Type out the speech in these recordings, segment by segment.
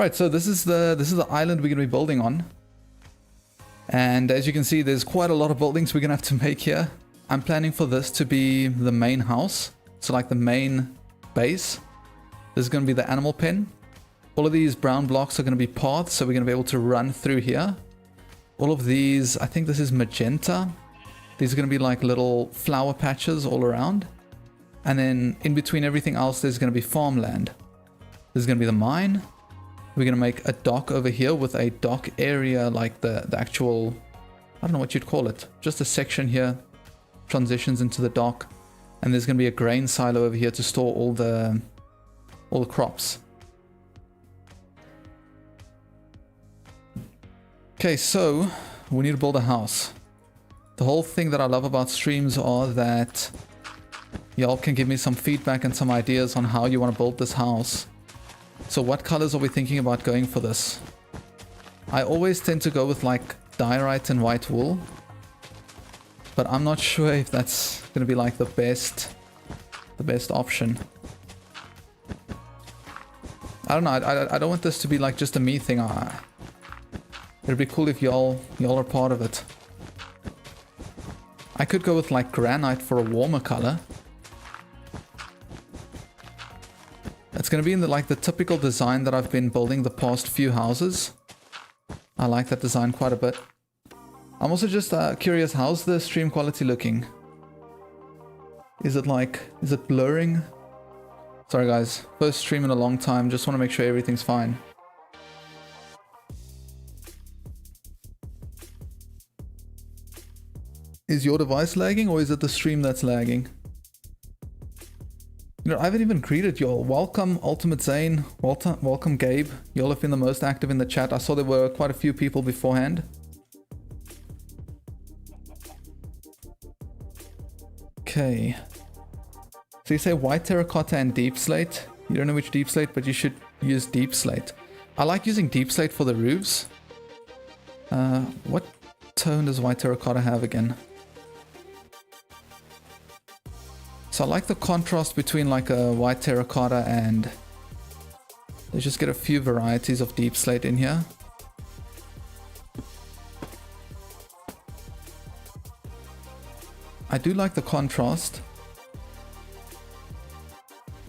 Right, so this is the island we're gonna be building on. And as you can see, there's quite a lot of buildings we're gonna have to make here. I'm planning for this to be the main house. So like the main base. This is gonna be the animal pen. All of these brown blocks are gonna be paths, so we're gonna be able to run through here. All of these, I think this is magenta. These are gonna be like little flower patches all around. And then in between everything else, there's gonna be farmland. This is gonna be the mine. We're gonna make a dock over here with a dock area, like the actual, I don't know what you'd call it, just a section here transitions into the dock, and there's gonna be a grain silo over here to store all the crops. Okay, so we need to build a house. The whole thing that I love about streams are that y'all can give me some feedback and some ideas on how you want to build this house. So what colors are we thinking about going for this? I always tend to go with like diorite and white wool, but I'm not sure if that's going to be like the best option. I don't know. I don't want this to be like just a me thing. It'd be cool if y'all are part of it. I could go with like granite for a warmer color. It's going to be in the typical design that I've been building the past few houses. I like that design quite a bit. I'm also just curious, how's the stream quality looking? Is it blurring? Sorry guys, first stream in a long time, just want to make sure everything's fine. Is your device lagging or is it the stream that's lagging? You know, I haven't even greeted y'all. Welcome Ultimate Zane, welcome Gabe. Y'all have been the most active in the chat. I saw there were quite a few people beforehand. Okay. So you say white terracotta and deep slate. You don't know which deep slate, but you should use deep slate. I like using deep slate for the roofs. What tone does white terracotta have again? So I like the contrast between like a white terracotta and let's just get a few varieties of deep slate in here. I do like the contrast.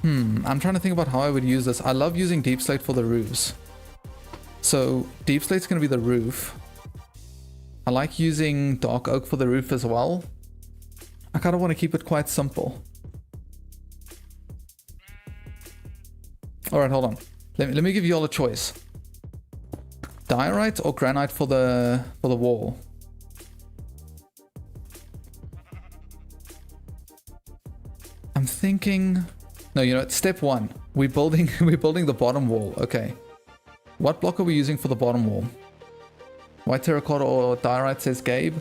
I'm trying to think about how I would use this. I love using deep slate for the roofs. So deep slate's going to be the roof. I like using dark oak for the roof as well. I kind of want to keep it quite simple. Alright, hold on. Let me give you all a choice. Diorite or granite for the wall? I'm thinking... No, you know, it's step one. We're building the bottom wall. Okay. What block are we using for the bottom wall? White terracotta or diorite, says Gabe.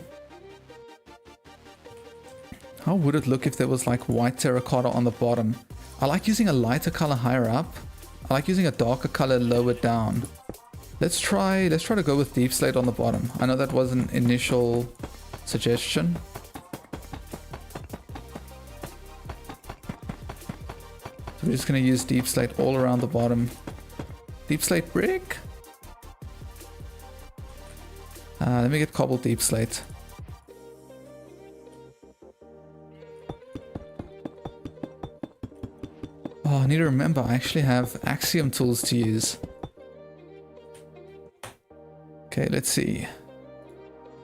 How would it look if there was like white terracotta on the bottom? I like using a lighter color higher up. I like using a darker color lower down. Let's try to go with deep slate on the bottom. I know that was an initial suggestion. So we're just going to use deep slate all around the bottom. Deep slate brick? Let me get cobbled deep slate. Oh, I need to remember, I actually have Axiom tools to use. Okay, let's see.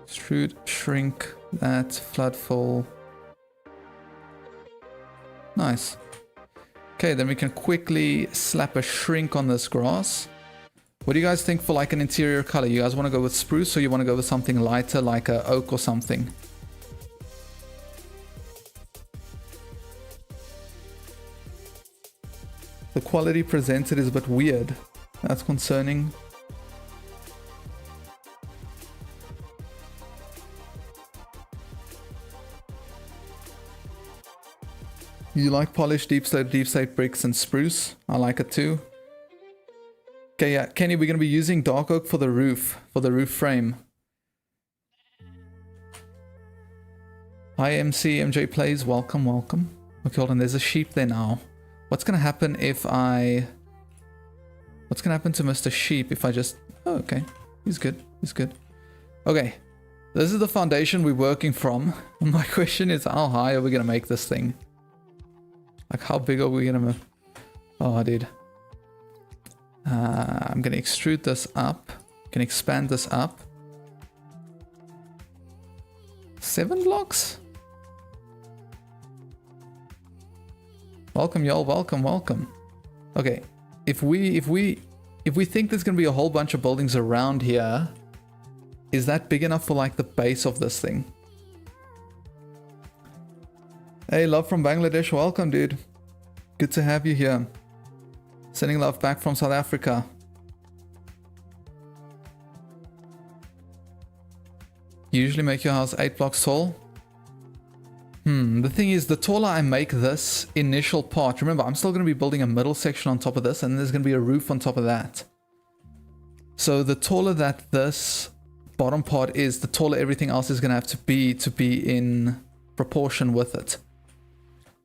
Extrude, shrink, that, flood full. Nice. Okay, then we can quickly slap a shrink on this grass. What do you guys think for like an interior color? You guys want to go with spruce or you want to go with something lighter like a oak or something? The quality presented is a bit weird. That's concerning. You like polished deep slate bricks and spruce? I like it too. Okay, yeah, Kenny, we're going to be using dark oak for the roof frame. Hi MC, MJ Plays, welcome, welcome. Okay, hold on, there's a sheep there now. What's going to happen if I What's gonna happen to Mr. Sheep if I just... Oh, okay. He's good. He's good. Okay. This is the foundation we're working from. My question is, how high are we gonna make this thing? Like, how big are we gonna... Oh, dude. I'm gonna extrude this up. Can expand this up. 7 blocks? Welcome, y'all. Welcome, welcome. Okay. If we think there's gonna be a whole bunch of buildings around here, is that big enough for like the base of this thing? Hey, love from Bangladesh. Welcome, dude. Good to have you here. Sending love back from South Africa. You usually make your house 8 blocks tall. The thing is, the taller I make this initial part, remember, I'm still going to be building a middle section on top of this, and then there's going to be a roof on top of that. So the taller that this bottom part is, the taller everything else is going to have to be in proportion with it.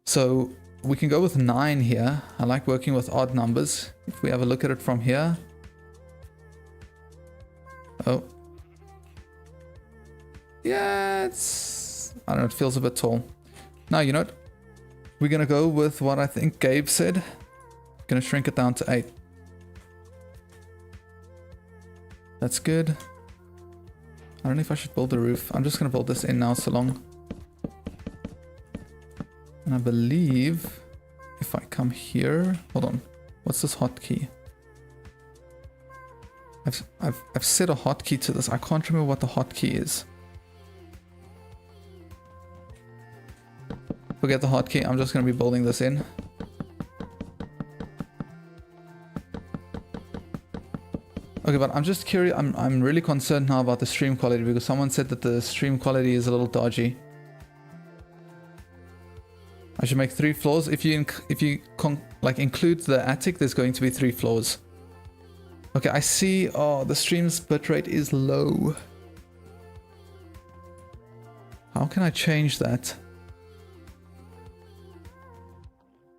So we can go with 9 here. I like working with odd numbers. If we have a look at it from here. Oh. Yeah, it's... I don't know, it feels a bit tall. Now, you know what? We're going to go with what I think Gabe said. Going to shrink it down to 8. That's good. I don't know if I should build the roof. I'm just going to build this in now so long. And I believe if I come here... Hold on. What's this hotkey? I've set a hotkey to this. I can't remember what the hotkey is. Forget the hotkey. I'm just going to be building this in. Okay, but I'm just curious. I'm really concerned now about the stream quality because someone said that the stream quality is a little dodgy. I should make 3 floors. If you include the attic, there's going to be 3 floors. Okay, I see. Oh, the stream's bitrate is low. How can I change that?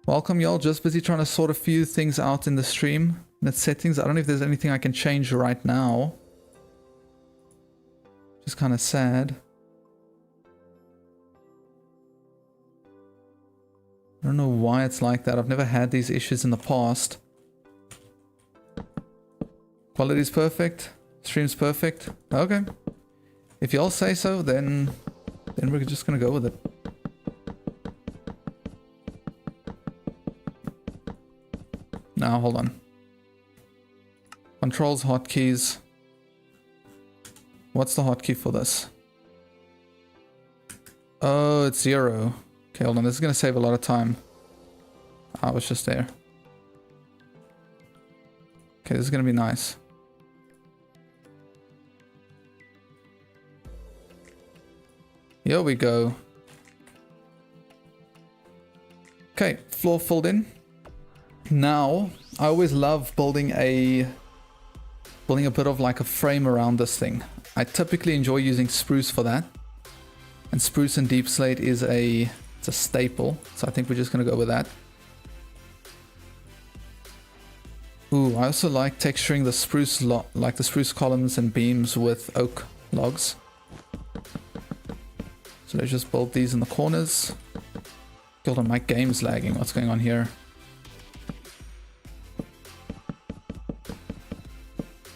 Welcome, y'all. Just busy trying to sort a few things out in the stream. Net settings. I don't know if there's anything I can change right now. Just kind of sad. I don't know why it's like that. I've never had these issues in the past. Quality's perfect. Stream's perfect. Okay. If y'all say so, then we're just gonna go with it. Now, hold on. Controls, hotkeys. What's the hotkey for this? Oh, it's 0. Okay, hold on. This is going to save a lot of time. I was just there. Okay, this is going to be nice. Here we go. Okay, floor filled in. Now, I always love building a bit of like a frame around this thing. I typically enjoy using spruce for that. And spruce and deep slate is it's a staple. So I think we're just going to go with that. Ooh, I also like texturing the spruce like the spruce columns and beams with oak logs. So let's just build these in the corners. Hold on, my game's lagging. What's going on here?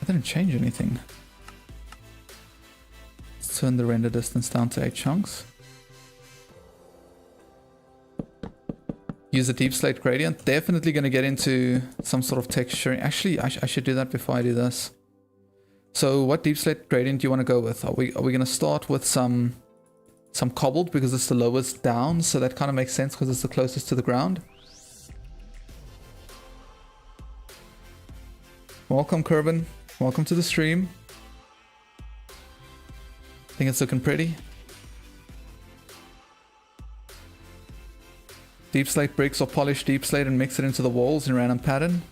I didn't change anything. Let's turn the render distance down to 8 chunks. Use a deep slate gradient. Definitely going to get into some sort of texturing. Actually, I should do that before I do this. So what deep slate gradient do you want to go with? Are we going to start with some cobbled because it's the lowest down? So that kind of makes sense because it's the closest to the ground. Welcome, Kerbin. Welcome to the stream. I think it's looking pretty. Deep slate bricks or polish deep slate and mix it into the walls in random pattern.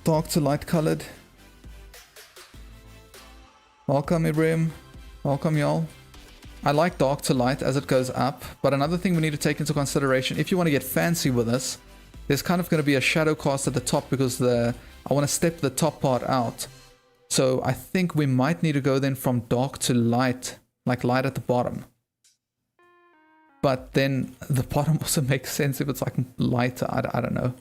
Dark to light colored. Welcome, Ibrahim. Welcome, y'all. I like dark to light as it goes up, but another thing we need to take into consideration, if you want to get fancy with this, there's kind of going to be a shadow cast at the top because I want to step the top part out. So I think we might need to go then from dark to light, like light at the bottom. But then the bottom also makes sense if it's like lighter, I don't know.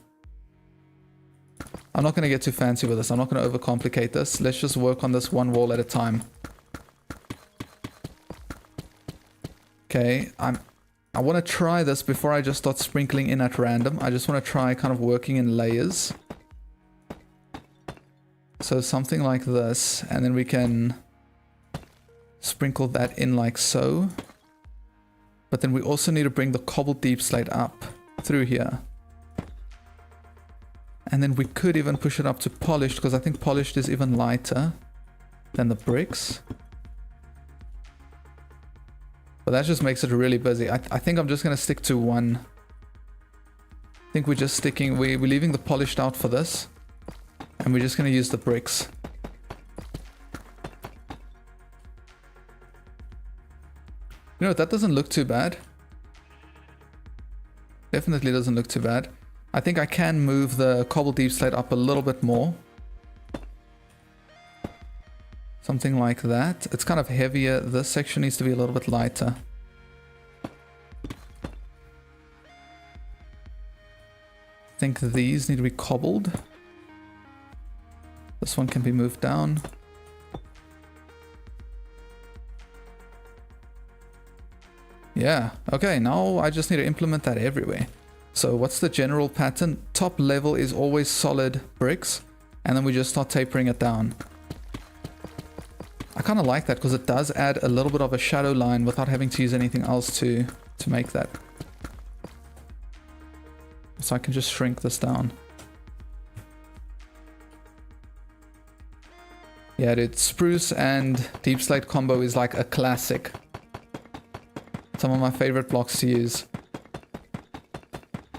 I'm not going to get too fancy with this, I'm not going to overcomplicate this. Let's just work on this one wall at a time. Okay, I want to try this before I just start sprinkling in at random. I just want to try kind of working in layers. So something like this, and then we can sprinkle that in like so. But then we also need to bring the cobbled deep slate up through here. And then we could even push it up to polished, because I think polished is even lighter than the bricks. But that just makes it really busy. I think I'm just going to stick to one. I think we're just sticking, we're leaving the polished out for this. And we're just going to use the bricks. You know, that doesn't look too bad. Definitely doesn't look too bad. I think I can move the cobbled deep slate up a little bit more. Something like that. It's kind of heavier. This section needs to be a little bit lighter. I think these need to be cobbled. This one can be moved down. Yeah, okay, now I just need to implement that everywhere. So what's the general pattern? Top level is always solid bricks, and then we just start tapering it down. I kind of like that because it does add a little bit of a shadow line without having to use anything else to make that. So I can just shrink this down. Yeah, dude, spruce and deep slate combo is like a classic. Some of my favorite blocks to use.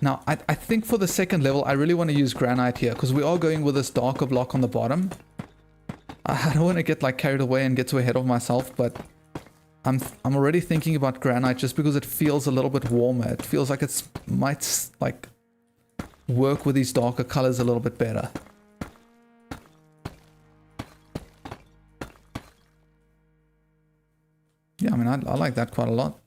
Now, I think for the second level, I really want to use granite here because we are going with this darker block on the bottom. I don't want to get like carried away and get too ahead of myself, but I'm already thinking about granite just because it feels a little bit warmer. It feels like it might like work with these darker colors a little bit better. Yeah, I mean, I like that quite a lot.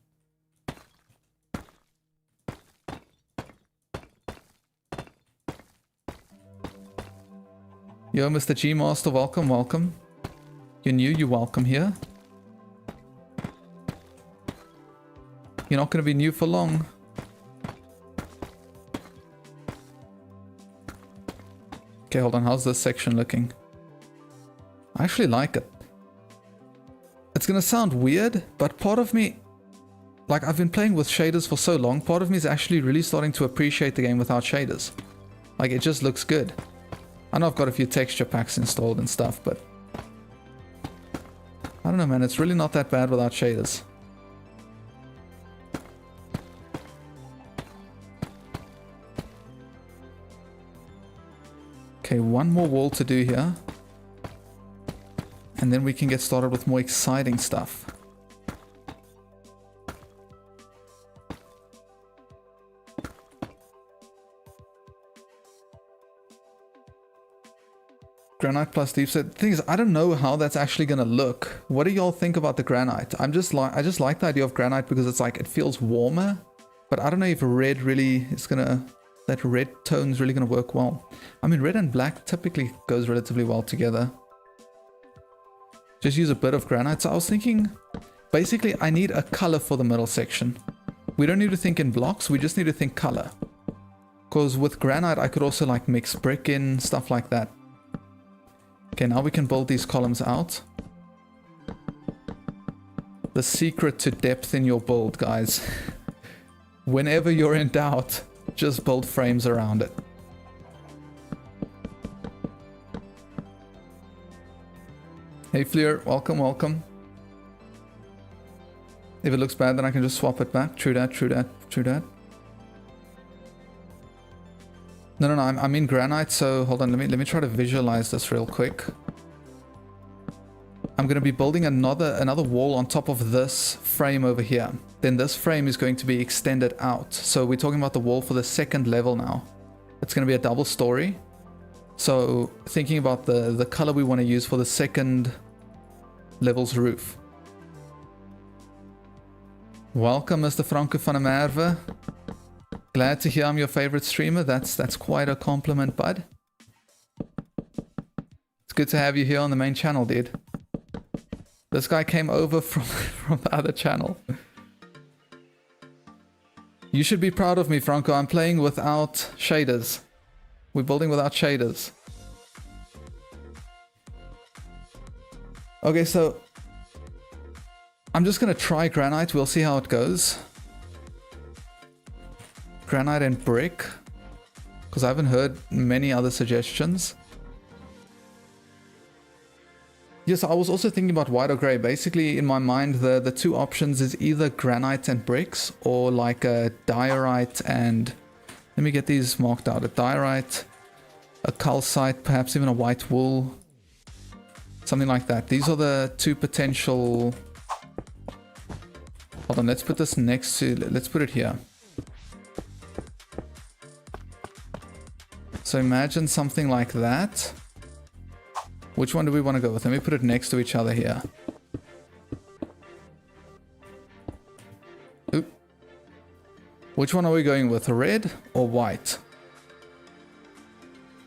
Yo, Mr. G Master, welcome, welcome. You're new, you're welcome here. You're not going to be new for long. Okay, hold on, how's this section looking? I actually like it. It's going to sound weird, but part of me, like I've been playing with shaders for so long, part of me is actually really starting to appreciate the game without shaders. Like, it just looks good. I know I've got a few texture packs installed and stuff, but I don't know, man, it's really not that bad without shaders. Okay, one more wall to do here. And then we can get started with more exciting stuff. Granite plus deep set. The thing is, I don't know how that's actually gonna look. What do y'all think about the granite? I just like the idea of granite because it's like, it feels warmer. But I don't know if red really is gonna, that red tone's really gonna work well. I mean, red and black typically goes relatively well together. Just use a bit of granite. So I was thinking, basically I need a color for the middle section. We don't need to think in blocks, we just need to think color. Because with granite I could also like mix brick in, stuff like that. Okay, now we can build these columns out. The secret to depth in your build, guys. Whenever you're in doubt, just build frames around it. Hey Fleur, welcome, welcome. If it looks bad, then I can just swap it back. True that, true that, true that. No, I mean granite, so hold on, let me try to visualize this real quick. I'm I'm going to be building another wall on top of this frame over here. Then this frame is going to be extended out. So we're talking about the wall for the second level now. It's going to be a double story. So thinking about the color we want to use for the second level's roof. Welcome, Mr. Franco van der Merwe. Glad to hear I'm your favorite streamer. That's quite a compliment, bud. It's good to have you here on the main channel, dude. This guy came over from the other channel. You should be proud of me, Franco. I'm playing without shaders. We're building without shaders. Okay, so I'm just gonna try granite. We'll see how it goes. Granite and brick, because I haven't heard many other suggestions. Yes, I was also thinking about white or gray. Basically, in my mind, the two options is either granite and bricks, or like a diorite and... Let me get these marked out. A diorite, a calcite, perhaps even a white wool. Something like that. These are the two potential... Hold on, let's put this next to... Let's put it here. So imagine something like that. Which one do we want to go with? Let me put it next to each other here. Oop. Which one are we going with? Red or white?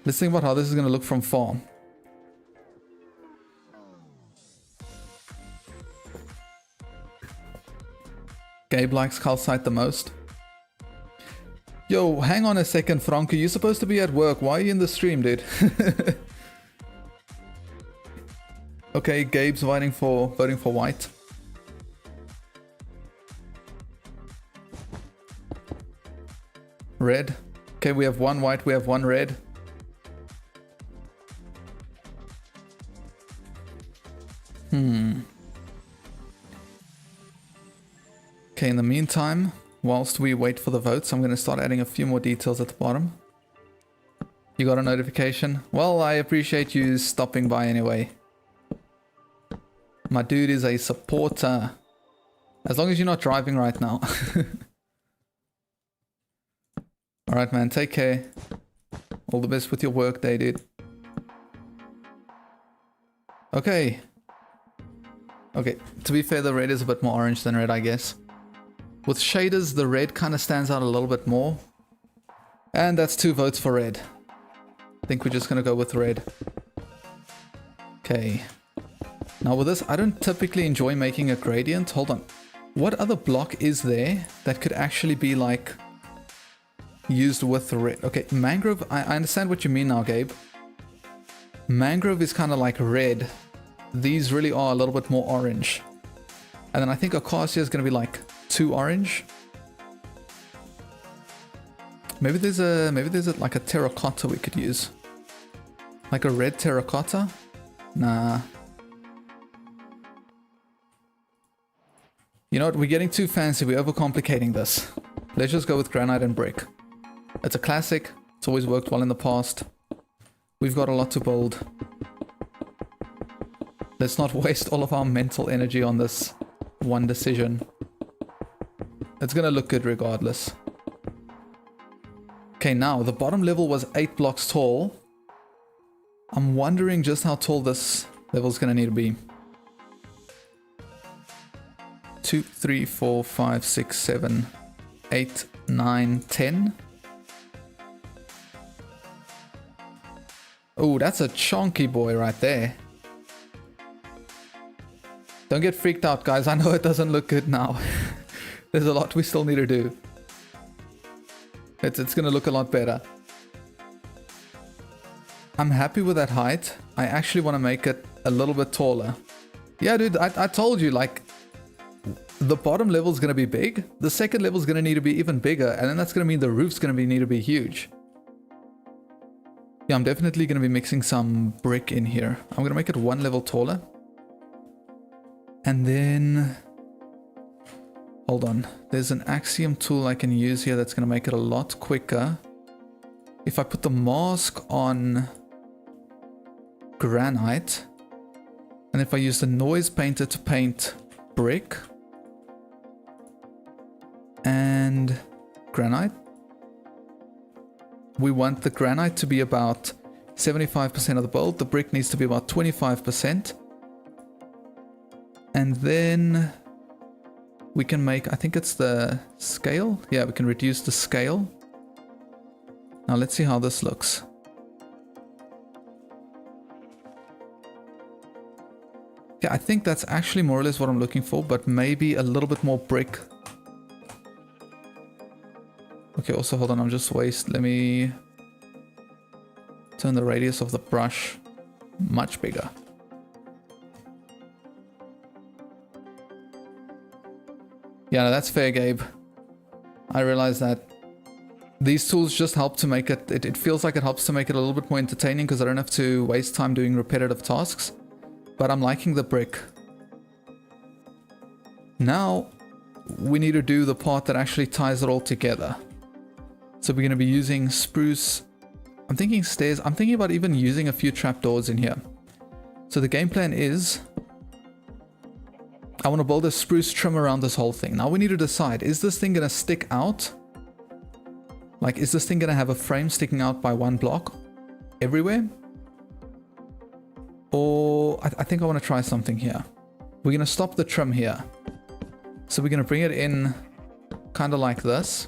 Let's think about how this is going to look from far. Gabe likes calcite the most. Yo, hang on a second, Franco. You're supposed to be at work. Why are you in the stream, dude? Okay, Gabe's voting for white. Red. Okay, we have one white, we have one red. Okay, in the meantime, whilst we wait for the votes, I'm going to start adding a few more details at the bottom. You got a notification? Well, I appreciate you stopping by anyway. My dude is a supporter. As long as you're not driving right now. Alright, man. Take care. All the best with your work day, dude. Okay. Okay. To be fair, the red is a bit more orange than red, I guess. With shaders, the red kind of stands out a little bit more. And that's 2 votes for red. I think we're just going to go with red. Okay. Now with this, I don't typically enjoy making a gradient. Hold on. What other block is there that could actually be like used with red? Okay, mangrove. I understand what you mean now, Gabe. Mangrove is kind of like red. These really are a little bit more orange. And then I think acacia is going to be like 2 orange. Maybe there's like a terracotta we could use. Like a red terracotta? Nah. You know what, we're getting too fancy, we're overcomplicating this. Let's just go with granite and brick. It's a classic, it's always worked well in the past. We've got a lot to build. Let's not waste all of our mental energy on this one decision. It's gonna look good regardless. Okay, now, the bottom level was 8 blocks tall. I'm wondering just how tall this level is gonna need to be. 2, 3, 4, 5, 6, 7, 8, 9, 10. Oh, that's a chunky boy right there. Don't get freaked out, guys. I know it doesn't look good now. There's a lot we still need to do. It's gonna look a lot better. I'm happy with that height. I actually want to make it a little bit taller. Yeah, dude, I told you, like, the bottom level is going to be big. The second level is going to need to be even bigger. And then that's going to mean the roof's going to need to be huge. Yeah, I'm definitely going to be mixing some brick in here. I'm going to make it 1 level taller. And then... Hold on. There's an axiom tool I can use here that's going to make it a lot quicker. If I put the mask on granite, And if I use the noise painter to paint brick and granite, we want the granite to be about 75% of the build. The brick needs to be about 25%. And then we can make, I think it's the scale. Yeah, we can reduce the scale. Now let's see how this looks. Yeah, I think that's actually more or less what I'm looking for, but maybe a little bit more brick. Okay, also hold on, I'm just let me turn the radius of the brush much bigger. Yeah, no, that's fair, Gabe. I realize that these tools just help to make it feels like it helps to make it a little bit more entertaining because I don't have to waste time doing repetitive tasks. But I'm liking the brick. Now, we need to do the part that actually ties it all together. So we're going to be using spruce. I'm thinking stairs. I'm thinking about even using a few trapdoors in here. So the game plan is, I want to build a spruce trim around this whole thing. Now we need to decide, is this thing going to stick out? Like, is this thing going to have a frame sticking out by one block everywhere? Or I think I want to try something here. We're going to stop the trim here. So we're going to bring it in kind of like this.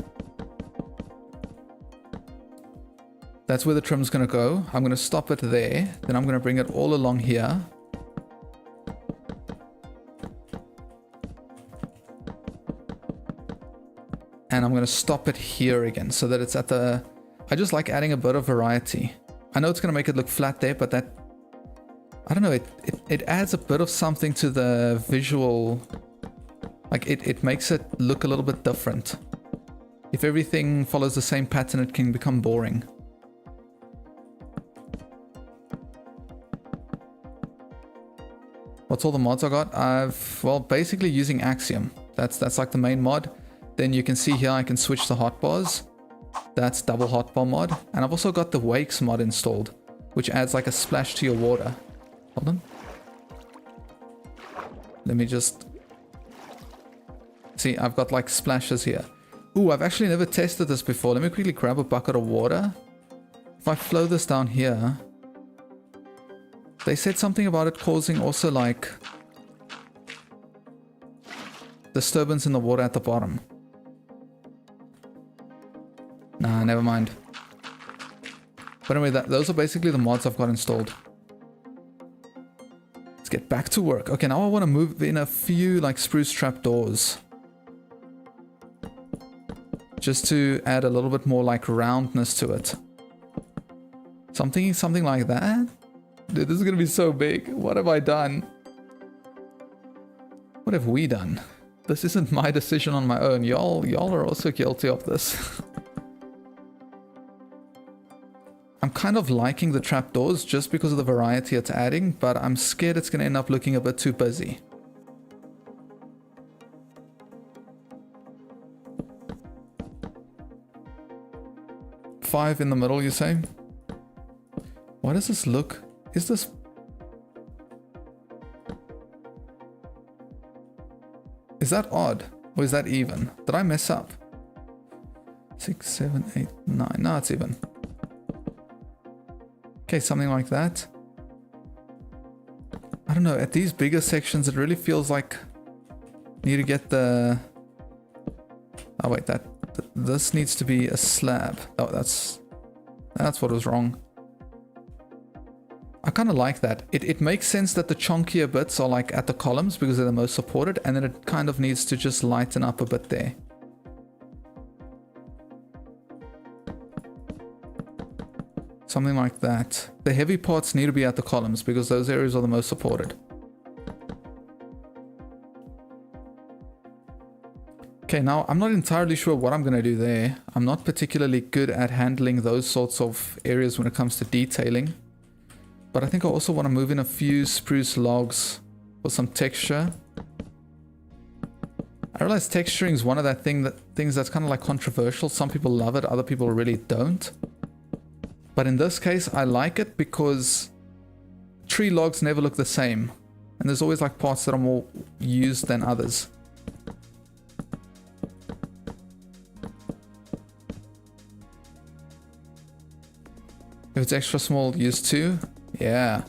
That's where the trim's going to go. I'm going to stop it there. Then I'm going to bring it all along here. And I'm going to stop it here again so that it's at the... I just like adding a bit of variety. I know it's going to make it look flat there, but that... I don't know, it adds a bit of something to the visual. Like it makes it look a little bit different. If everything follows the same pattern, it can become boring. What's all the mods I got? Well, basically using Axiom. That's like the main mod. Then you can see here I can switch the hotbars. That's double hotbar mod. And I've also got the Wakes mod installed, which adds like a splash to your water. Hold on. Let me just... See, I've got like splashes here. Ooh, I've actually never tested this before. Let me quickly grab a bucket of water. If I flow this down here... They said something about it causing also like... disturbance in the water at the bottom. Nah, never mind. But anyway, those are basically the mods I've got installed. Get back to work. Okay, now I want to move in a few like spruce trapdoors. Just to add a little bit more like roundness to it. So I'm thinking something like that. Dude, this is going to be so big. What have I done? What have we done? This isn't my decision on my own. Y'all are also guilty of this. I'm kind of liking the trapdoors just because of the variety it's adding, but I'm scared it's going to end up looking a bit too busy. Five in the middle, you say? Why does this look... Is this... Is that odd? Or is that even? Did I mess up? 6, 7, 8, 9. No, it's even. Okay, something like that. I don't know, at these bigger sections it really feels like you need to get the... Oh wait, this needs to be a slab. Oh, that's what was wrong. I kind of like that. It makes sense that the chunkier bits are like at the columns because they're the most supported, and then it kind of needs to just lighten up a bit there. Something like that. The heavy parts need to be at the columns because those areas are the most supported. Okay, now I'm not entirely sure what I'm going to do there. I'm not particularly good at handling those sorts of areas when it comes to detailing. But I think I also want to move in a few spruce logs for some texture. I realize texturing is one of things that's kind of like controversial. Some people love it, other people really don't. But in this case, I like it because tree logs never look the same. And there's always like parts that are more used than others. If it's extra small, use 2. Yeah.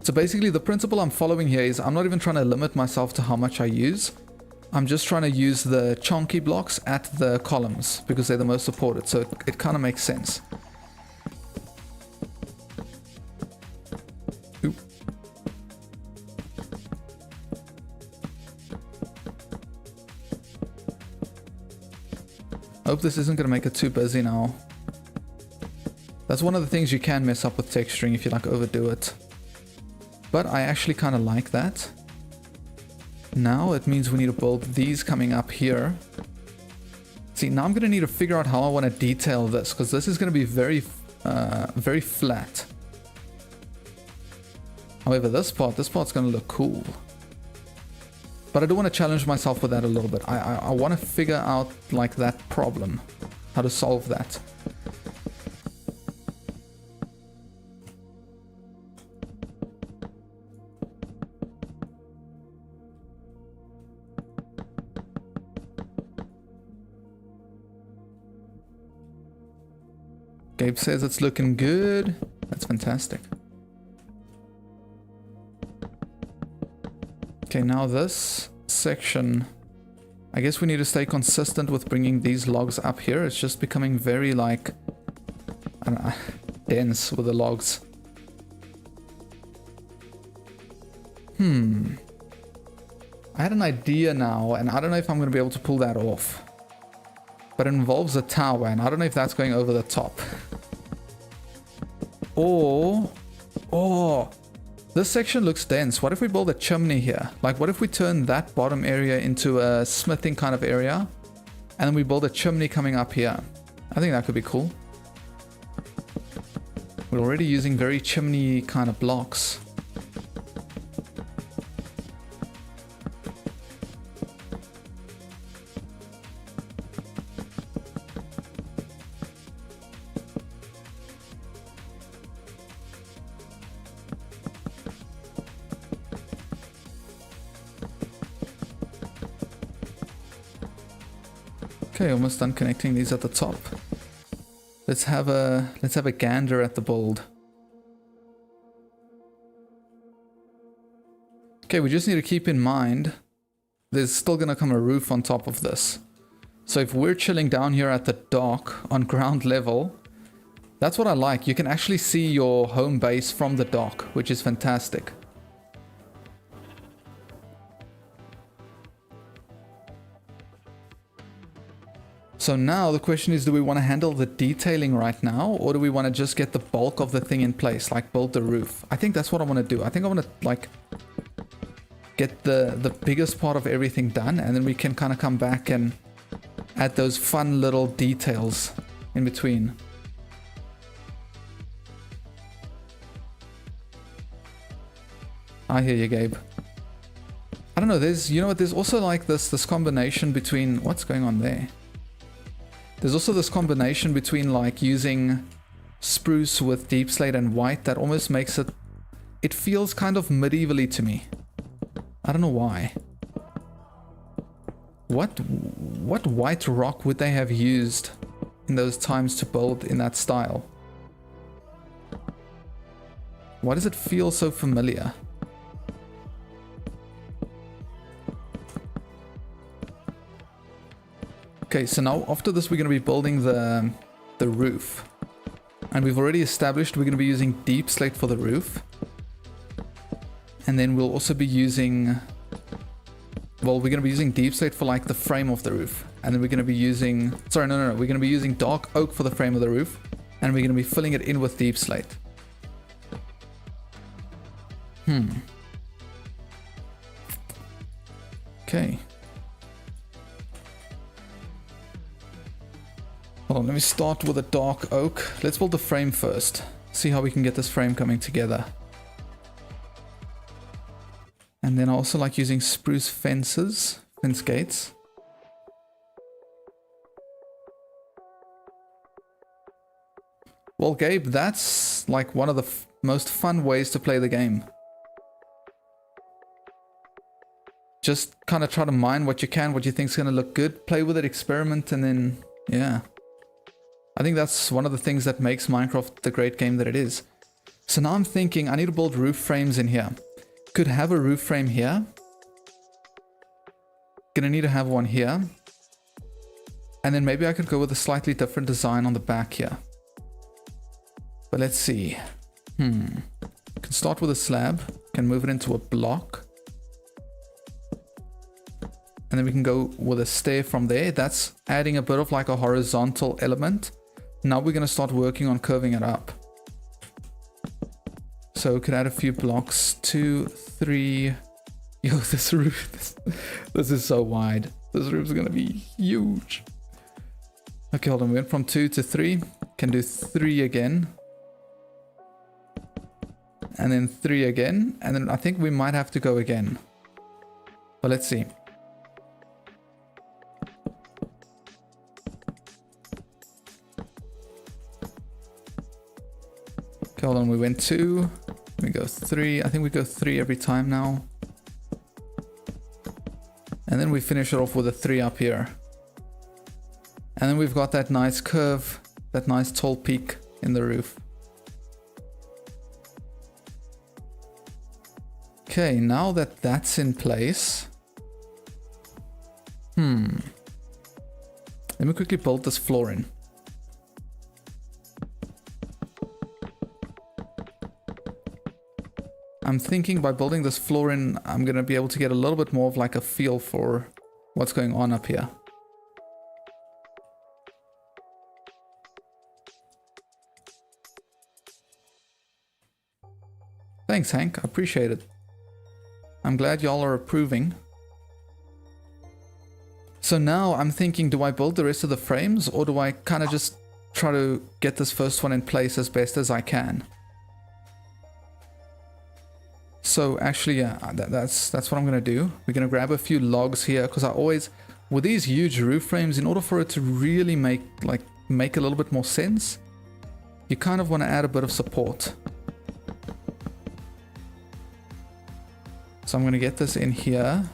So basically the principle I'm following here is I'm not even trying to limit myself to how much I use. I'm just trying to use the chunky blocks at the columns because they're the most supported. So it kind of makes sense. Oop. I hope this isn't going to make it too busy now. That's one of the things you can mess up with texturing if you like overdo it. But I actually kind of like that. Now it means we need to build these coming up here. See, now I'm going to need to figure out how I want to detail this, because this is going to be very flat. However, this part's going to look cool. But I do want to challenge myself with that a little bit. I want to figure out like that problem, how to solve that. Gabe says it's looking good. That's fantastic. Okay, now this section, I guess we need to stay consistent with bringing these logs up here. It's just becoming very like, I don't know, dense with the logs. I had an idea now, and I don't know if I'm going to be able to pull that off. But it involves a tower, and I don't know if that's going over the top. Or, this section looks dense. What if we build a chimney here? Like, what if we turn that bottom area into a smithing kind of area, and then we build a chimney coming up here? I think that could be cool. We're already using very chimney kind of blocks. Okay, almost done connecting these at the top. Let's have a gander at the build. Okay, we just need to keep in mind there's still gonna come a roof on top of this. So if we're chilling down here at the dock on ground level, that's what I like. You can actually see your home base from the dock, which is fantastic. So now the question is, do we want to handle the detailing right now, or do we want to just get the bulk of the thing in place, like build the roof? I think that's what I want to do. I think I want to like get the biggest part of everything done, and then we can kind of come back and add those fun little details in between. I hear you, Gabe. I don't know, there's, you know what, there's also like this combination between, what's going on there? There's also this combination between like using spruce with deep slate and white that almost makes it, it feels kind of medievally to me. I don't know why. What white rock would they have used in those times to build in that style? Why does it feel so familiar? Okay, so now after this we're going to be building the roof. And we've already established we're going to be using deep slate for the roof. And then we'll also be using, well, we're going to be using deep slate for like the frame of the roof. And then we're going to be using, sorry, no, we're going to be using dark oak for the frame of the roof. And we're going to be filling it in with deep slate. Okay. Hold on, let me start with a dark oak. Let's build the frame first. See how we can get this frame coming together. And then I also like using spruce fence gates. Well, Gabe, that's like one of the most fun ways to play the game. Just kind of try to mine what you can, what you think is going to look good, play with it, experiment, and then, yeah. I think that's one of the things that makes Minecraft the great game that it is. So now I'm thinking I need to build roof frames in here. Could have a roof frame here. Gonna need to have one here. And then maybe I could go with a slightly different design on the back here. But let's see. Can start with a slab. Can move it into a block. And then we can go with a stair from there. That's adding a bit of like a horizontal element. Now we're going to start working on curving it up. So we could add a few blocks. 2, 3. Yo, this roof, this is so wide. This roof's going to be huge. Okay, hold on. We went from 2 to 3. Can do 3 again. And then 3 again. And then I think we might have to go again. But let's see. Okay, hold on, we went 2, we go 3, I think we go 3 every time now. And then we finish it off with a 3 up here. And then we've got that nice curve, that nice tall peak in the roof. Okay, now that that's in place. Let me quickly build this floor in. I'm thinking by building this floor in, I'm going to be able to get a little bit more of like a feel for what's going on up here. Thanks, Hank. I appreciate it. I'm glad y'all are approving. So now I'm thinking, do I build the rest of the frames or do I kind of just try to get this first one in place as best as I can? So actually, yeah, that's what I'm going to do. We're going to grab a few logs here because I always, with these huge roof frames, in order for it to really make a little bit more sense, you kind of want to add a bit of support. So I'm going to get this in here.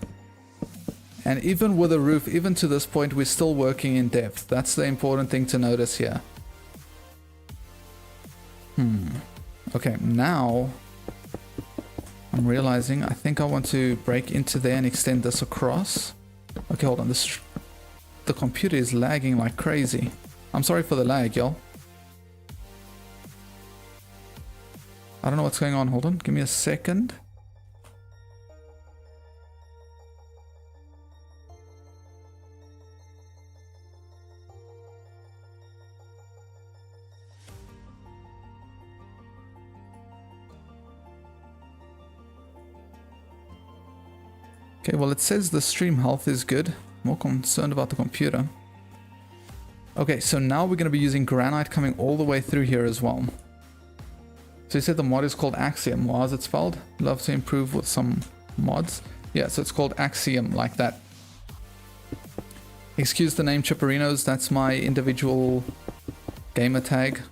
And even with a roof, even to this point, we're still working in depth. That's the important thing to notice here. Okay, now I'm realizing I think I want to break into there and extend this across. Okay, hold on. The computer is lagging like crazy. I'm sorry for the lag, y'all. I don't know what's going on. Hold on. Give me a second. Okay, well it says the stream health is good. More concerned about the computer. Okay, so now we're going to be using granite coming all the way through here as well. So you said the mod is called Axiom. How is it spelled? Love to improve with some mods. Yeah, so it's called Axiom, like that. Excuse the name Chipperinos, that's my individual gamer tag.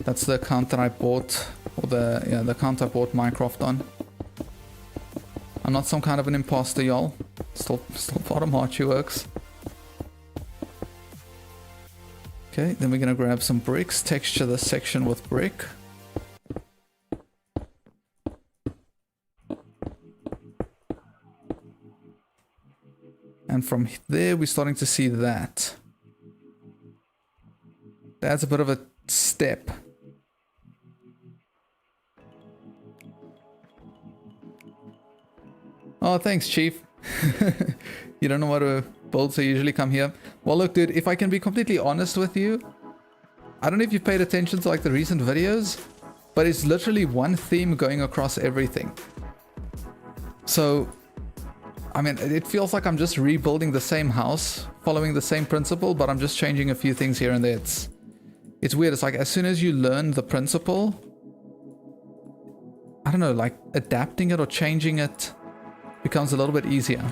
That's the account that I bought, or the account I bought Minecraft on. I'm not some kind of an imposter, y'all. Still part of Marchy Works. Okay, then we're gonna grab some bricks, texture this section with brick. And from there, we're starting to see that. That's a bit of a step. Oh, thanks, Chief. You don't know what to build, so you usually come here. Well, look, dude, if I can be completely honest with you, I don't know if you've paid attention to like the recent videos, but it's literally one theme going across everything. So, I mean, it feels like I'm just rebuilding the same house, following the same principle, but I'm just changing a few things here and there. It's weird. It's like as soon as you learn the principle, I don't know, like adapting it or changing it becomes a little bit easier.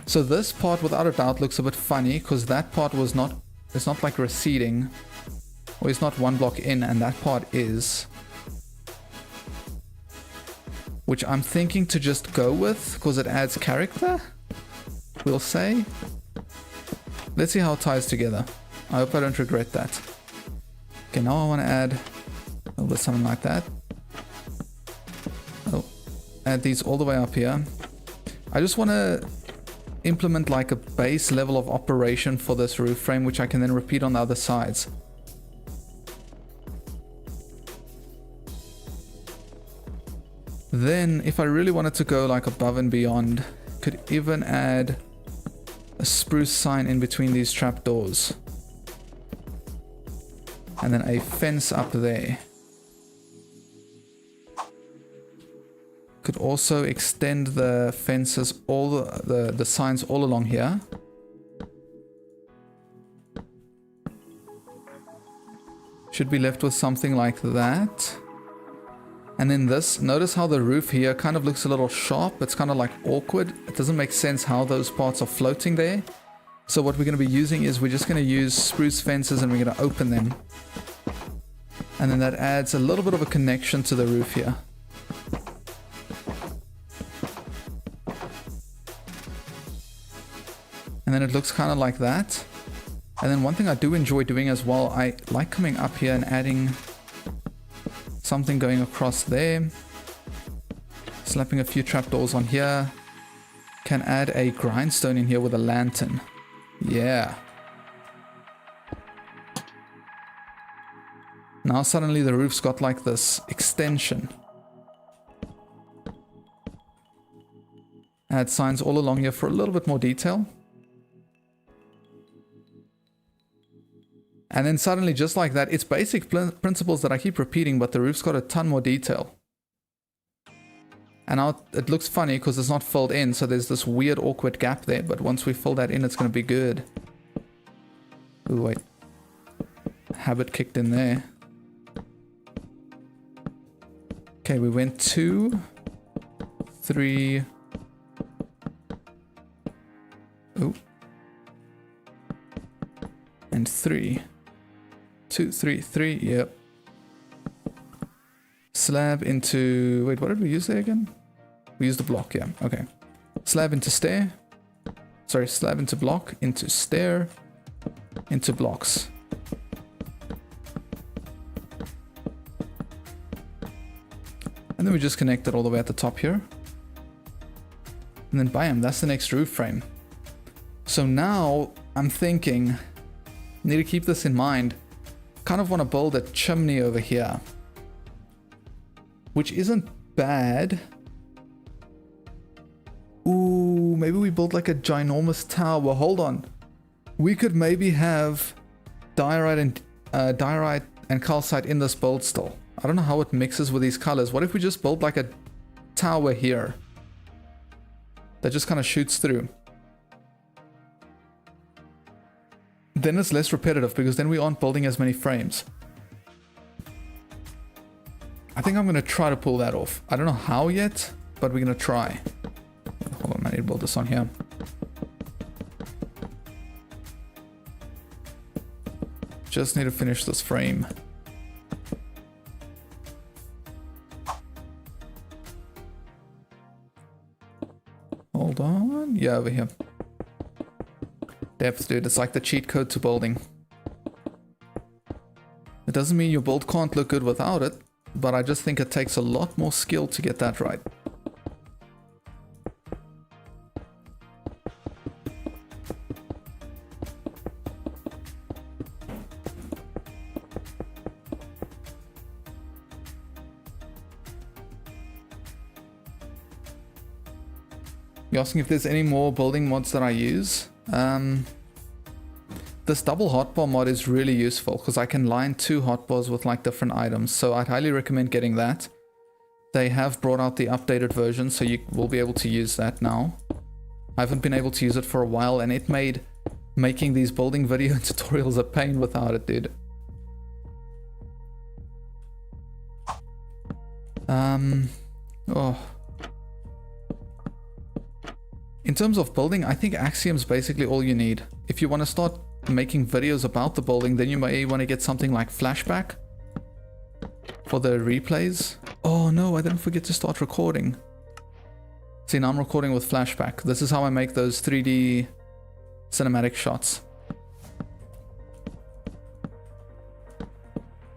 So this part without a doubt looks a bit funny because that part was not, it's not like receding, or it's not one block in, and that part is. which I'm thinking to just go with because it adds character, we'll say. Let's see how it ties together. I hope I don't regret that. Okay, now I want to add a little bit something like that. Oh, add these all the way up here. I just want to implement like a base level of operation for this roof frame, which I can then repeat on the other sides. Then, if I really wanted to go like above and beyond, could even add a spruce sign in between these trapdoors. And then a fence up there. Could also extend the fences, all the signs all along here. Should be left with something like that. And then this, notice how the roof here kind of looks a little sharp. It's kind of like awkward. It doesn't make sense how those parts are floating there. So what we're going to be using is we're just going to use spruce fences and we're going to open them. And then that adds a little bit of a connection to the roof here. And then it looks kind of like that. And then one thing I do enjoy doing as well, I like coming up here and adding something going across there. Slapping a few trapdoors on here. Can add a grindstone in here with a lantern. Yeah. Now suddenly the roof's got like this extension. Add signs all along here for a little bit more detail. And then suddenly, just like that, it's basic principles that I keep repeating, but the roof's got a ton more detail. And now it looks funny because it's not filled in, so there's this weird awkward gap there, but once we fill that in, it's going to be good. Ooh, wait. Habit kicked in there. Okay, we went 2, 3. Ooh. And 3. 2, 3, 3, yep. Slab into... Wait, what did we use there again? We used the block, yeah, okay. Slab into stair. Sorry, slab into block, into stair, into blocks. And then we just connect it all the way at the top here. And then bam, that's the next roof frame. So now I'm thinking, need to keep this in mind. Kind of want to build a chimney over here, which isn't bad. Ooh, maybe we build like a ginormous tower. Hold on, we could maybe have diorite and calcite in this build still. I don't know how it mixes with these colors. What if we just build like a tower here that just kind of shoots through? Then it's less repetitive because then we aren't building as many frames. I think I'm going to try to pull that off. I don't know how yet, but we're going to try. Hold on, I need to build this on here. Just need to finish this frame. Hold on. Yeah, over here. Depth, dude. It's like the cheat code to building. It doesn't mean your build can't look good without it, but I just think it takes a lot more skill to get that right. You're asking if there's any more building mods that I use? This double hotbar mod is really useful because I can line 2 hotbars with like different items, so I'd highly recommend getting that. They have brought out the updated version, so you will be able to use that now. I haven't been able to use it for a while, and it made making these building video tutorials a pain without it, dude. Oh. In terms of building, I think Axiom's basically all you need. If you want to start making videos about the building, then you may want to get something like Flashback. for the replays. Oh no, I didn't forget to start recording. See, now I'm recording with flashback. This is how I make those 3D cinematic shots.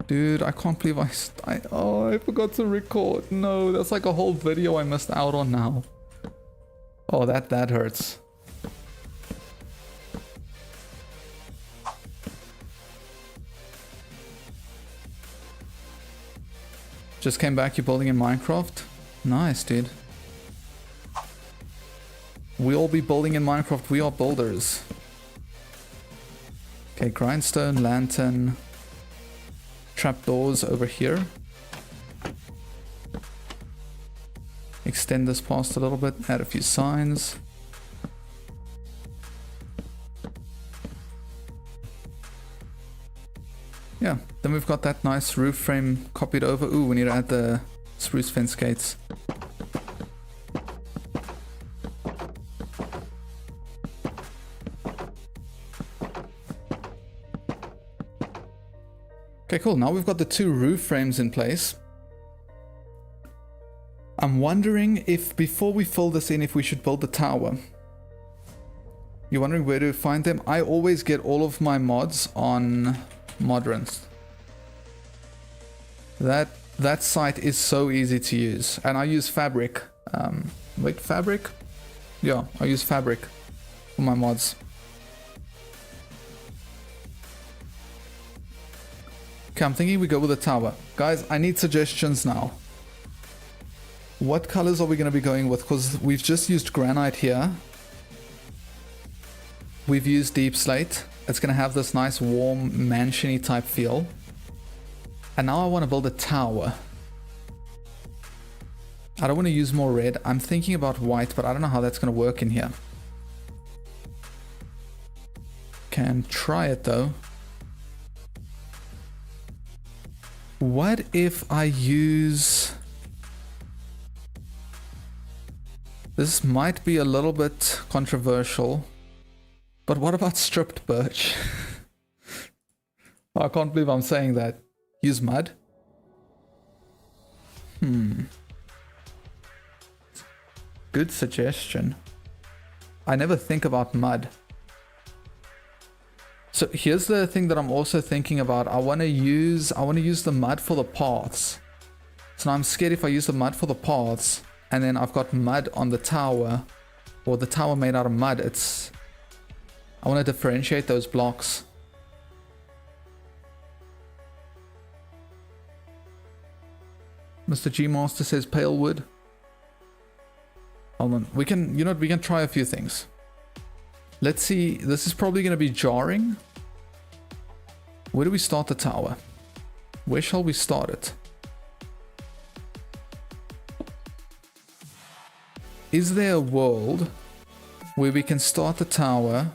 Dude, I can't believe I forgot to record. No, that's like a whole video I missed out on now. Oh, that hurts. Just came back, you're building in Minecraft? Nice, dude. We all be building in Minecraft, we are builders. Okay, grindstone, lantern, trapdoors over here. Extend this past a little bit, add a few signs. Yeah, then we've got that nice roof frame copied over. Ooh, we need to add the spruce fence gates. Okay, cool. Now we've got the 2 roof frames in place. I'm wondering if, before we fill this in, if we should build the tower. You're wondering where to find them? I always get all of my mods on Modrons. That site is so easy to use, and I use Fabric. Wait, Fabric? Yeah, I use Fabric for my mods. Okay, I'm thinking we go with a tower. Guys, I need suggestions now. What colors are we going to be going with? Because we've just used granite here. We've used deep slate. It's going to have this nice warm mansion-y type feel. And now I want to build a tower. I don't want to use more red. I'm thinking about white, but I don't know how that's going to work in here. Can try it though. What if I use... This might be a little bit controversial, but what about stripped birch? I can't believe I'm saying that. Use mud? Good suggestion. I never think about mud. So here's the thing that I'm also thinking about. I want to use the mud for the paths. So now I'm scared if I use the mud for the paths and then I've got mud on the tower, or the tower made out of mud. I want to differentiate those blocks. Mr. G Master says pale wood. Hold on, we can, you know what, we can try a few things. Let's see, this is probably going to be jarring. Where do we start the tower? Where shall we start it? Is there a world where we can start the tower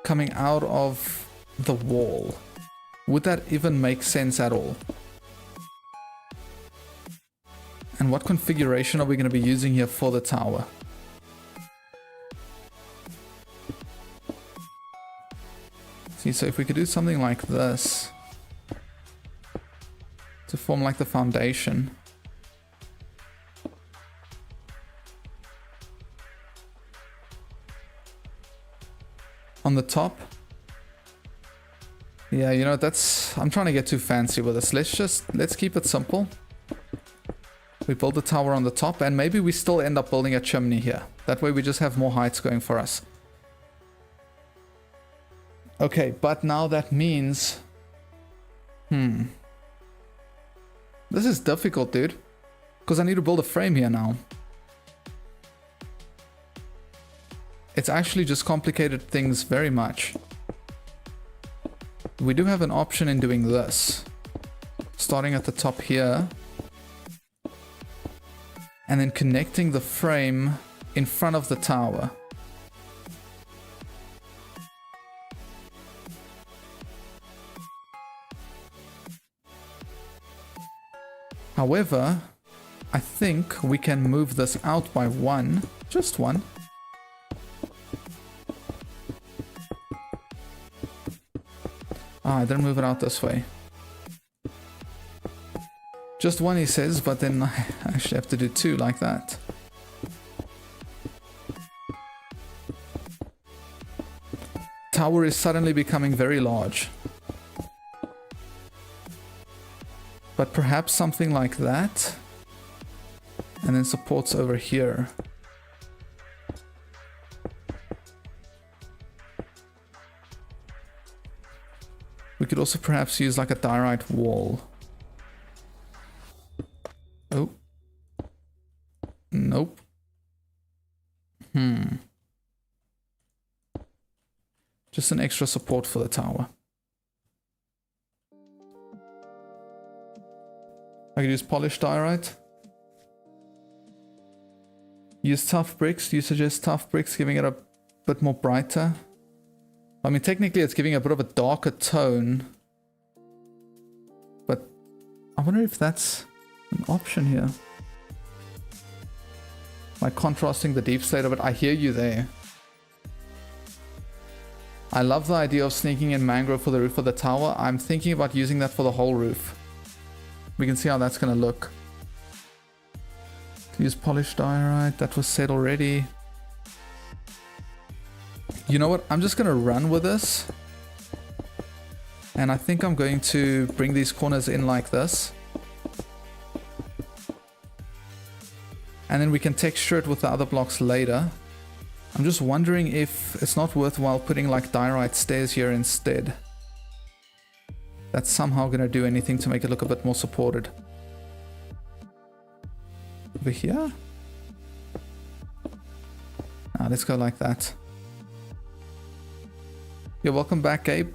coming out of the wall? Would that even make sense at all? And what configuration are we going to be using here for the tower? See, so if we could do something like this to form like the foundation. On the top. Yeah, you know, I'm trying to get too fancy with this. Let's keep it simple. We build the tower on the top, and maybe we still end up building a chimney here. That way we just have more heights going for us. Okay, but now that means... This is difficult, dude. Because I need to build a frame here now. It's actually just complicated things very much. We do have an option in doing this. Starting at the top here. And then connecting the frame in front of the tower. However, I think we can move this out by one. Just one. Ah, I didn't move it out this way. Just one, he says, but then I actually have to do two like that. Tower is suddenly becoming very large. But perhaps something like that. And then supports over here. We could also perhaps use like a diorite wall. Oh. Nope. Just an extra support for the tower. I could use polished diorite. Use tough bricks. Do you suggest tough bricks, giving it a bit more brighter? I mean, technically it's giving a bit of a darker tone. But I wonder if that's an option here. Like contrasting the deep slate of it. I hear you there. I love the idea of sneaking in mangrove for the roof of the tower. I'm thinking about using that for the whole roof. We can see how that's going to look. Use polished diorite. That was said already. You know what? I'm just going to run with this. And I think I'm going to bring these corners in like this. And then we can texture it with the other blocks later. I'm just wondering if it's not worthwhile putting like diorite stairs here instead. That's somehow going to do anything to make it look a bit more supported. Over here? Let's go like that. You're welcome back, Gabe.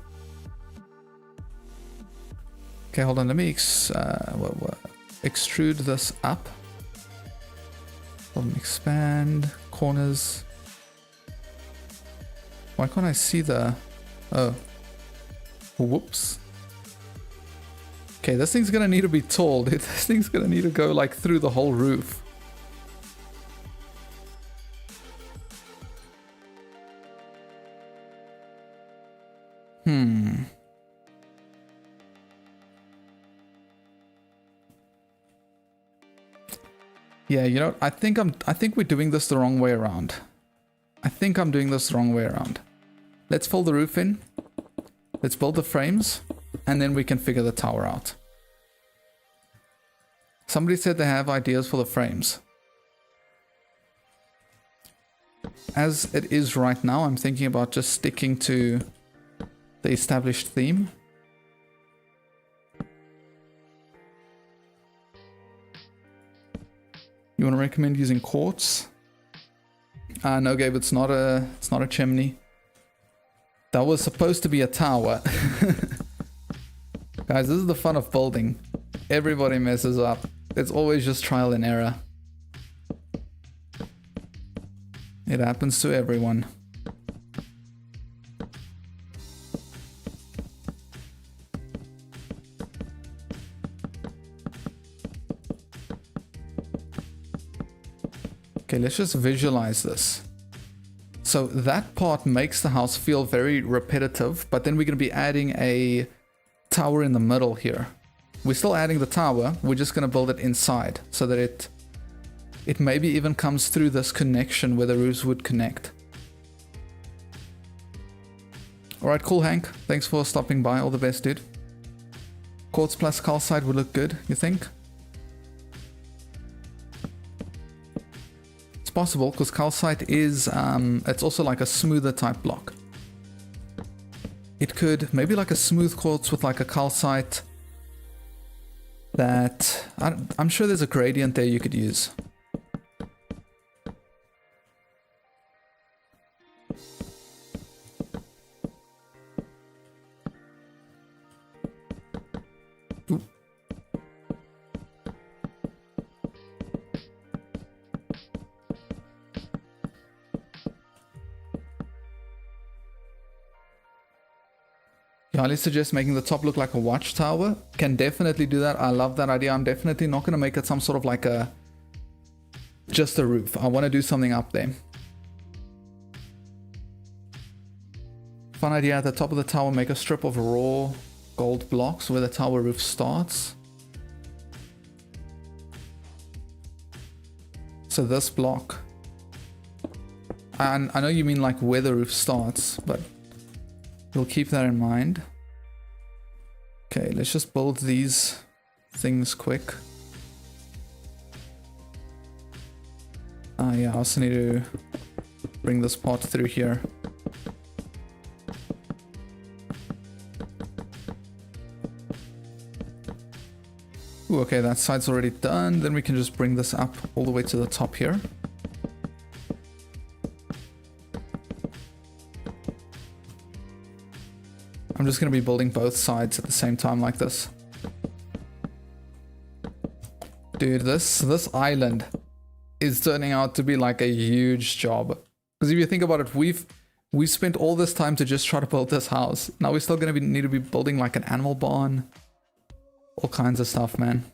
Okay, hold on. Let me extrude this up. Expand corners. Why can't I see the... Oh. Whoops. Okay, this thing's gonna need to be tall, dude. This thing's gonna need to go like through the whole roof. Yeah, you know, I think we're doing this the wrong way around. I think I'm doing this the wrong way around. Let's fill the roof in. Let's build the frames. And then we can figure the tower out. Somebody said they have ideas for the frames. As it is right now, I'm thinking about just sticking to the established theme. You want to recommend using quartz? No, Gabe, it's not a chimney. That was supposed to be a tower. Guys, this is the fun of building. Everybody messes up. It's always just trial and error. It happens to everyone. Okay, let's just visualize this. So that part makes the house feel very repetitive, but then we're going to be adding a tower in the middle here. We're still adding the tower, we're just going to build it inside so that it maybe even comes through this connection where the roofs would connect. Alright, cool, Hank. Thanks for stopping by. All the best, dude. Quartz plus calcite would look good, you think? It's possible, because calcite is, it's also like a smoother type block. It could, maybe like a smooth quartz with like a calcite that, I'm sure there's a gradient there you could use. Ooh. Yeah, I suggest making the top look like a watchtower. Can definitely do that. I love that idea. I'm definitely not going to make it some sort of like just a roof. I want to do something up there. Fun idea, at the top of the tower, make a strip of raw gold blocks where the tower roof starts. so this block. And I know you mean like where the roof starts, but we'll keep that in mind. Okay, let's just build these things quick. Yeah, I also need to bring this part through here. Ooh, okay, that side's already done. Then we can just bring this up all the way to the top here. I'm just going to be building both sides at the same time like this. Dude, this island is turning out to be like a huge job. Because if you think about it, we've spent all this time to just try to build this house. Now we're still going to need to be building like an animal barn. All kinds of stuff, man.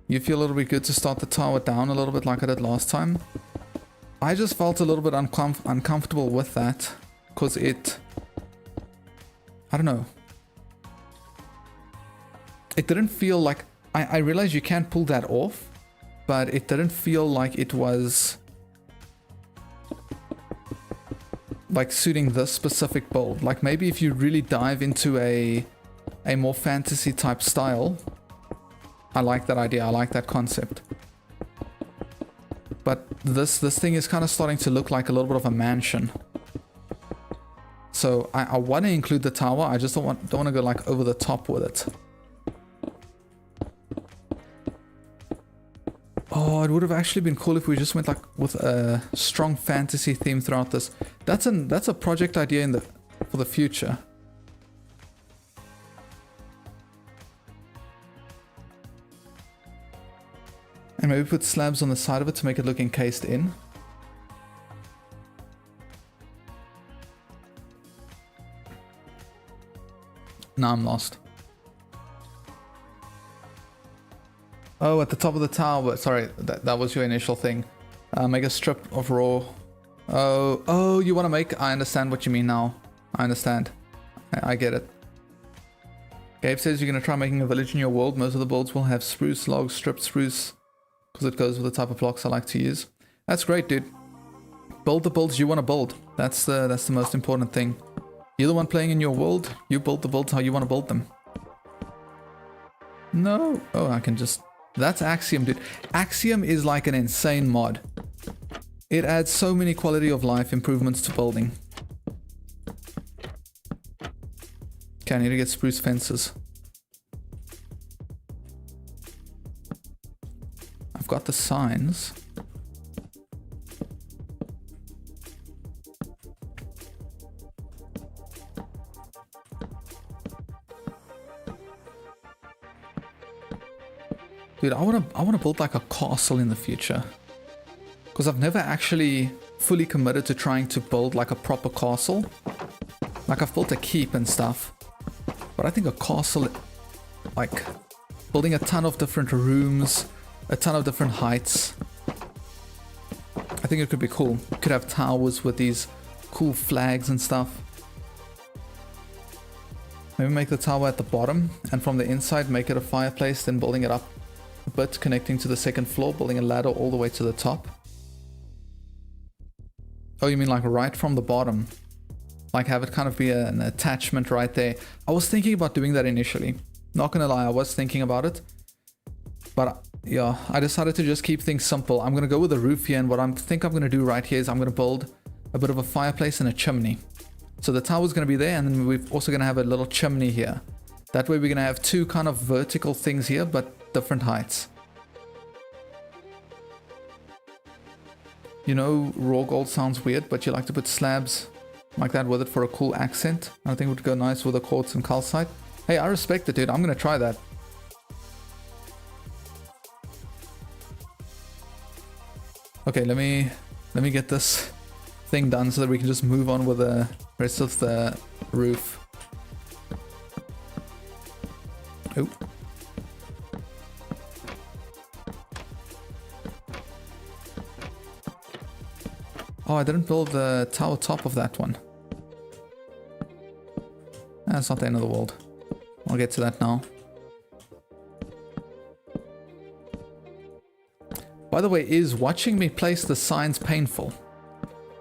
You feel a little bit good to start the tower down a little bit like I did last time. I just felt a little bit uncomfortable with that because it... I don't know. It didn't feel like... I realized you can't pull that off, but it didn't feel like it was like suiting this specific build. Like maybe if you really dive into a more fantasy type style, I like that idea, I like that concept. But this thing is kind of starting to look like a little bit of a mansion. So I want to include the tower, I just don't want to go like over the top with it. Oh, it would have actually been cool if we just went like with a strong fantasy theme throughout this. That's a project idea for the future. And maybe put slabs on the side of it to make it look encased in. Now I'm lost. Oh, at the top of the tower. Sorry, that was your initial thing. Make a strip of raw. Oh, you want to make... I understand what you mean now. I understand. I get it. Gabe says you're going to try making a village in your world. Most of the builds will have spruce logs, stripped spruce, because it goes with the type of blocks I like to use. That's great, dude. Build the builds you want to build. That's the most important thing. You're the one playing in your world. You build the builds how you want to build them. No. Oh, I can just... That's Axiom, dude. Axiom is like an insane mod. It adds so many quality of life improvements to building. Okay, I need to get spruce fences. I've got the signs. Dude, I wanna build like a castle in the future. Because I've never actually fully committed to trying to build like a proper castle. Like I've built a keep and stuff. But I think a castle, like building a ton of different rooms, a ton of different heights. I think it could be cool. You could have towers with these cool flags and stuff. Maybe make the tower at the bottom and from the inside make it a fireplace, then building it up a bit, connecting to the second floor, building a ladder all the way to the top. Oh, you mean like right from the bottom? Like have it kind of be an attachment right there. I was thinking about doing that initially. Not gonna lie, I was thinking about it. But yeah, I decided to just keep things simple. I'm gonna go with a roof here, and what I think I'm gonna do right here is I'm gonna build a bit of a fireplace and a chimney. So the tower's gonna be there, and then we're also gonna have a little chimney here. That way we're gonna have two kind of vertical things here, but different heights. You know, raw gold sounds weird, but you like to put slabs like that with it for a cool accent. I think it would go nice with the quartz and calcite. Hey, I respect it, dude. I'm gonna try that. Okay, let me get this thing done so that we can just move on with the rest of the roof. Oh. Oh, I didn't build the tower top of that one. That's not the end of the world. I'll get to that now. By the way, is watching me place the signs painful?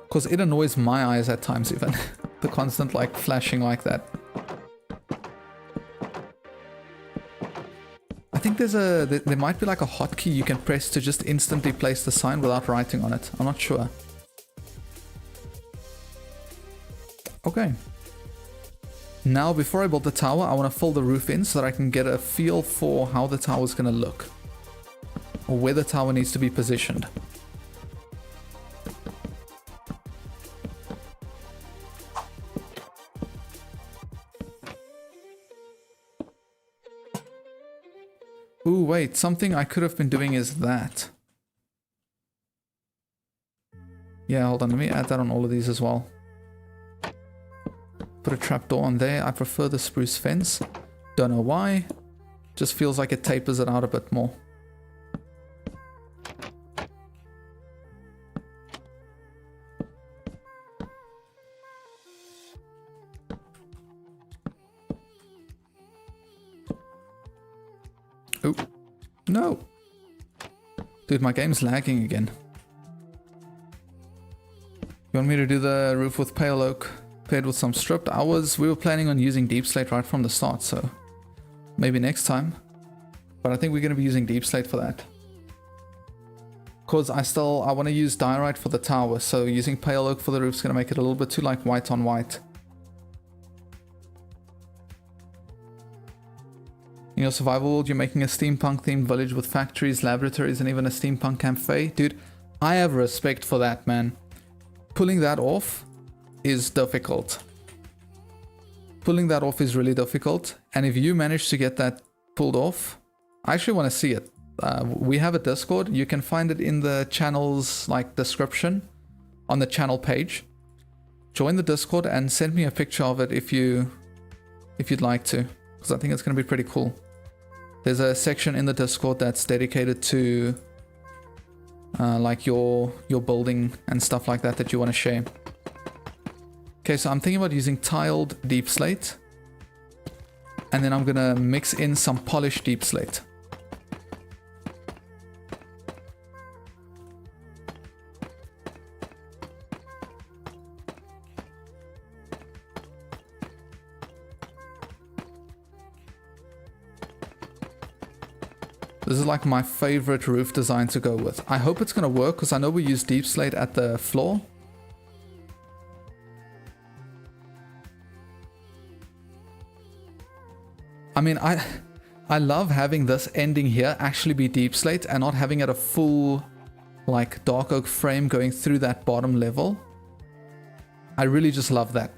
Because it annoys my eyes at times even. The constant like flashing like that. I think there might be like a hotkey you can press to just instantly place the sign without writing on it. I'm not sure. Okay. Now, before I build the tower, I want to fill the roof in so that I can get a feel for how the tower is going to look. Or where the tower needs to be positioned. Ooh, wait, something I could have been doing is that. Yeah, hold on, let me add that on all of these as well. Put a trapdoor on there. I prefer the spruce fence. Don't know why. Just feels like it tapers it out a bit more. Oh, no. Dude, my game's lagging again. You want me to do the roof with pale oak paired with some stripped? We were planning on using deep slate right from the start, so maybe next time. But I think we're going to be using deep slate for that. Because I want to use diorite for the tower, so using pale oak for the roof is going to make it a little bit too like white on white. In your survival world, you're making a steampunk themed village with factories, laboratories, and even a steampunk cafe. Dude, I have respect for that, man. Pulling that off is difficult. Pulling that off is really difficult. And if you manage to get that pulled off, I actually want to see it. We have a Discord. You can find it in the channel's like description on the channel page. Join the Discord and send me a picture of it if you'd like to, because I think it's going to be pretty cool. There's a section in the Discord that's dedicated to like your building and stuff like that you want to share. Okay, so I'm thinking about using tiled deep slate, and then I'm gonna mix in some polished deep slate. This is like my favorite roof design to go with. I hope it's gonna work because I know we use deep slate at the floor. I mean, I love having this ending here actually be deep slate and not having it a full like dark oak frame going through that bottom level. I really just love that.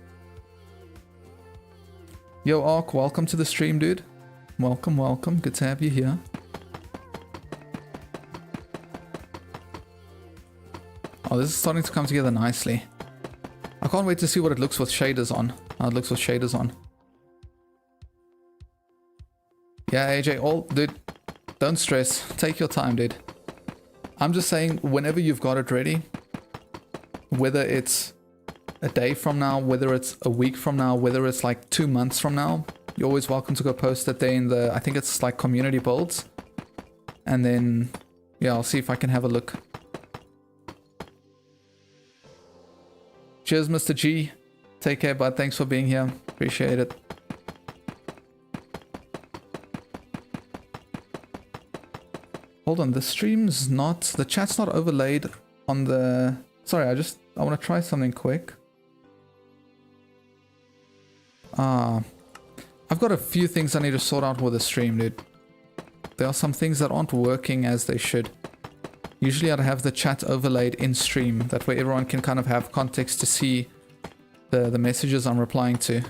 Yo Ark, welcome to the stream, dude. Welcome, welcome. Good to have you here. Oh, this is starting to come together nicely. I can't wait to see what it looks with shaders on. How it looks with shaders on. Yeah, AJ, dude, don't stress. Take your time, dude. I'm just saying, whenever you've got it ready, whether it's a day from now, whether it's a week from now, whether it's like 2 months from now, you're always welcome to go post it there in the, I think it's like community builds. And then, yeah, I'll see if I can have a look. Cheers, Mr. G. Take care, bud. Thanks for being here. Appreciate it. Hold on, the stream's not... The chat's not overlaid on the... Sorry, I want to try something quick. I've got a few things I need to sort out with the stream, dude. There are some things that aren't working as they should. Usually I'd have the chat overlaid in stream. That way everyone can kind of have context to see the messages I'm replying to.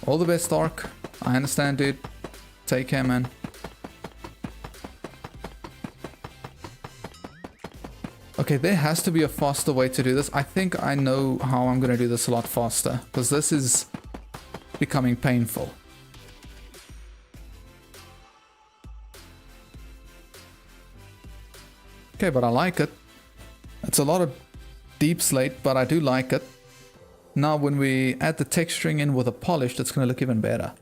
All the best, Ark. I understand, dude. Take care, man. Okay, there has to be a faster way to do this. I think I know how I'm going to do this a lot faster, because this is becoming painful. Okay, but I like it. It's a lot of deep slate, but I do like it. Now when we add the texturing in with a polished, it's going to look even better.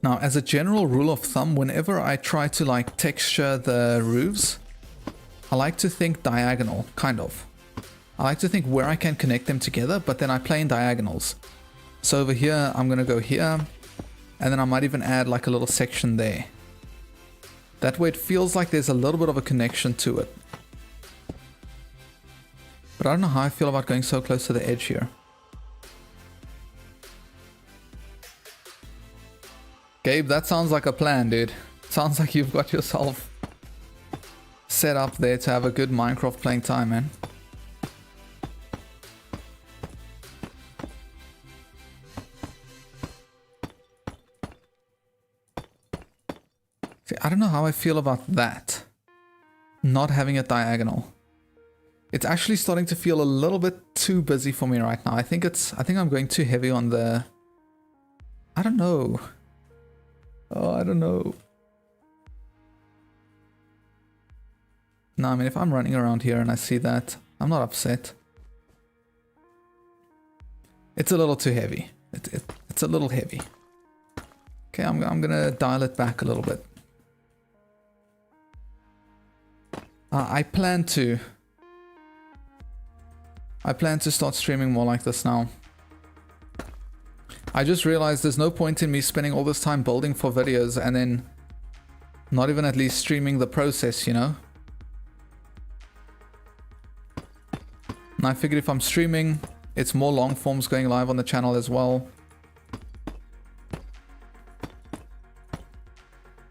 Now, as a general rule of thumb, whenever I try to like texture the roofs, I like to think diagonal, kind of. I like to think where I can connect them together, but then I play in diagonals. So over here, I'm going to go here, and then I might even add like a little section there. That way it feels like there's a little bit of a connection to it. But I don't know how I feel about going so close to the edge here. Gabe, that sounds like a plan, dude. Sounds like you've got yourself set up there to have a good Minecraft playing time, man. See, I don't know how I feel about that. Not having it diagonal. It's actually starting to feel a little bit too busy for me right now. I think I'm going too heavy on the... I don't know. Oh, I don't know. No, I mean, if I'm running around here and I see that, I'm not upset. It's a little too heavy. It's a little heavy. Okay, I'm gonna dial it back a little bit. I plan to start streaming more like this now. I just realized there's no point in me spending all this time building for videos and then not even at least streaming the process, you know? And I figured if I'm streaming, it's more long forms going live on the channel as well.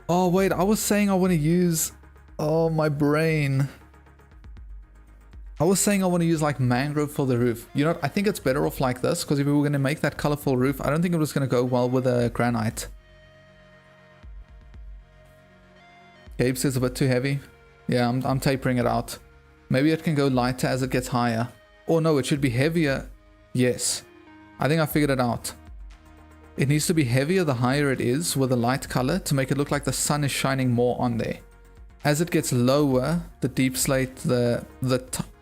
Oh wait, I was saying I want to use... Oh, my brain. I was saying I want to use like mangrove for the roof. You know what? I think it's better off like this, because if we were going to make that colorful roof, I don't think it was going to go well with a granite. Gabe says a bit too heavy. Yeah, I'm tapering it out. Maybe it can go lighter as it gets higher. Or no, it should be heavier. Yes. I think I figured it out. It needs to be heavier the higher it is with a light color to make it look like the sun is shining more on there. As it gets lower, the deep slate, the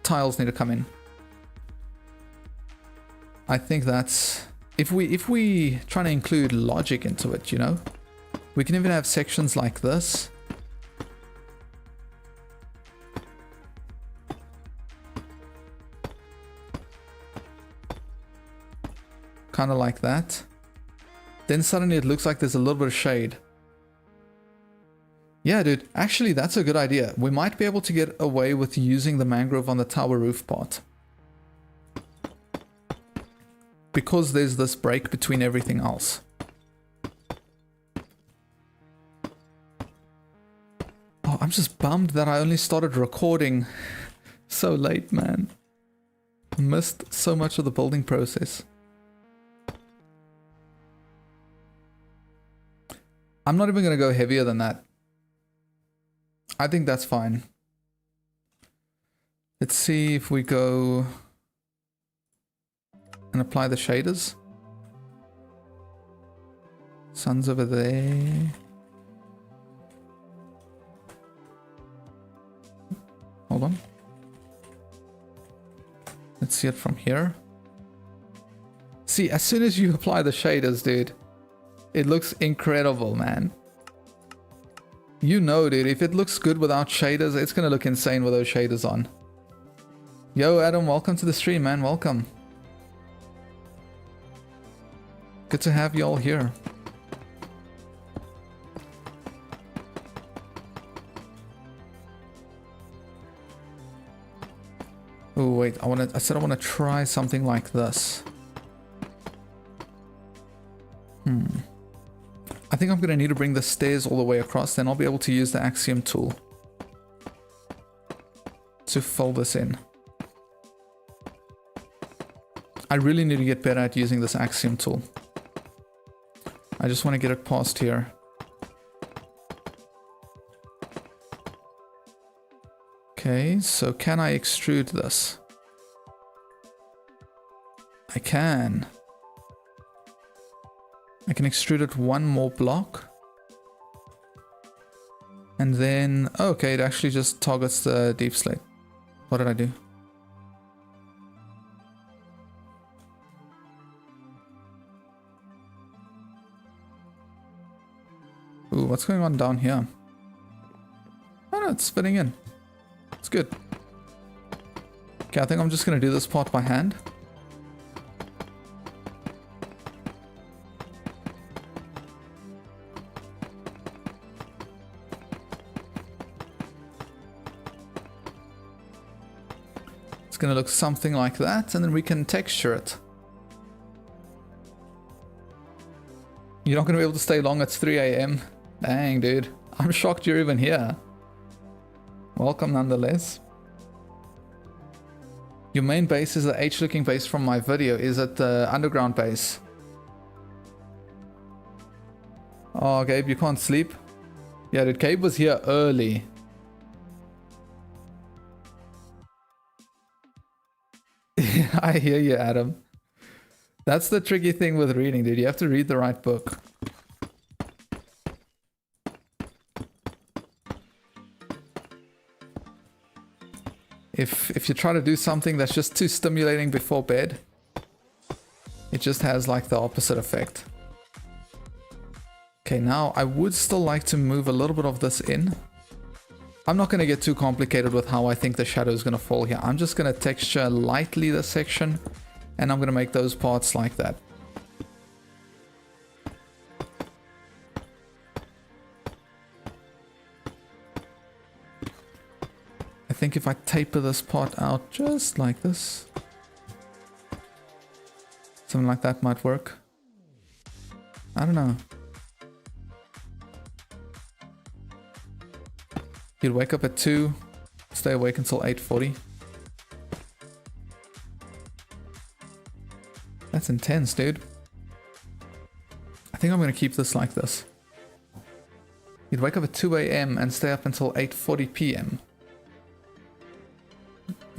tiles need to come in. I think that's... If we try to include logic into it, you know? We can even have sections like this. Kind of like that. Then suddenly it looks like there's a little bit of shade. Yeah, dude, actually that's a good idea. We might be able to get away with using the mangrove on the tower roof part. Because there's this break between everything else. Oh, I'm just bummed that I only started recording so late, man. Missed so much of the building process. I'm not even going to go heavier than that. I think that's fine. Let's see if we go and apply the shaders. Sun's over there. Hold on. Let's see it from here. See, as soon as you apply the shaders, dude, it looks incredible, man. You know, dude, if it looks good without shaders, it's gonna look insane with those shaders on. Yo, Adam, welcome to the stream, man. Welcome. Good to have you all here. Oh, wait, I said I want to try something like this. I think I'm going to need to bring the stairs all the way across, then I'll be able to use the axiom tool to fold this in. I really need to get better at using this axiom tool. I just want to get it past here. Okay, so can I extrude this? I can. I can extrude it one more block. And then, oh, okay, it actually just targets the deep slate. What did I do? Ooh, what's going on down here? Oh no, it's fitting in. It's good. Okay, I think I'm just going to do this part by hand. It's going to look something like that, and then we can texture it. You're not going to be able to stay long, it's 3 AM. Dang, dude. I'm shocked you're even here. Welcome nonetheless. Your main base is the H-looking base from my video. Is it the underground base? Oh, Gabe, you can't sleep? Yeah, dude, Gabe was here early. I hear you, Adam. That's the tricky thing with reading, dude. You have to read the right book. If you try to do something that's just too stimulating before bed, it just has like the opposite effect. Okay, now I would still like to move a little bit of this in. I'm not going to get too complicated with how I think the shadow is going to fall here. I'm just going to texture lightly this section, and I'm going to make those parts like that. I think if I taper this part out just like this, something like that might work. I don't know. You'd wake up at 2, stay awake until 8:40. That's intense, dude. I think I'm going to keep this like this. You'd wake up at 2 AM and stay up until 8:40 PM.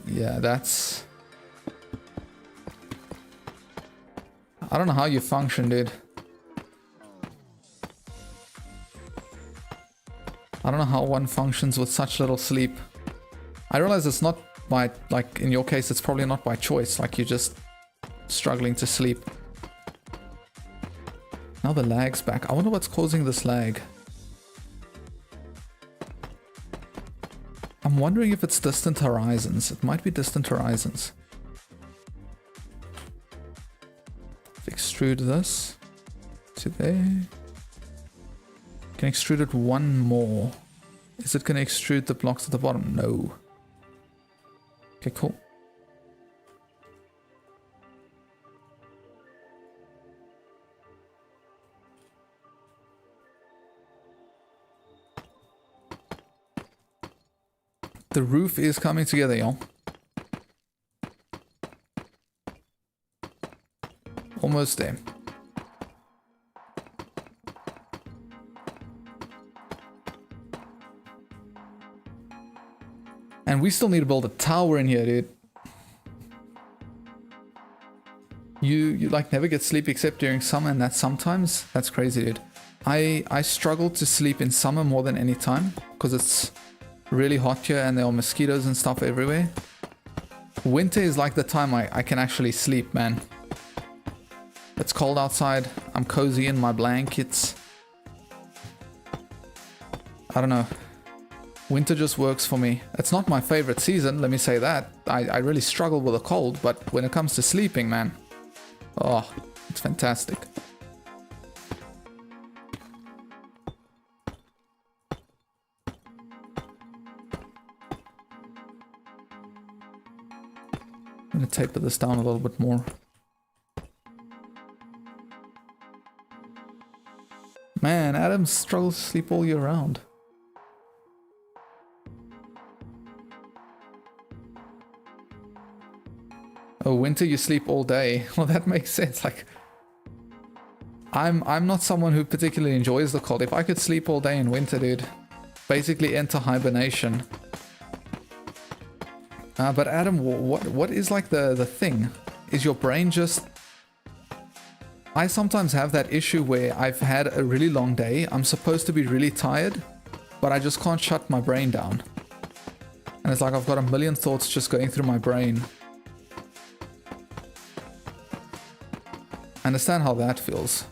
Yeah, that's... I don't know how you function, dude. I don't know how one functions with such little sleep. I realize it's not by, like, in your case, it's probably not by choice. Like, you're just struggling to sleep. Now the lag's back. I wonder what's causing this lag. I'm wondering if it's distant horizons. It might be distant horizons. Extrude this to there. Can extrude it one more. Is it going to extrude the blocks at the bottom? No. Okay, cool. The roof is coming together, y'all. Almost there. And we still need to build a tower in here, dude. You like never get sleep except during summer, and that's sometimes. That's crazy, dude. I struggle to sleep in summer more than any time because it's really hot here and there are mosquitoes and stuff everywhere. Winter is like the time I can actually sleep, man. It's cold outside. I'm cozy in my blankets. I don't know. Winter just works for me. It's not my favorite season, let me say that. I really struggle with a cold, but when it comes to sleeping, man, oh, it's fantastic. I'm gonna taper this down a little bit more. Man, Adam struggles to sleep all year round. Oh, winter you sleep all day. Well, that makes sense. Like, I'm not someone who particularly enjoys the cold. If I could sleep all day in winter, dude, basically enter hibernation. But Adam, what is like the thing? Is your brain just... I sometimes have that issue where I've had a really long day. I'm supposed to be really tired, but I just can't shut my brain down. And it's like I've got a million thoughts just going through my brain. I understand how that feels.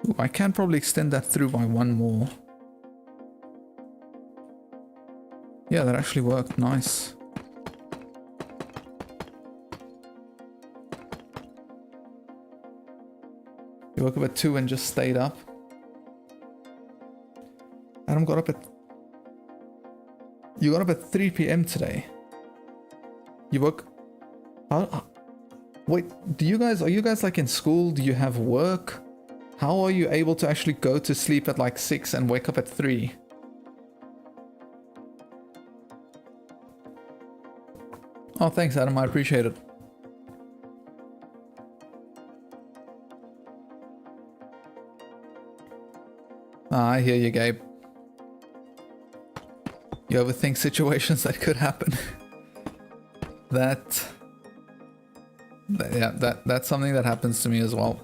Ooh, I can probably extend that through by one more. Yeah, that actually worked. Nice. You woke up at 2 and just stayed up. Adam got up at... You got up at 3 p.m. today. You woke... Wait, are you guys like in school? Do you have work? How are you able to actually go to sleep at like 6 and wake up at 3? Oh, thanks, Adam. I appreciate it. I hear you, Gabe. You overthink situations that could happen. That's something that happens to me as well.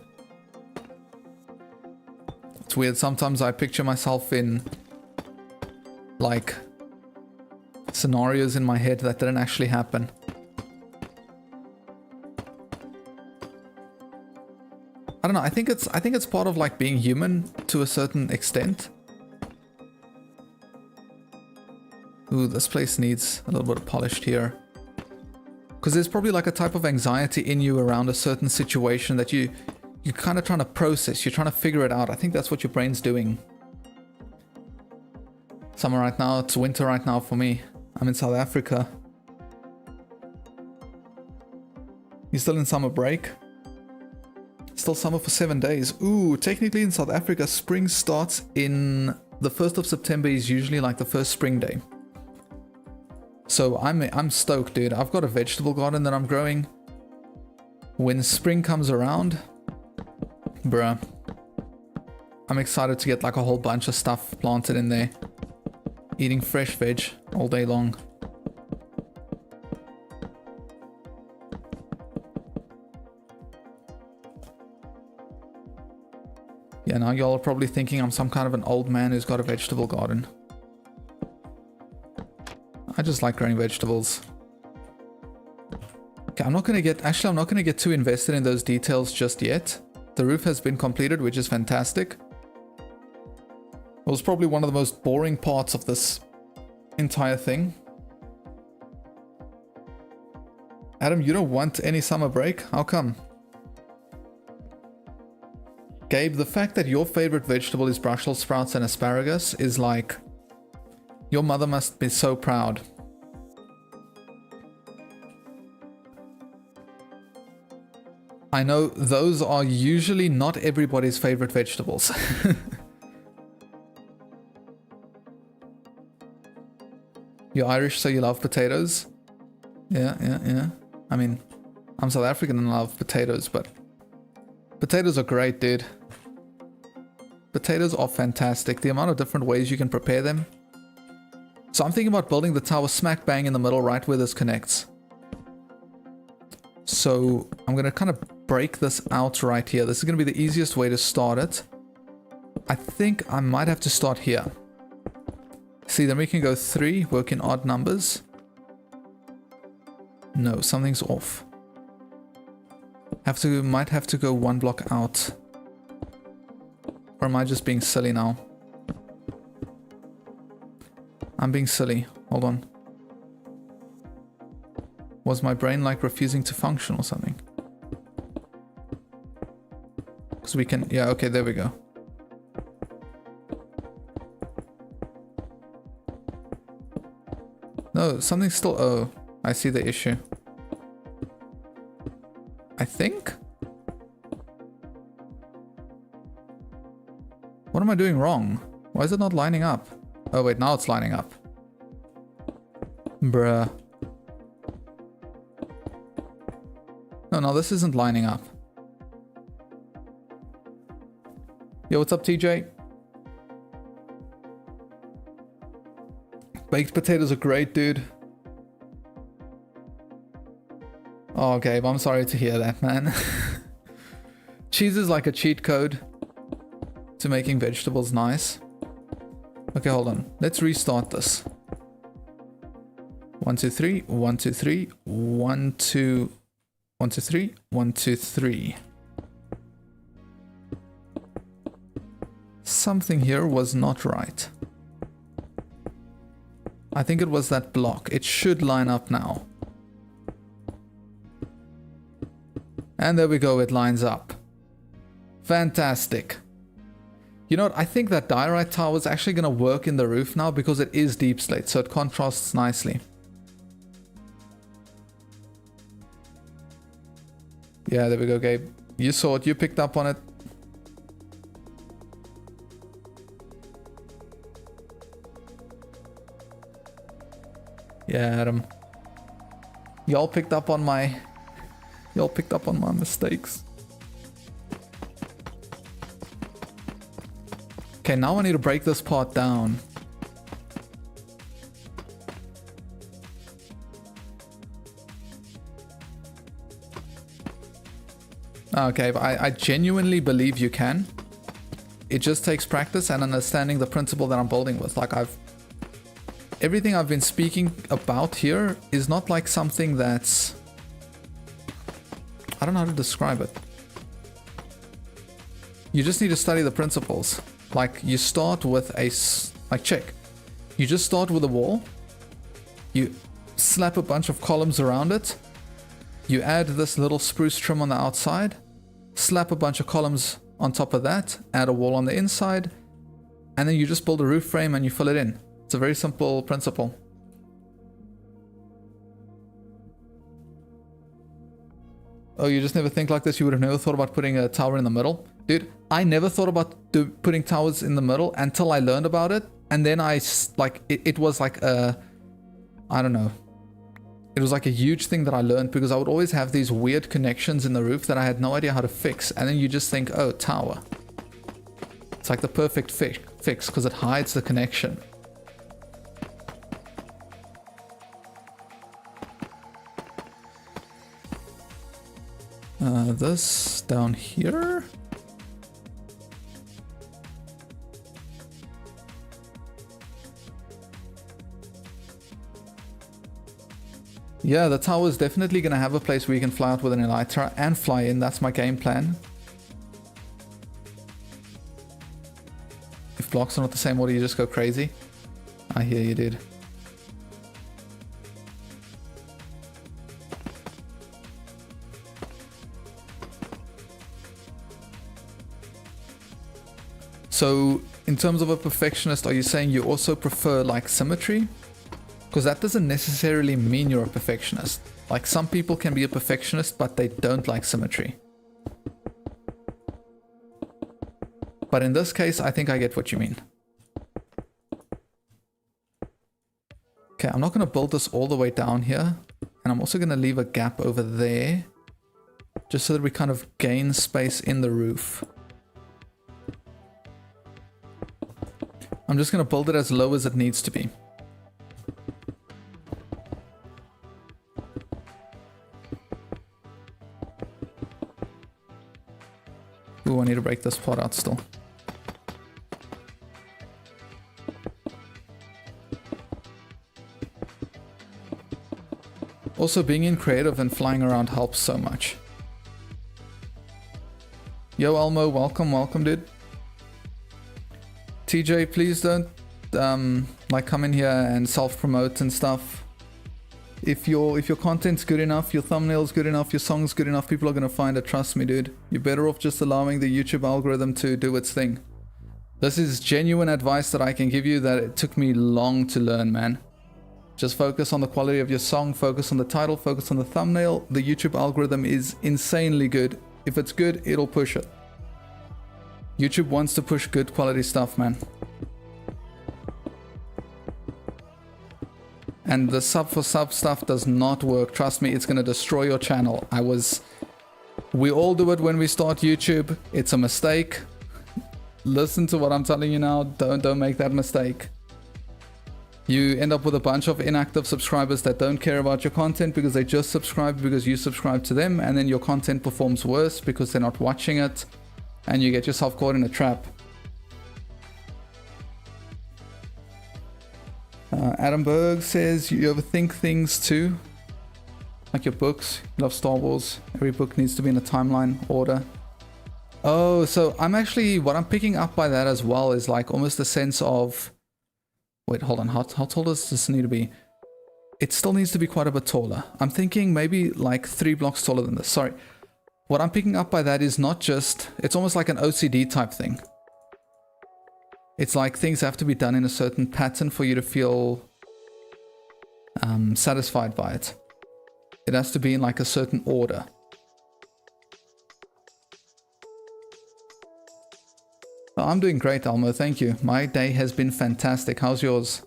It's weird. Sometimes I picture myself in like scenarios in my head that didn't actually happen. I don't know. I think it's part of like being human to a certain extent. Ooh, this place needs a little bit of polished here. Because there's probably like a type of anxiety in you around a certain situation that you're kind of trying to process. You're trying to figure it out. I think that's what your brain's doing. Summer right now. It's winter right now for me. I'm in South Africa. You still in summer break? Still summer for 7 days. Ooh, technically in South Africa, spring starts in the 1st of September is usually like the first spring day. So I'm stoked, dude. I've got a vegetable garden that I'm growing. When spring comes around, bruh, I'm excited to get like a whole bunch of stuff planted in there. Eating fresh veg all day long. Yeah, now y'all are probably thinking I'm some kind of an old man who's got a vegetable garden. I just like growing vegetables. Okay, I'm not gonna get too invested in those details just yet. The roof has been completed, which is fantastic. It was probably one of the most boring parts of this entire thing. Adam, you don't want any summer break? How come? Gabe, the fact that your favorite vegetable is Brussels sprouts and asparagus is like... Your mother must be so proud. I know those are usually not everybody's favorite vegetables. You're Irish, so you love potatoes? Yeah. I mean, I'm South African and I love potatoes, but... Potatoes are great, dude. Potatoes are fantastic. The amount of different ways you can prepare them. So I'm thinking about building the tower smack bang in the middle, right where this connects. So I'm going to kind of break this out right here. This is going to be the easiest way to start it. I think I might have to start here. See, then we can go 3, work in odd numbers. No, something's off. Might have to go 1 block out. Or am I just being silly now? I'm being silly. Hold on. Was my brain like refusing to function or something? Because we can... Yeah, okay, there we go. No, something's still... Oh, I see the issue. I think. What am I doing wrong? Why is it not lining up? Oh wait, now it's lining up. Bruh. No, this isn't lining up. Yo, what's up, TJ? Baked potatoes are great, dude. Oh, Gabe, I'm sorry to hear that, man. Cheese is like a cheat code to making vegetables nice. Okay, hold on. Let's restart this. 1, 2, 3. 1, 2, 3. 1, 2. 1, 2, 3. 1, 2, 3. Something here was not right. I think it was that block. It should line up now. And there we go, it lines up. Fantastic. You know what, I think that diorite tile is actually going to work in the roof now because it is deep slate, so it contrasts nicely. Yeah, there we go, Gabe. You saw it, you picked up on it. Yeah, Adam. Y'all picked up on my mistakes. Okay, now I need to break this part down. Okay, but I genuinely believe you can. It just takes practice and understanding the principle that I'm building with. Like everything I've been speaking about here is not like something that's... I don't know how to describe it. You just need to study the principles. Like, you start with like, check. You just start with a wall. You slap a bunch of columns around it. You add this little spruce trim on the outside. Slap a bunch of columns on top of that. Add a wall on the inside. And then you just build a roof frame and you fill it in. It's a very simple principle. Oh, you just never think like this? You would have never thought about putting a tower in the middle? Dude, I never thought about putting towers in the middle until I learned about it. And then it was like a... I don't know. It was like a huge thing that I learned because I would always have these weird connections in the roof that I had no idea how to fix. And then you just think, oh, tower. It's like the perfect fix because it hides the connection. This down here. Yeah, the tower is definitely going to have a place where you can fly out with an elytra and fly in. That's my game plan. If blocks are not the same order, you just go crazy. I hear you, dude. So, in terms of a perfectionist, are you saying you also prefer, like, symmetry? Because that doesn't necessarily mean you're a perfectionist. Like, some people can be a perfectionist, but they don't like symmetry. But in this case, I think I get what you mean. Okay, I'm not going to build this all the way down here. And I'm also going to leave a gap over there. Just so that we kind of gain space in the roof. I'm just going to build it as low as it needs to be. Ooh, I need to break this part out still. Also, being in creative and flying around helps so much. Yo, Elmo, welcome, dude. TJ, please don't like come in here and self-promote and stuff. If your content's good enough, your thumbnail's good enough, your song's good enough, people are gonna find it, trust me, dude. You're better off just allowing the YouTube algorithm to do its thing. This is genuine advice that I can give you that it took me long to learn, man. Just focus on the quality of your song, focus on the title, focus on the thumbnail. The YouTube algorithm is insanely good. If it's good, it'll push it. YouTube wants to push good quality stuff, man. And the sub for sub stuff does not work. Trust me, it's going to destroy your channel. We all do it when we start YouTube. It's a mistake. Listen to what I'm telling you now. Don't make that mistake. You end up with a bunch of inactive subscribers that don't care about your content because they just subscribe because you subscribe to them, and then your content performs worse because they're not watching it, and you get yourself caught in a trap. Adam Berg says, you overthink things too? Like your books, you love Star Wars, every book needs to be in a timeline order. Oh, so what I'm picking up by that as well is like almost a sense of, wait, hold on, how tall does this need to be? It still needs to be quite a bit taller. I'm thinking maybe like 3 blocks taller than this, sorry. What I'm picking up by that is not just, it's almost like an OCD type thing. It's like things have to be done in a certain pattern for you to feel satisfied by it. It has to be in like a certain order. Oh, I'm doing great, Almo, thank you. My day has been fantastic. How's yours?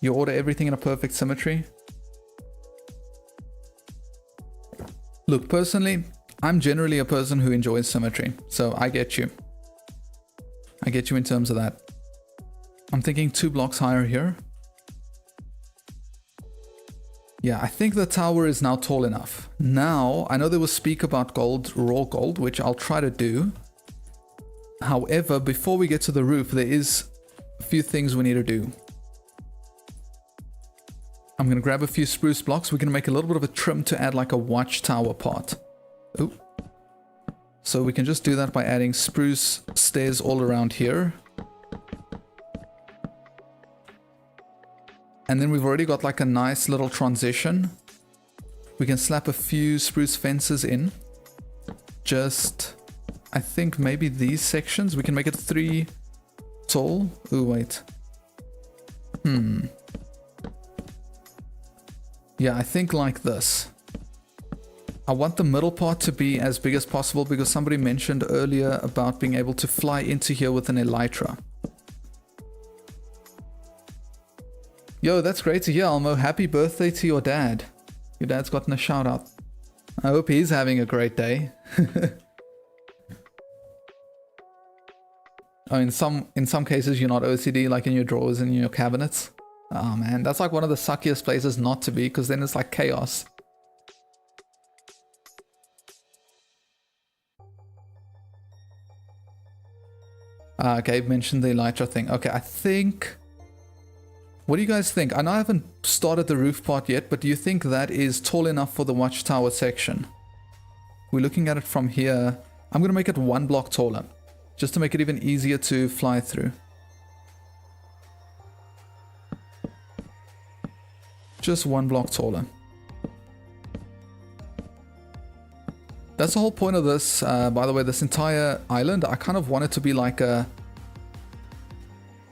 You order everything in a perfect symmetry? Look, personally, I'm generally a person who enjoys symmetry, so I get you. I get you in terms of that. I'm thinking 2 blocks higher here. Yeah, I think the tower is now tall enough. Now, I know there was speak about gold, raw gold, which I'll try to do. However, before we get to the roof, there is a few things we need to do. I'm going to grab a few spruce blocks. We're going to make a little bit of a trim to add like a watchtower part. Oh. So we can just do that by adding spruce stairs all around here. And then we've already got like a nice little transition. We can slap a few spruce fences in. Just, I think maybe these sections, we can make it 3 tall. Ooh, wait. Yeah, I think like this. I want the middle part to be as big as possible because somebody mentioned earlier about being able to fly into here with an elytra. Yo, that's great to hear, Almo. Happy birthday to your dad. Your dad's gotten a shout out. I hope he's having a great day. Oh, in some cases you're not OCD, like in your drawers and in your cabinets. Oh man, that's like one of the suckiest places not to be, because then it's like chaos. Gabe mentioned the elytra thing. Okay, I think... What do you guys think? I know I haven't started the roof part yet, but do you think that is tall enough for the watchtower section? We're looking at it from here. I'm going to make it 1 block taller, just to make it even easier to fly through. Just 1 block taller. That's the whole point of this, by the way, this entire island. I kind of want it to be like an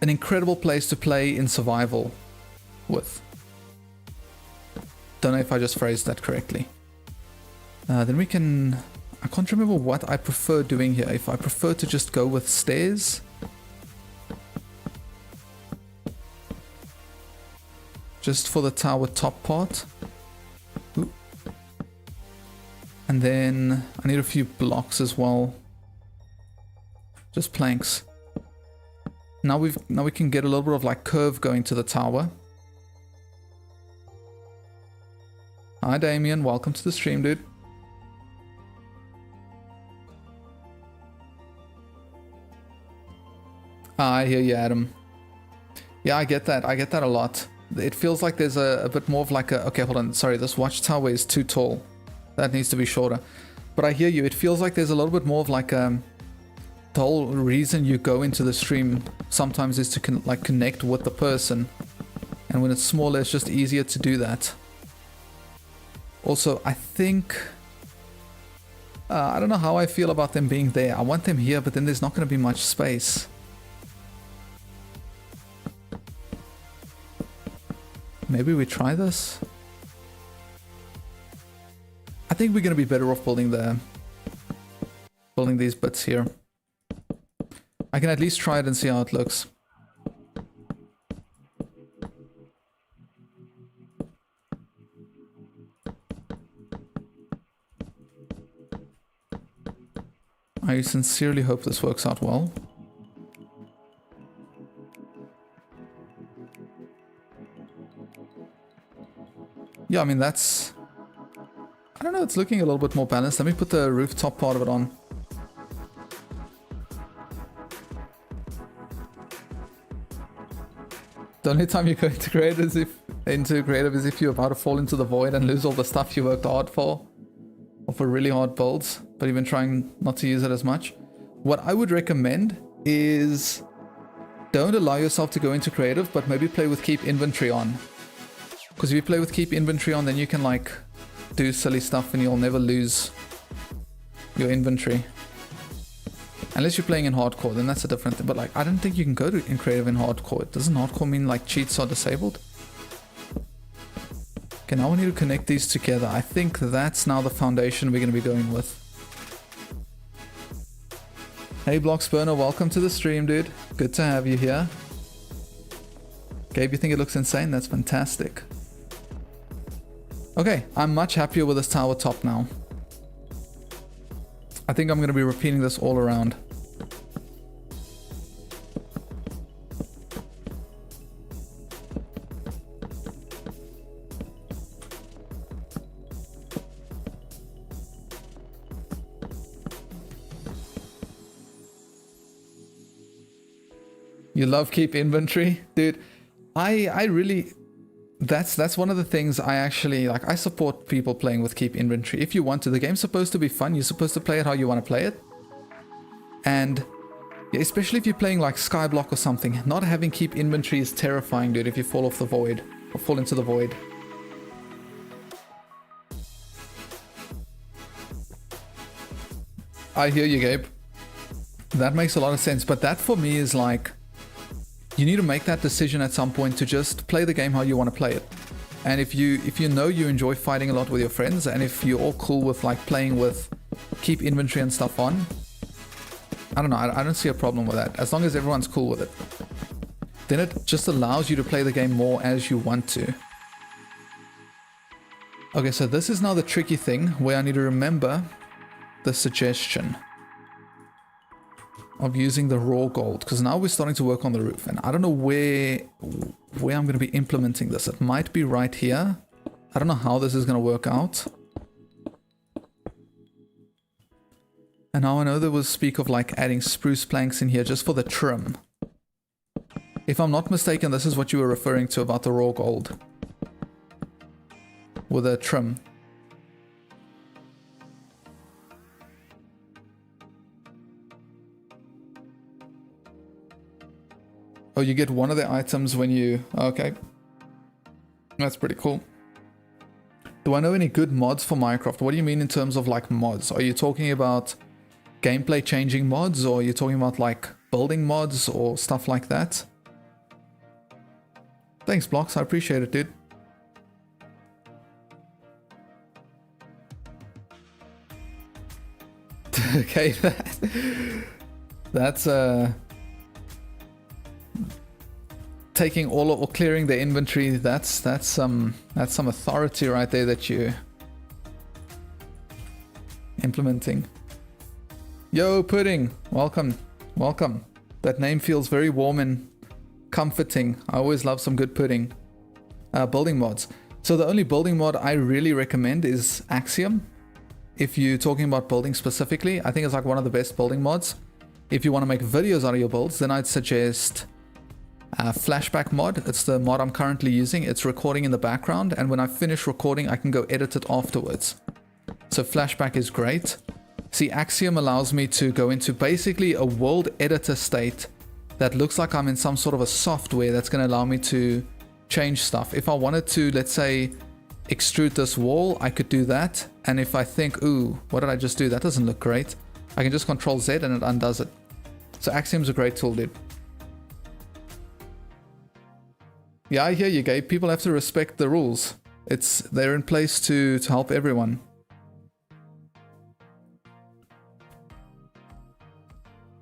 incredible place to play in survival with. Don't know if I just phrased that correctly. Then we can... I can't remember what I prefer doing here. If I prefer to just go with stairs. Just for the tower top part. Ooh. And then I need a few blocks as well. Just planks. Now we can get a little bit of like curve going to the tower. Hi Damien, welcome to the stream, dude. I hear you, Adam. Yeah, I get that. I get that a lot. It feels like there's a bit more of like a... Okay, hold on. Sorry, this watchtower is too tall. That needs to be shorter. But I hear you. It feels like there's a little bit more of like the whole reason you go into the stream sometimes is to connect with the person. And when it's smaller, it's just easier to do that. Also, I think... I don't know how I feel about them being there. I want them here, but then there's not going to be much space. maybe we try this. I think we're going to be better off building these bits here. I can at least try it and see how it looks. I sincerely hope this works out well. Yeah, I mean, that's... I don't know, it's looking a little bit more balanced. Let me put the rooftop part of it on. The only time you go into creative is if you're about to fall into the void and lose all the stuff you worked hard for. Or for really hard builds, but even trying not to use it as much. What I would recommend is don't allow yourself to go into creative, but maybe play with keep inventory on. Because if you play with keep inventory on, then you can like do silly stuff and you'll never lose your inventory. Unless you're playing in hardcore, then that's a different thing. But like, I don't think you can go in creative in hardcore. Doesn't hardcore mean like cheats are disabled? Okay, now we need to connect these together. I think that's now the foundation we're going to be going with. Hey Blocksburner, welcome to the stream, dude. Good to have you here. Gabe, you think it looks insane? That's fantastic. Okay, I'm much happier with this tower top now. I think I'm going to be repeating this all around. You love keep inventory? Dude, I really... That's one of the things I actually... Like, I support people playing with keep inventory. If you want to, the game's supposed to be fun. You're supposed to play it how you want to play it. And yeah, especially if you're playing like Skyblock or something, not having keep inventory is terrifying, dude, if you fall off the void. Or fall into the void. I hear you, Gabe. That makes a lot of sense. But that for me is like... You need to make that decision at some point to just play the game how you want to play it. And if you know you enjoy fighting a lot with your friends, and if you're all cool with like playing with keep inventory and stuff on, I don't know, I don't see a problem with that. As long as everyone's cool with it. Then it just allows you to play the game more as you want to. Okay, so this is now the tricky thing where I need to remember the suggestion of using the raw gold, because now we're starting to work on the roof, and I don't know where I'm going to be implementing this. It might be right here. I don't know how this is going to work out. And now I know there was speak of like adding spruce planks in here just for the trim. If I'm not mistaken, this is what you were referring to about the raw gold with a trim. Oh, you get one of the items when you... Okay. That's pretty cool. Do I know any good mods for Minecraft? What do you mean in terms of like mods? Are you talking about gameplay changing mods, or are you talking about like building mods or stuff like that? Thanks, Blocks. I appreciate it, dude. Okay, that's taking all or clearing the inventory. That's some authority right there that you implementing. Yo, Pudding, welcome. That name feels very warm and comforting. I always love some good pudding. Building mods. So the only building mod I really recommend is Axiom. If you're talking about building specifically, I think it's like one of the best building mods. If you want to make videos out of your builds, then I'd suggest Flashback mod. It's the mod I'm currently using. It's recording in the background, and when I finish recording, I can go edit it afterwards. So Flashback is great. See, Axiom allows me to go into basically a world editor state that looks like I'm in some sort of a software that's going to allow me to change stuff. If I wanted to, let's say, extrude this wall, I could do that. And if I think, ooh, what did I just do? That doesn't look great. I can just Control Z and it undoes it. So Axiom's a great tool, dude. Yeah, I hear you, Gabe. People have to respect the rules. They're in place to help everyone.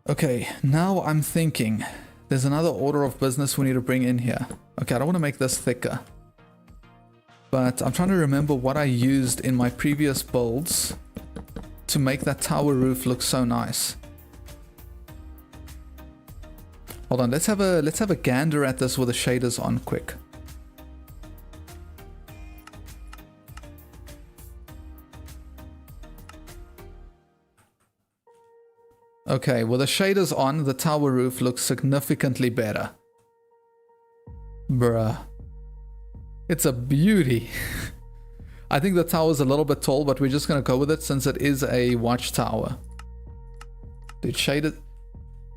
Okay, now I'm thinking there's another order of business we need to bring in here. Okay, I don't want to make this thicker, but I'm trying to remember what I used in my previous builds to make that tower roof look so nice. Hold on, let's have a gander at this with the shaders on quick. Okay, with the shaders on, the tower roof looks significantly better. Bruh. It's a beauty. I think the tower's a little bit tall, but we're just gonna go with it since it is a watchtower. Dude, shaded.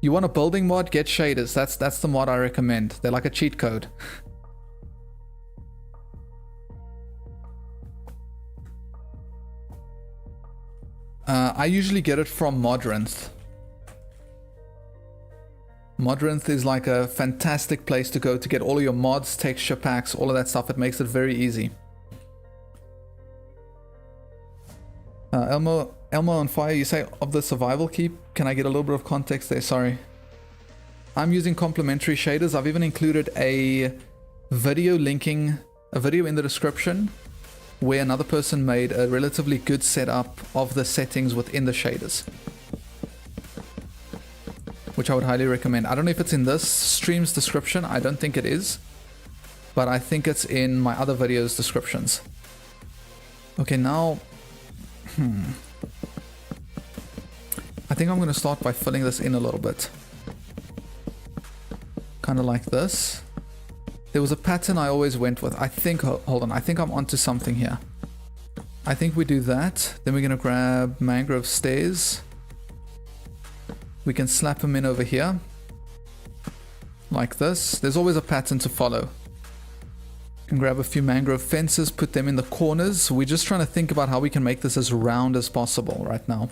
You want a building mod? Get shaders. That's the mod I recommend. They're like a cheat code. I usually get it from Modrinth. Modrinth is like a fantastic place to go to get all of your mods, texture packs, all of that stuff. It makes it very easy. Elmo on fire, you say of the survival keep. Can I get a little bit of context there? Sorry. I'm using complementary shaders. I've even included a video in the description where another person made a relatively good setup of the settings within the shaders, which I would highly recommend. I don't know if it's in this stream's description. I don't think it is, but I think it's in my other videos' descriptions. Okay, now, I think I'm going to start by filling this in a little bit. Kind of like this. There was a pattern I always went with. I think, hold on, I think I'm onto something here. I think we do that. Then we're going to grab mangrove stairs. We can slap them in over here. Like this. There's always a pattern to follow. Can grab a few mangrove fences, put them in the corners. We're just trying to think about how we can make this as round as possible right now.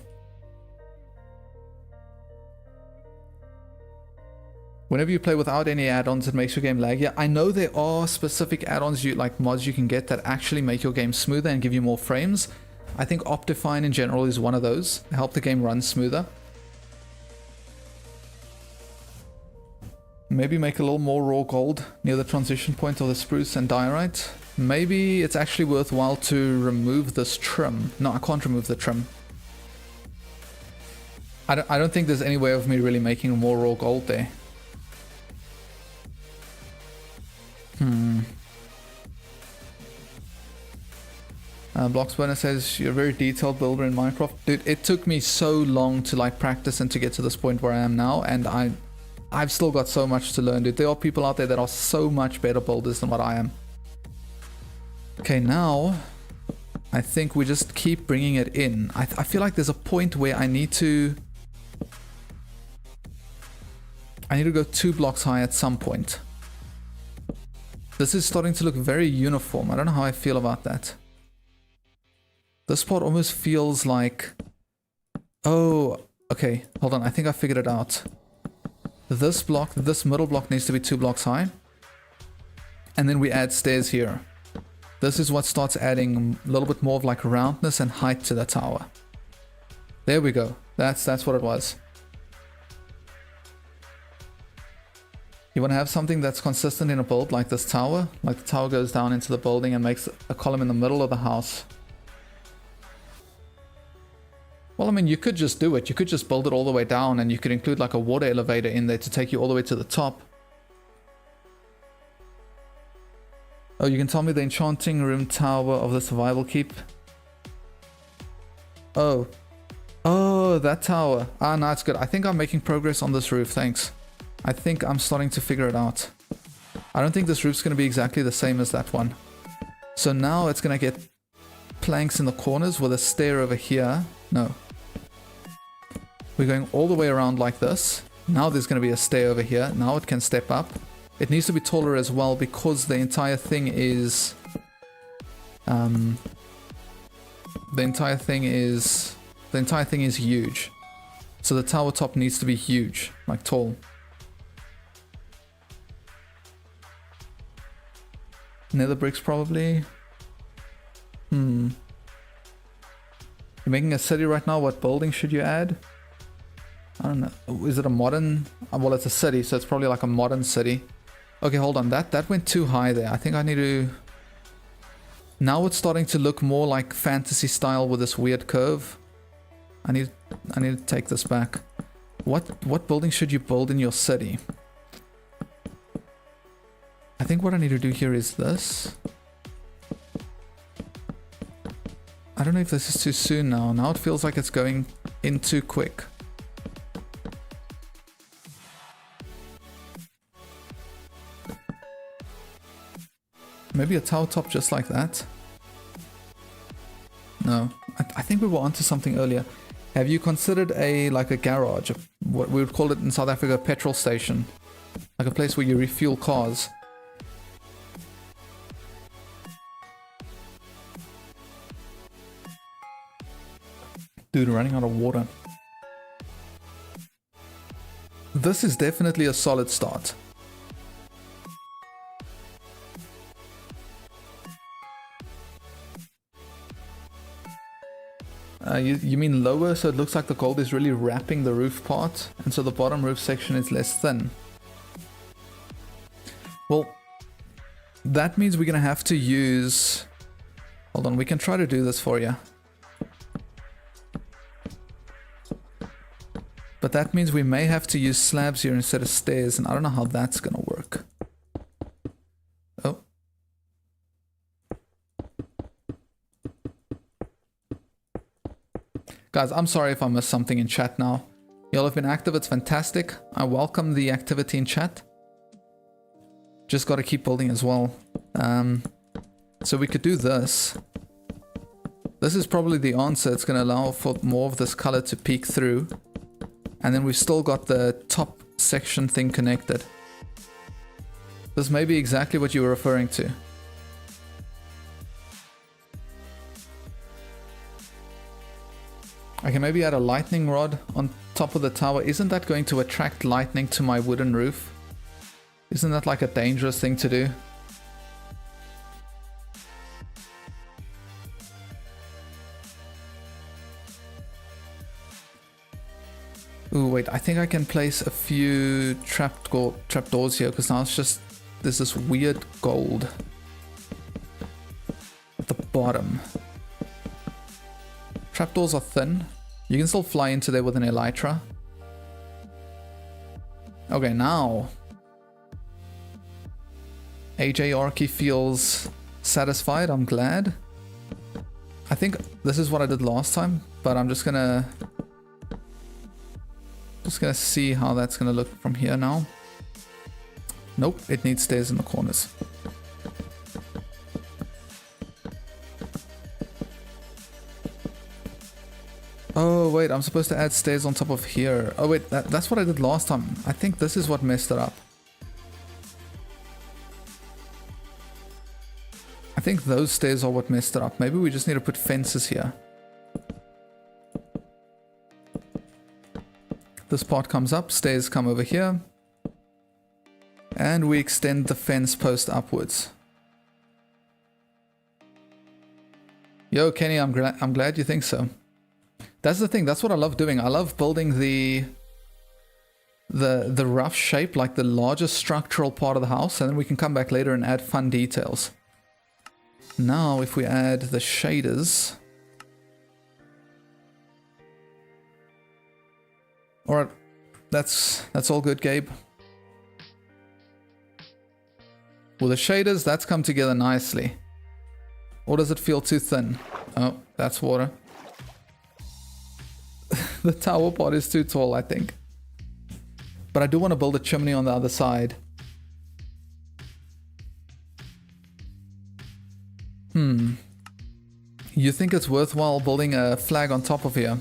Whenever you play without any add-ons, it makes your game laggy. I know there are specific add-ons, like mods you can get that actually make your game smoother and give you more frames. I think Optifine in general is one of those. Help the game run smoother. Maybe make a little more raw gold near the transition point of the spruce and diorite. Maybe it's actually worthwhile to remove this trim. No, I can't remove the trim. I don't think there's any way of me really making more raw gold there. Blocksburner says, you're a very detailed builder in Minecraft. Dude, it took me so long to like practice and to get to this point where I am now, and I've still got so much to learn, dude. There are people out there that are so much better builders than what I am. Okay, now I think we just keep bringing it in. I feel like there's a point where I need to go 2 blocks high at some point. This is starting to look very uniform. I don't know how I feel about that. This part almost feels like... Oh, okay. Hold on. I think I figured it out. This block, this middle block needs to be 2 blocks high. And then we add stairs here. This is what starts adding a little bit more of like roundness and height to the tower. There we go. That's what it was. You want to have something that's consistent in a build like this tower. Like the tower goes down into the building and makes a column in the middle of the house. Well, I mean, you could just do it. You could just build it all the way down and you could include like a water elevator in there to take you all the way to the top. Oh, you can tell me the enchanting room tower of the survival keep. Oh. Oh, that tower. Ah, no, it's good. I think I'm making progress on this roof. Thanks. I think I'm starting to figure it out. I don't think this roof's going to be exactly the same as that one. So now it's going to get planks in the corners with a stair over here. No. We're going all the way around like this. Now there's going to be a stair over here. Now it can step up. It needs to be taller as well because the entire thing is... the entire thing is huge. So the tower top needs to be huge, like tall. Nether bricks probably. You're making a city right now. What building should you add? I don't know. Is it a modern? Well, it's a city, so it's probably like a modern city. Okay, hold on. That went too high there. I think I need to... Now it's starting to look more like fantasy style with this weird curve. I need to take this back. What building should you build in your city? I think what I need to do here is this. I don't know if this is too soon now. Now it feels like it's going in too quick. Maybe a tower top just like that? No. I think we were onto something earlier. Have you considered a garage? What we would call it in South Africa, a petrol station. Like a place where you refuel cars. Dude, running out of water. This is definitely a solid start. You mean lower, so it looks like the gold is really wrapping the roof part, and so the bottom roof section is less thin. Well, that means we're gonna have to use... Hold on, we can try to do this for you. But that means we may have to use slabs here instead of stairs, and I don't know how that's gonna work. Oh. Guys, I'm sorry if I missed something in chat now. Y'all have been active, it's fantastic. I welcome the activity in chat. Just gotta keep building as well. So we could do this. This is probably the answer. It's gonna allow for more of this color to peek through. And then we've still got the top section thing connected. This may be exactly what you were referring to. I can maybe add a lightning rod on top of the tower. Isn't that going to attract lightning to my wooden roof? Isn't that like a dangerous thing to do? Ooh, wait, I think I can place a few trapdoors here, because now it's just, there's this weird gold at the bottom. Trapdoors are thin. You can still fly into there with an elytra. Okay, now AJ Arky feels satisfied. I'm glad. I think this is what I did last time, but I'm just gonna see how that's gonna look from here now. Nope, it needs stairs in the corners. Oh wait, I'm supposed to add stairs on top of here. Oh wait, that's what I did last time. I think this is what messed it up. I think those stairs are what messed it up. Maybe we just need to put fences here. This part comes up, stairs come over here. And we extend the fence post upwards. Yo, Kenny, I'm glad you think so. That's the thing, that's what I love doing. I love building the rough shape, like the largest structural part of the house, and then we can come back later and add fun details. Now, if we add the shaders... Alright, that's all good, Gabe. With the shaders, that's come together nicely. Or does it feel too thin? Oh, that's water. The tower part is too tall, I think. But I do want to build a chimney on the other side. You think it's worthwhile building a flag on top of here?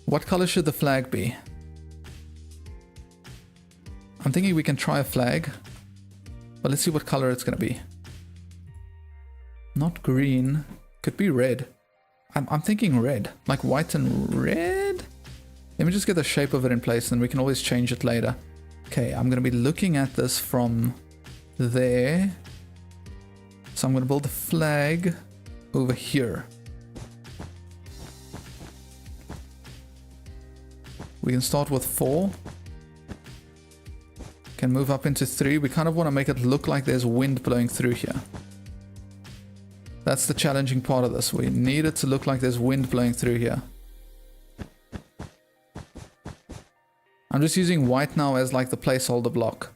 What color should the flag be? I'm thinking we can try a flag. But let's see what color it's gonna be. Not green. Could be red. I'm thinking red. Like white and red? Let me just get the shape of it in place and we can always change it later. Okay, I'm going to be looking at this from there. So I'm going to build a flag over here. We can start with 4. Can move up into 3. We kind of want to make it look like there's wind blowing through here. That's the challenging part of this. We need it to look like there's wind blowing through here. I'm just using white now as like the placeholder block.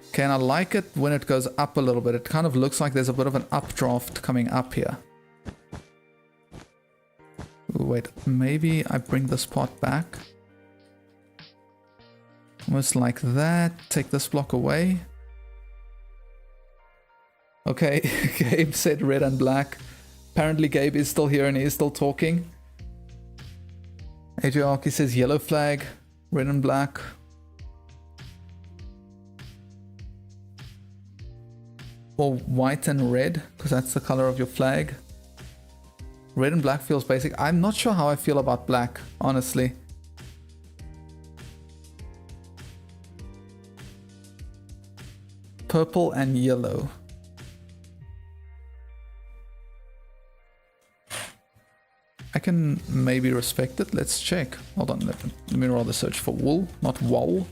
Okay, and I like it when it goes up a little bit. It kind of looks like there's a bit of an updraft coming up here. Ooh, wait, maybe I bring this part back. Almost like that. Take this block away. Okay, Gabe said red and black. Apparently Gabe is still here and he is still talking. AJ Arky says yellow flag, red and black. Or white and red, because that's the color of your flag. Red and black feels basic. I'm not sure how I feel about black, honestly. Purple and yellow. I can maybe respect it. Let's check. Hold on, let me rather search for wool, not wool.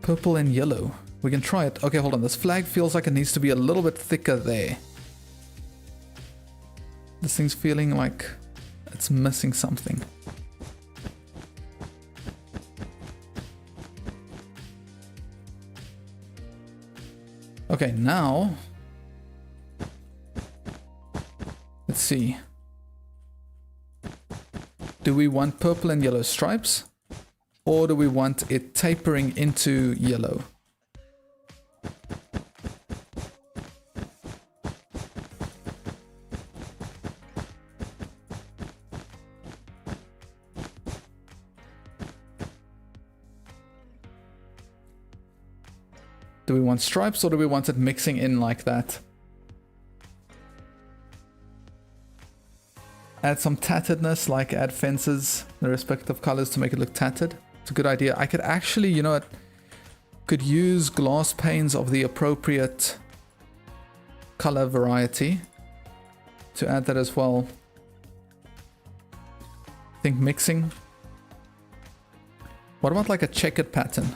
Purple and yellow. We can try it. Okay, hold on. This flag feels like it needs to be a little bit thicker there. This thing's feeling like it's missing something. Okay, now let's see. Do we want purple and yellow stripes? Or do we want it tapering into yellow? Do we want stripes or do we want it mixing in like that? Add some tatteredness, like add fences, the respective colors to make it look tattered. It's a good idea. I could actually, you know what, could use glass panes of the appropriate color variety to add that as well. I think mixing. What about like a checkered pattern?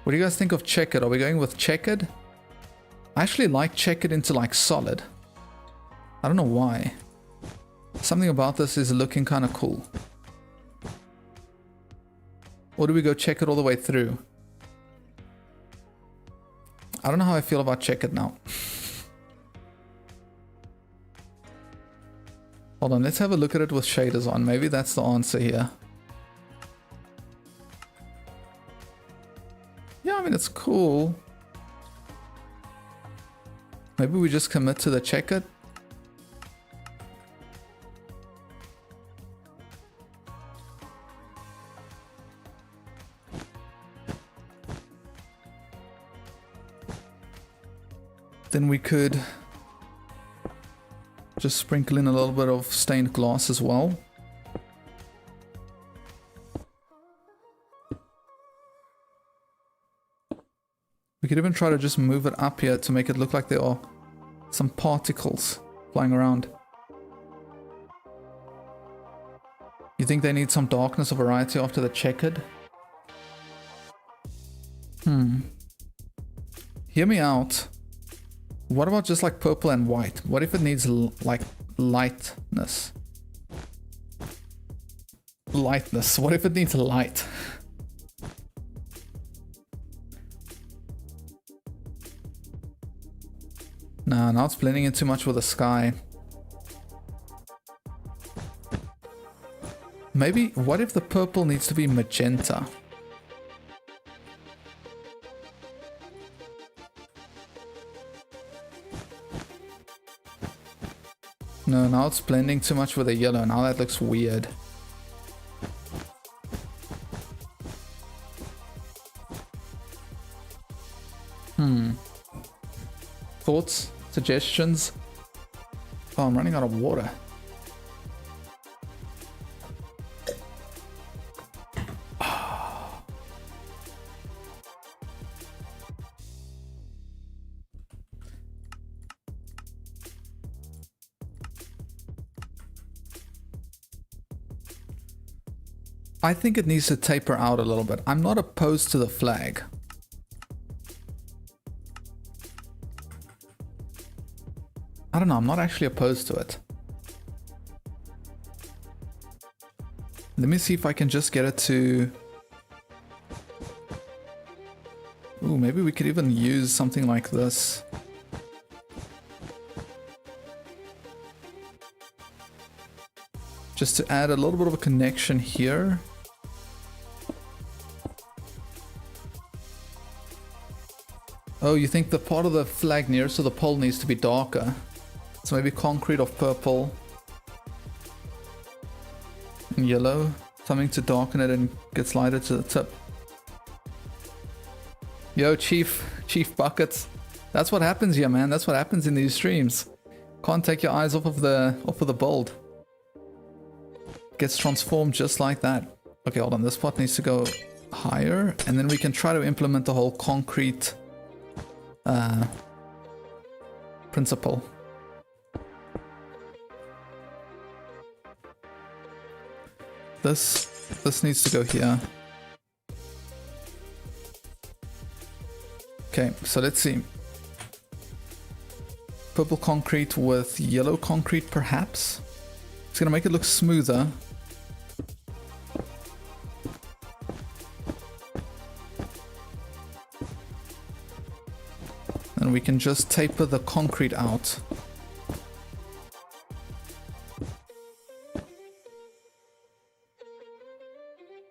What do you guys think of checkered? Are we going with checkered? I actually like checkered into like solid. I don't know why. Something about this is looking kind of cool. Or do we go checkered all the way through? I don't know how I feel about checkered now. Hold on, let's have a look at it with shaders on. Maybe that's the answer here. Yeah, I mean, it's cool. Maybe we just commit to the checkered. Then we could just sprinkle in a little bit of stained glass as well. We could even try to just move it up here to make it look like there are some particles flying around. You think they need some darkness or variety after the checkered? Hear me out. What about just like purple and white? What if it needs like lightness? Lightness. What if it needs light? Nah, now it's blending in too much with the sky. Maybe, what if the purple needs to be magenta? No, now it's blending too much with the yellow. Now that looks weird. thoughts, suggestions. Oh, I'm running out of water. I think it needs to taper out a little bit. I'm not opposed to the flag. I don't know, I'm not actually opposed to it. Let me see if I can just get it to... Ooh, maybe we could even use something like this. Just to add a little bit of a connection here. Oh, you think the part of the flag nearest to the pole needs to be darker? So maybe concrete of purple and yellow, something to darken it and gets lighter to the tip. Yo, Chief Buckets. That's what happens here, man. That's what happens in these streams. Can't take your eyes off of the build. Gets transformed just like that. Okay, hold on. This part needs to go higher, and then we can try to implement the whole concrete principle. This needs to go here. Okay, so let's see. Purple concrete with yellow concrete, perhaps. It's gonna make it look smoother. And we can just taper the concrete out.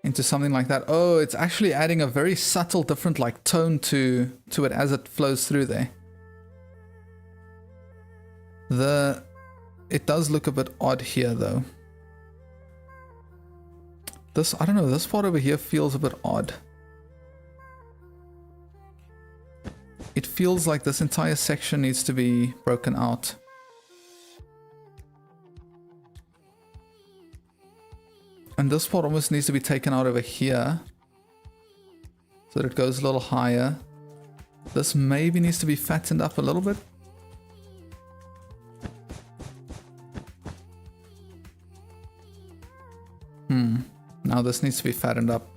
Into something like that. Oh, it's actually adding a very subtle different like tone to it as it flows through there. It does look a bit odd here though. I don't know, this part over here feels a bit odd. It feels like this entire section needs to be broken out. And this part almost needs to be taken out over here, so that it goes a little higher. This maybe needs to be fattened up a little bit. Now this needs to be fattened up.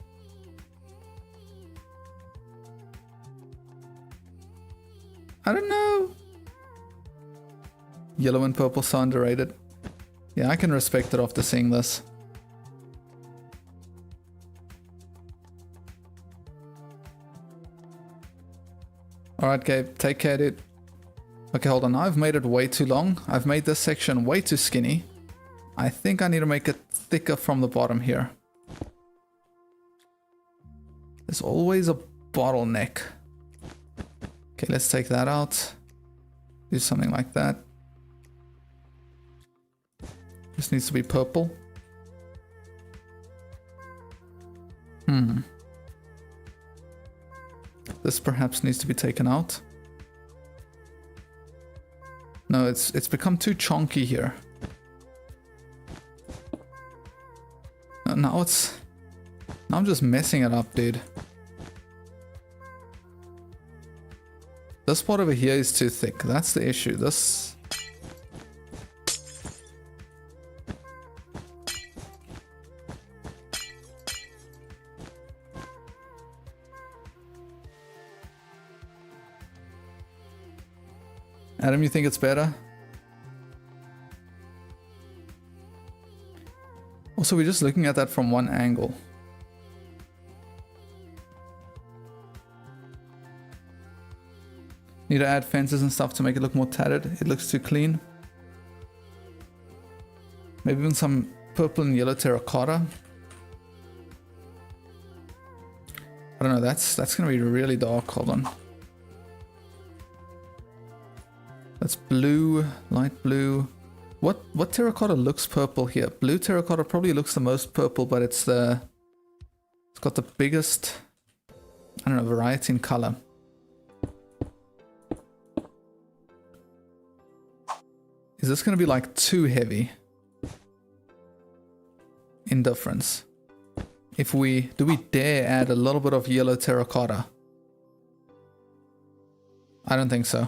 I don't know. Yellow and purple so underrated. Yeah, I can respect it after seeing this. Alright, Gabe, take care, dude. Okay, hold on. I've made it way too long. I've made this section way too skinny. I think I need to make it thicker from the bottom here. There's always a bottleneck. Okay, let's take that out. Do something like that. This needs to be purple. This perhaps needs to be taken out. No, it's become too chunky here. Now I'm just messing it up, dude. This part over here is too thick. That's the issue. This... Adam, you think it's better? Also, we're just looking at that from one angle. Need to add fences and stuff to make it look more tattered. It looks too clean. Maybe even some purple and yellow terracotta. I don't know, that's gonna be really dark. Hold on. That's blue, light blue. What terracotta looks purple here? Blue terracotta probably looks the most purple, but it's got the biggest, I don't know, variety in color. Is this going to be like too heavy in difference? If we, do we dare add a little bit of yellow terracotta? I don't think so.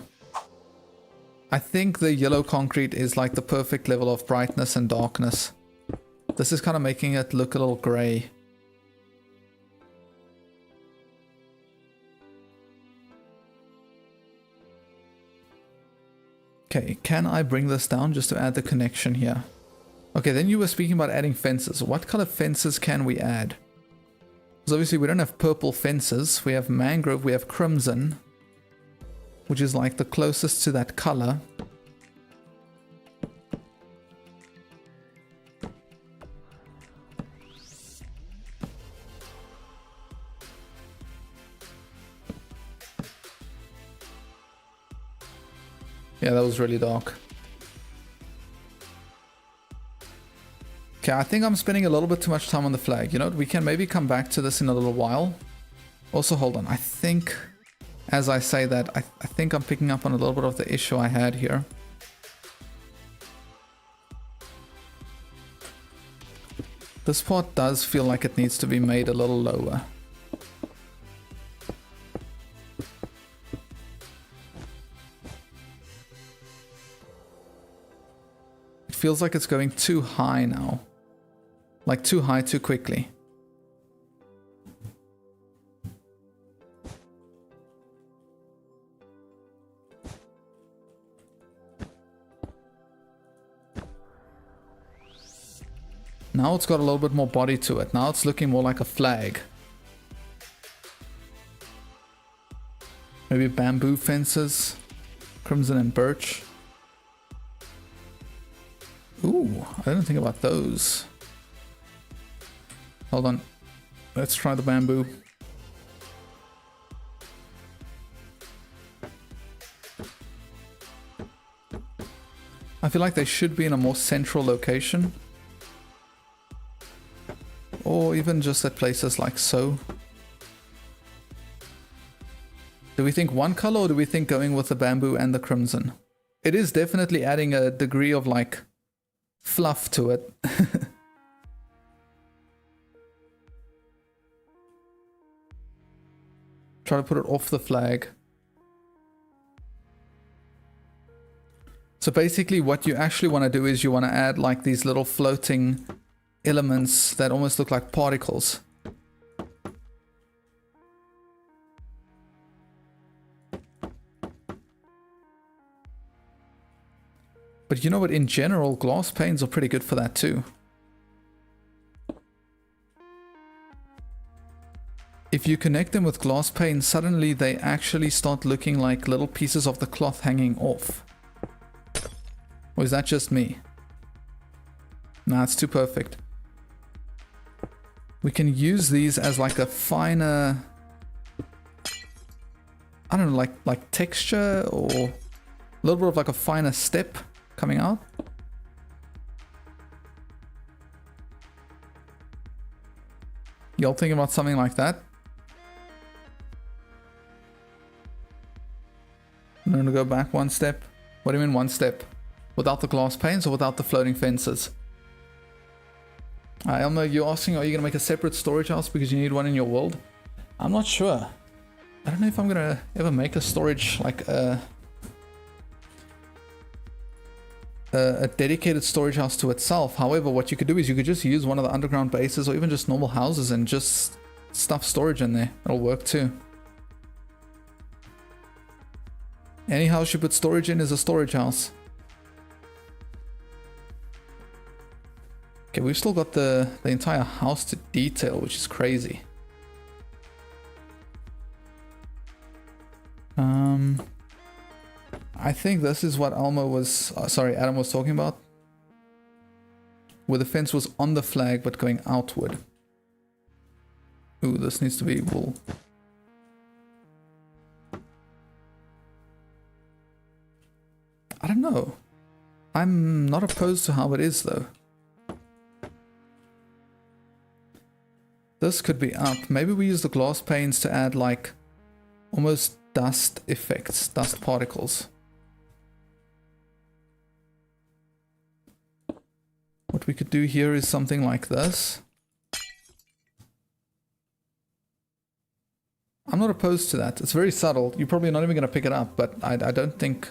I think the yellow concrete is like the perfect level of brightness and darkness. This is kind of making it look a little gray. Okay, can I bring this down just to add the connection here? Okay, then you were speaking about adding fences. What color fences can we add? Because obviously we don't have purple fences. We have mangrove, we have crimson, which is like the closest to that color. Yeah, that was really dark. Okay, I think I'm spending a little bit too much time on the flag. You know what? We can maybe come back to this in a little while. Also, hold on. I think, as I say that, I think I'm picking up on a little bit of the issue I had here. This part does feel like it needs to be made a little lower. It feels like it's going too high now. Like too high too quickly. Now it's got a little bit more body to it. Now it's looking more like a flag. Maybe bamboo fences. Crimson and birch. Ooh, I didn't think about those. Hold on. Let's try the bamboo. I feel like they should be in a more central location. Or even just at places like so. Do we think one color or do we think going with the bamboo and the crimson? It is definitely adding a degree of like fluff to it. Try to put it off the flag. So basically what you actually want to do is you want to add like these little floating elements that almost look like particles. But you know what, in general, glass panes are pretty good for that too. If you connect them with glass panes, suddenly they actually start looking like little pieces of the cloth hanging off. Or is that just me? Nah, it's too perfect. We can use these as like a finer, I don't know, like texture or a little bit of like a finer step coming out. Y'all thinking about something like that? I'm gonna go back one step. What do you mean one step? Without the glass panes or without the floating fences? Elmo, you're asking, are you gonna make a separate storage house because you need one in your world? I'm not sure. I don't know if I'm gonna ever make a storage, like a dedicated storage house to itself. However, what you could do is you could just use one of the underground bases or even just normal houses and just stuff storage in there. It'll work too. Any house you put storage in is a storage house. Okay, we've still got the entire house to detail, which is crazy. I think this is what Adam was talking about. Where the fence was on the flag but going outward. Ooh, this needs to be wool. I don't know. I'm not opposed to how it is though. This could be up. Maybe we use the glass panes to add like almost dust effects, dust particles. What we could do here is something like this. I'm not opposed to that. It's very subtle. You're probably not even going to pick it up, but I don't think...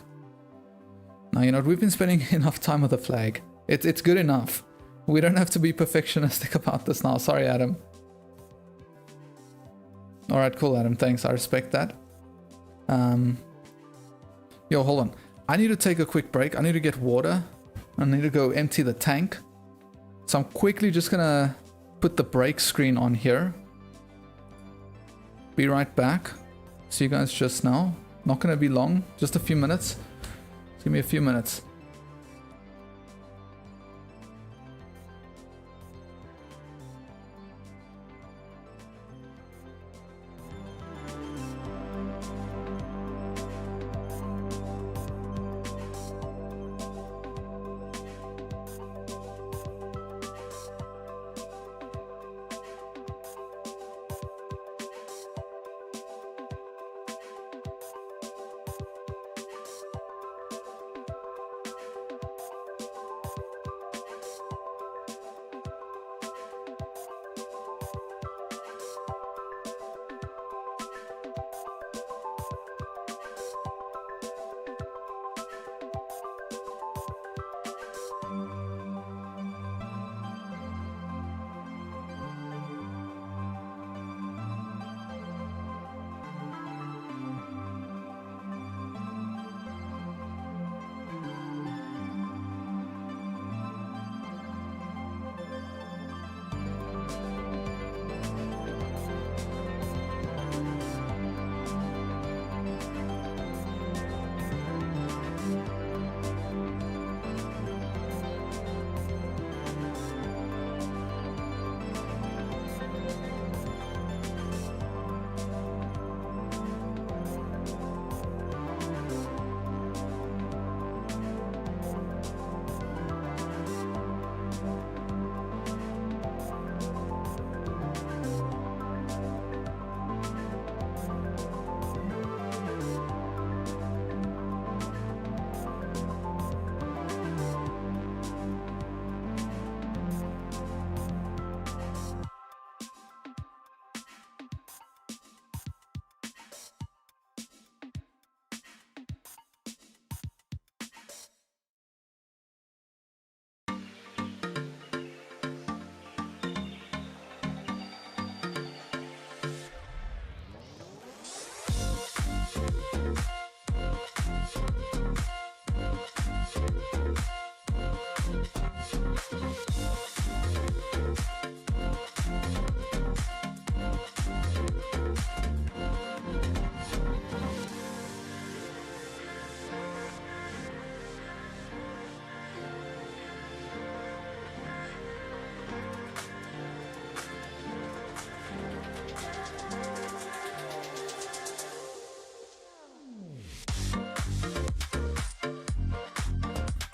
Now, you know, we've been spending enough time with the flag. It's good enough. We don't have to be perfectionistic about this now. Sorry, Adam. Alright, cool, Adam. Thanks. I respect that. Yo, hold on. I need to take a quick break. I need to get water. I need to go empty the tank. So I'm quickly just going to put the break screen on here. Be right back. See you guys just now. Not going to be long. Just a few minutes. Just give me a few minutes.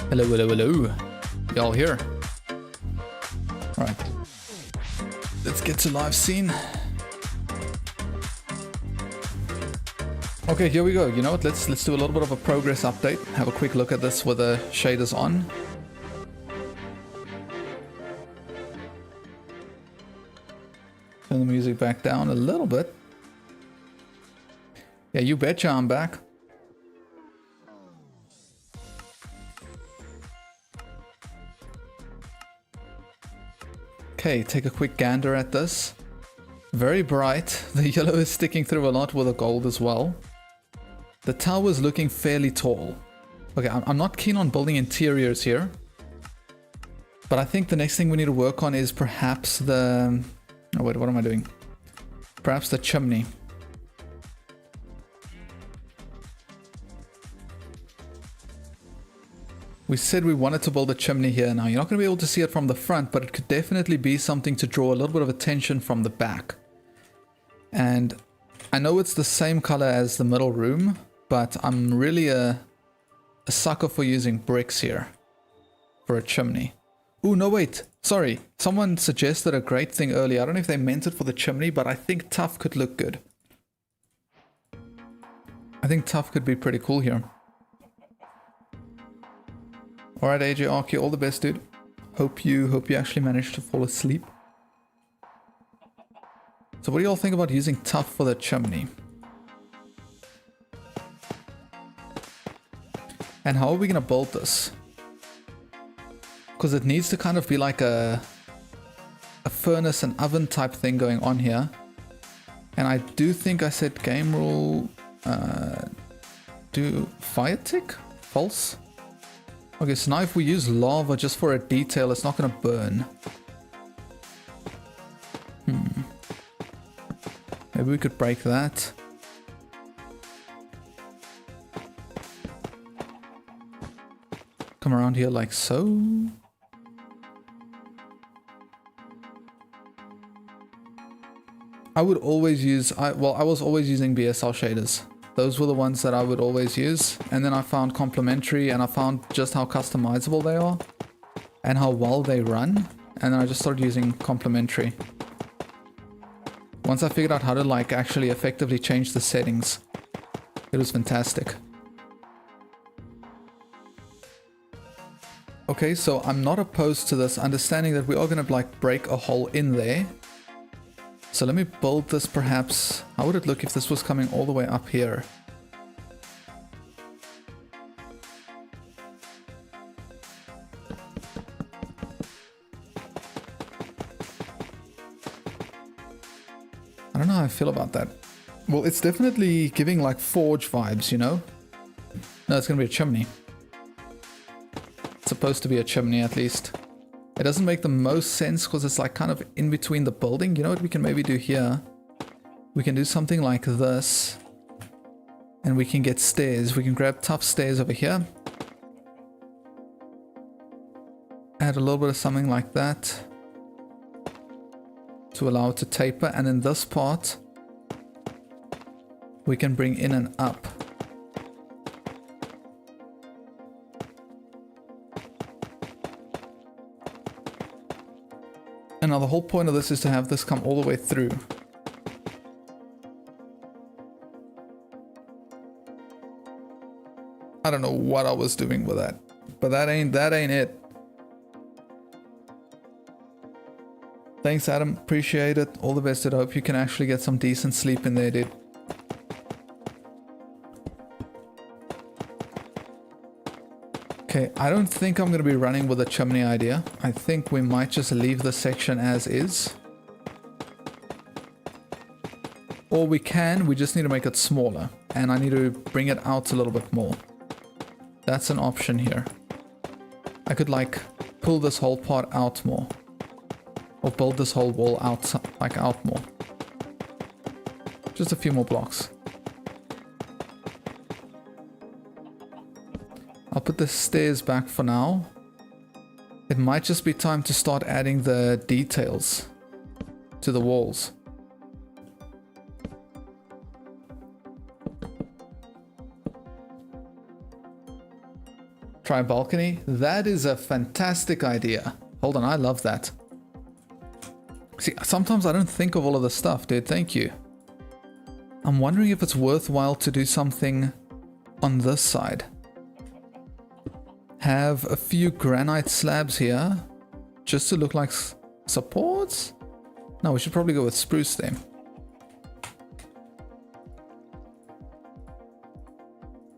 Hello, hello, hello. Y'all here? Alright. Let's get to live scene. Okay, here we go. You know what? Let's do a little bit of a progress update. Have a quick look at this with the shaders on. Turn the music back down a little bit. Yeah, you betcha I'm back. Okay, take a quick gander at this. Very bright. The yellow is sticking through a lot with the gold as well. The tower is looking fairly tall. Okay, I'm not keen on building interiors here. But I think the next thing we need to work on is perhaps the... Oh wait, what am I doing? Perhaps the chimney. We said we wanted to build a chimney here. Now, you're not going to be able to see it from the front, but it could definitely be something to draw a little bit of attention from the back. And I know it's the same color as the middle room, but I'm really a sucker for using bricks here for a chimney. Ooh, no, wait. Sorry. Someone suggested a great thing earlier. I don't know if they meant it for the chimney, but I think tough could look good. I think tough could be pretty cool here. Alright, AJ Arky, all the best, dude. Hope you actually managed to fall asleep. So what do y'all think about using tuff for the chimney? And how are we gonna build this? Because it needs to kind of be like a furnace and oven type thing going on here. And I do think I said game rule, do fire tick? False? Okay, so now if we use lava just for a detail, it's not gonna burn. Maybe we could break that. Come around here like so. I would always use, I was always using BSL shaders. Those were the ones that I would always use. And then I found complementary and I found just how customizable they are and how well they run. And then I just started using complementary. Once I figured out how to like actually effectively change the settings, it was fantastic. Okay, so I'm not opposed to this, understanding that we are going to like break a hole in there. So let me build this perhaps. How would it look if this was coming all the way up here? I don't know how I feel about that. Well, it's definitely giving like forge vibes, you know? No, it's going to be a chimney. It's supposed to be a chimney at least. It doesn't make the most sense because it's like kind of in between the building. You know what we can maybe do here? We can do something like this. And we can get stairs. We can grab tough stairs over here. Add a little bit of something like that to allow it to taper. And in this part, we can bring in and up. And now the whole point of this is to have this come all the way through. I don't know what I was doing with that, but that ain't it. Thanks, Adam. Appreciate it. All the best. I hope you can actually get some decent sleep in there, dude. Okay, I don't think I'm going to be running with a chimney idea. I think we might just leave this section as is. Or we just need to make it smaller. And I need to bring it out a little bit more. That's an option here. I could like pull this whole part out more. Or build this whole wall out, like out more. Just a few more blocks. I'll put the stairs back for now. It might just be time to start adding the details to the walls. Try a balcony. That is a fantastic idea. Hold on, I love that. See, sometimes I don't think of all of this stuff, dude. Thank you. I'm wondering if it's worthwhile to do something on this side. Have a few granite slabs here just to look like supports. No, we should probably go with spruce then.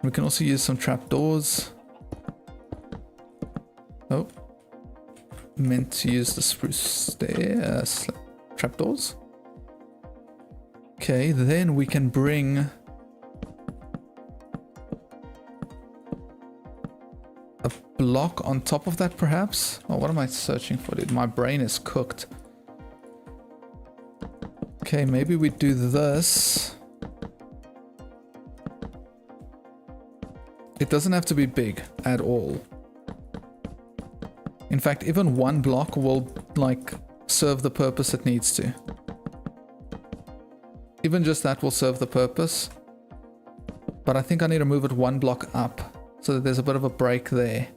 We can also use some trapdoors. Oh, meant to use the spruce trapdoors. Okay, then we can bring a block on top of that perhaps. Oh, what am I searching for, dude? My brain is cooked. Okay, maybe we do this. It doesn't have to be big at all. In fact, even one block will like serve the purpose it needs to. Even just that will serve the purpose. But I think I need to move it one block up so that there's a bit of a break there.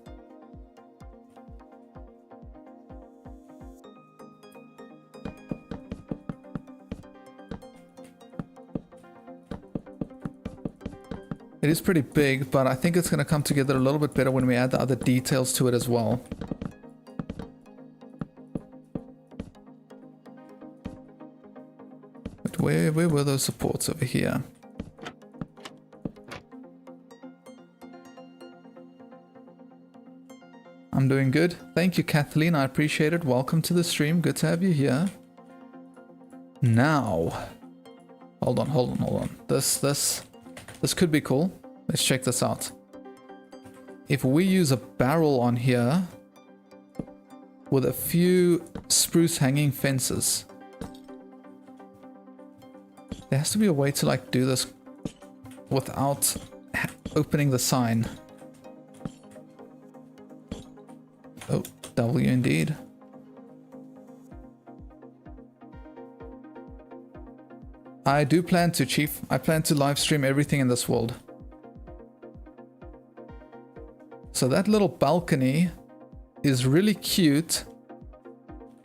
It is pretty big, but I think it's going to come together a little bit better when we add the other details to it as well. But where were those supports? Over here. I'm doing good. Thank you, Kathleen. I appreciate it. Welcome to the stream. Good to have you here. Now, hold on. This could be cool. Let's check this out. If we use a barrel on here with a few spruce hanging fences, there has to be a way to like do this without opening the sign. Oh, W indeed. I do plan to, Chief. I plan to live stream everything in this world. So that little balcony is really cute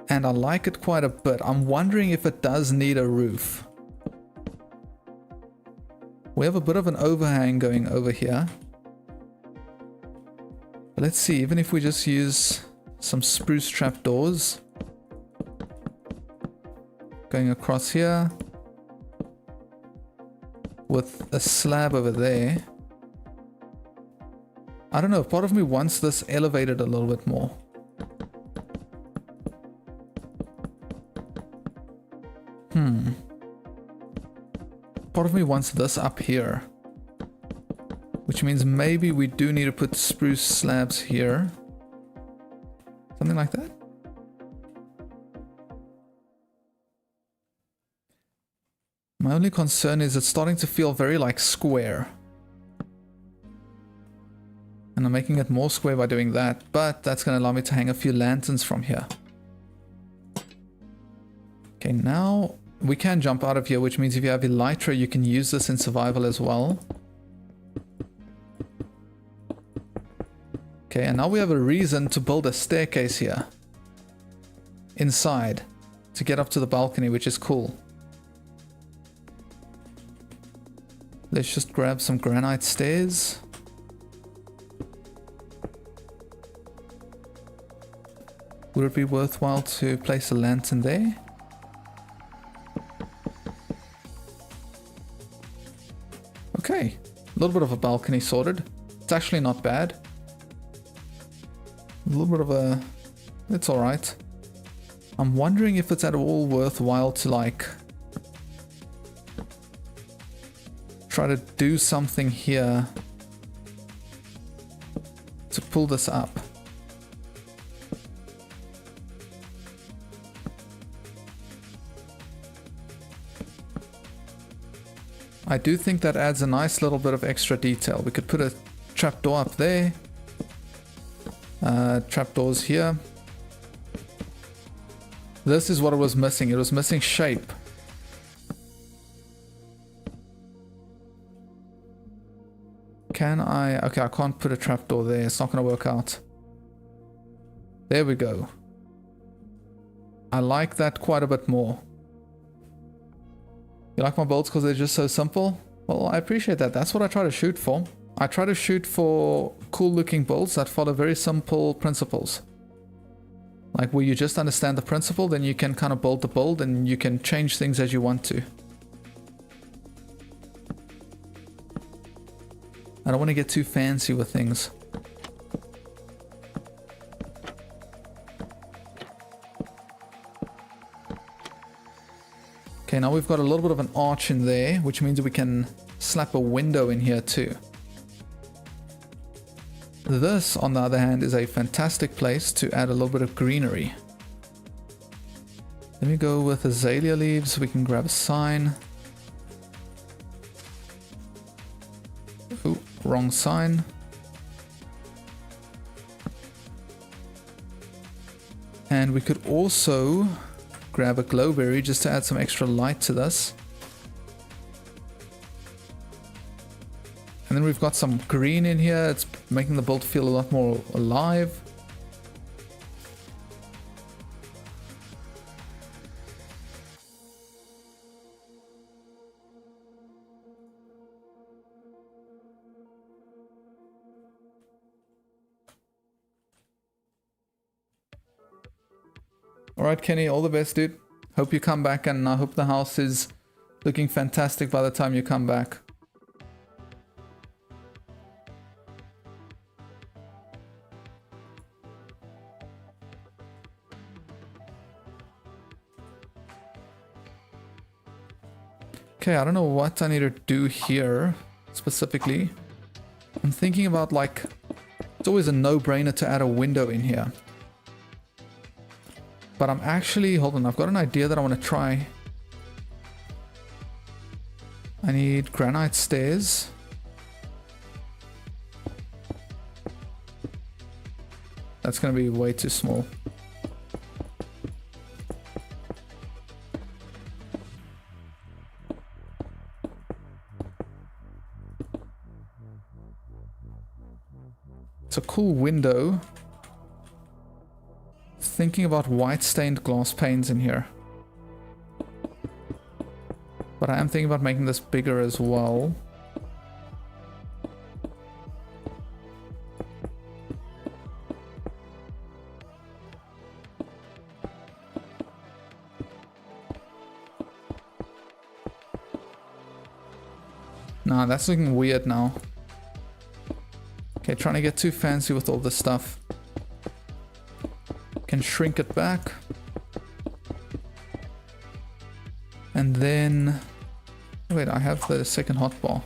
and I like it quite a bit. I'm wondering if it does need a roof. We have a bit of an overhang going over here. But let's see, even if we just use some spruce trapdoors going across here with a slab over there. I don't know, part of me wants this elevated a little bit more. Part of me wants this up here. Which means maybe we do need to put spruce slabs here. Something like that. My only concern is it's starting to feel very like square. And I'm making it more square by doing that, but that's going to allow me to hang a few lanterns from here. Okay, now we can jump out of here, which means if you have elytra, you can use this in survival as well. Okay, and now we have a reason to build a staircase here. Inside. To get up to the balcony, which is cool. Let's just grab some granite stairs. Would it be worthwhile to place a lantern there? Okay, a little bit of a balcony sorted. It's actually not bad. A little bit of a... it's alright. I'm wondering if it's at all worthwhile to like... try to do something here to pull this up. I do think that adds a nice little bit of extra detail. We could put a trapdoor up there. Trapdoors here. This is what it was missing. It was missing shape. Can I... okay, I can't put a trapdoor there. It's not going to work out. There we go. I like that quite a bit more. You like my builds because they're just so simple? Well, I appreciate that. That's what I try to shoot for. I try to shoot for cool looking builds that follow very simple principles. Like where you just understand the principle, then you can kind of build the build and you can change things as you want to. I don't want to get too fancy with things. Okay, now we've got a little bit of an arch in there, which means we can slap a window in here too. This, on the other hand, is a fantastic place to add a little bit of greenery. Let me go with azalea leaves. We can grab a sign. Oh, wrong sign. And we could also grab a glowberry just to add some extra light to this. And then we've got some green in here. It's making the build feel a lot more alive. Alright, Kenny, all the best, dude. Hope you come back and I hope the house is Looking fantastic by the time you come back. Okay, I don't know what I need to do here specifically. I'm thinking about, like, it's always a no-brainer to add a window in here. But I'm actually, hold on, I've got an idea that I want to try. I need granite stairs. That's going to be way too small. It's a cool window. Thinking about white stained glass panes in here. But I am thinking about making this bigger as well. Nah, that's looking weird now. Okay, trying to get too fancy with all this stuff. Can shrink it back. And then... Wait, I have the second hotbar.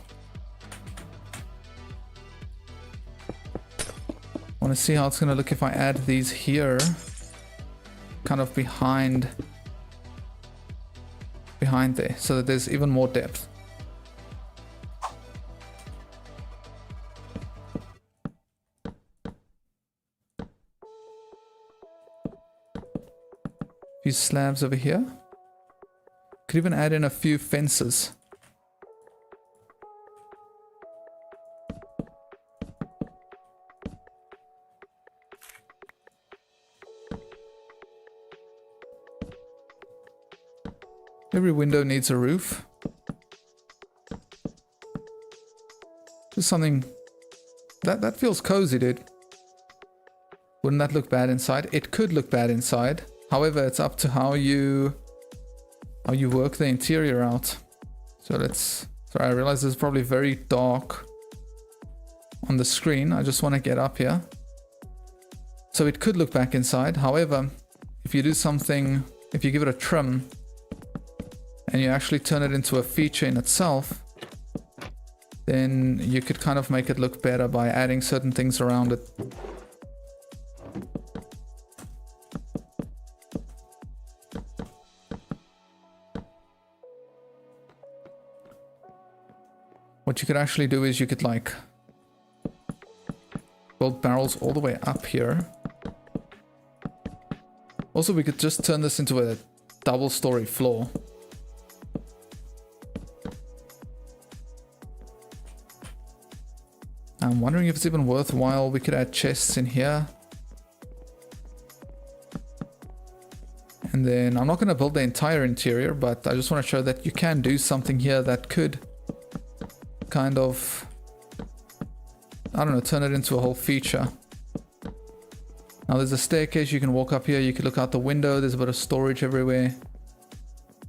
Want to see how it's going to look if I add these here. Kind of behind there, so that there's even more depth. Few slabs over here. Could even add in a few fences. Every window needs a roof. Just something that feels cozy, dude. Wouldn't that look bad inside? It could look bad inside. However, it's up to how you work the interior out. So let's... Sorry, I realize this is probably very dark on the screen. I just want to get up here. So it could look back inside. However, if you do something... If you give it a trim... and you actually turn it into a feature in itself... then you could kind of make it look better by adding certain things around it. What you could actually do is you could like build barrels all the way up here. Also, we could just turn this into a double-story floor. I'm wondering if it's even worthwhile. We could add chests in here. And then I'm not going to build the entire interior, but I just want to show that you can do something here that could kind of, I don't know, turn it into a whole feature. Now there's a staircase, you can walk up here, you can look out the window, there's a bit of storage everywhere.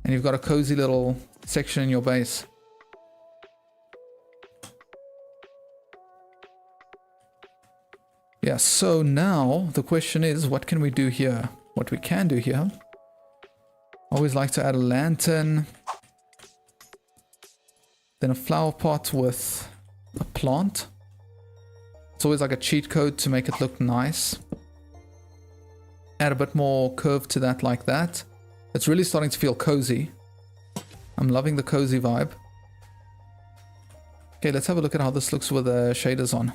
And you've got a cozy little section in your base. Yeah, so now the question is, what can we do here? What we can do here, always like to add a lantern, then a flower pot with a plant. It's always like a cheat code to make it look nice. Add a bit more curve to that like that. It's really starting to feel cozy. I'm loving the cozy vibe. Okay, let's have a look at how this looks with the shaders on.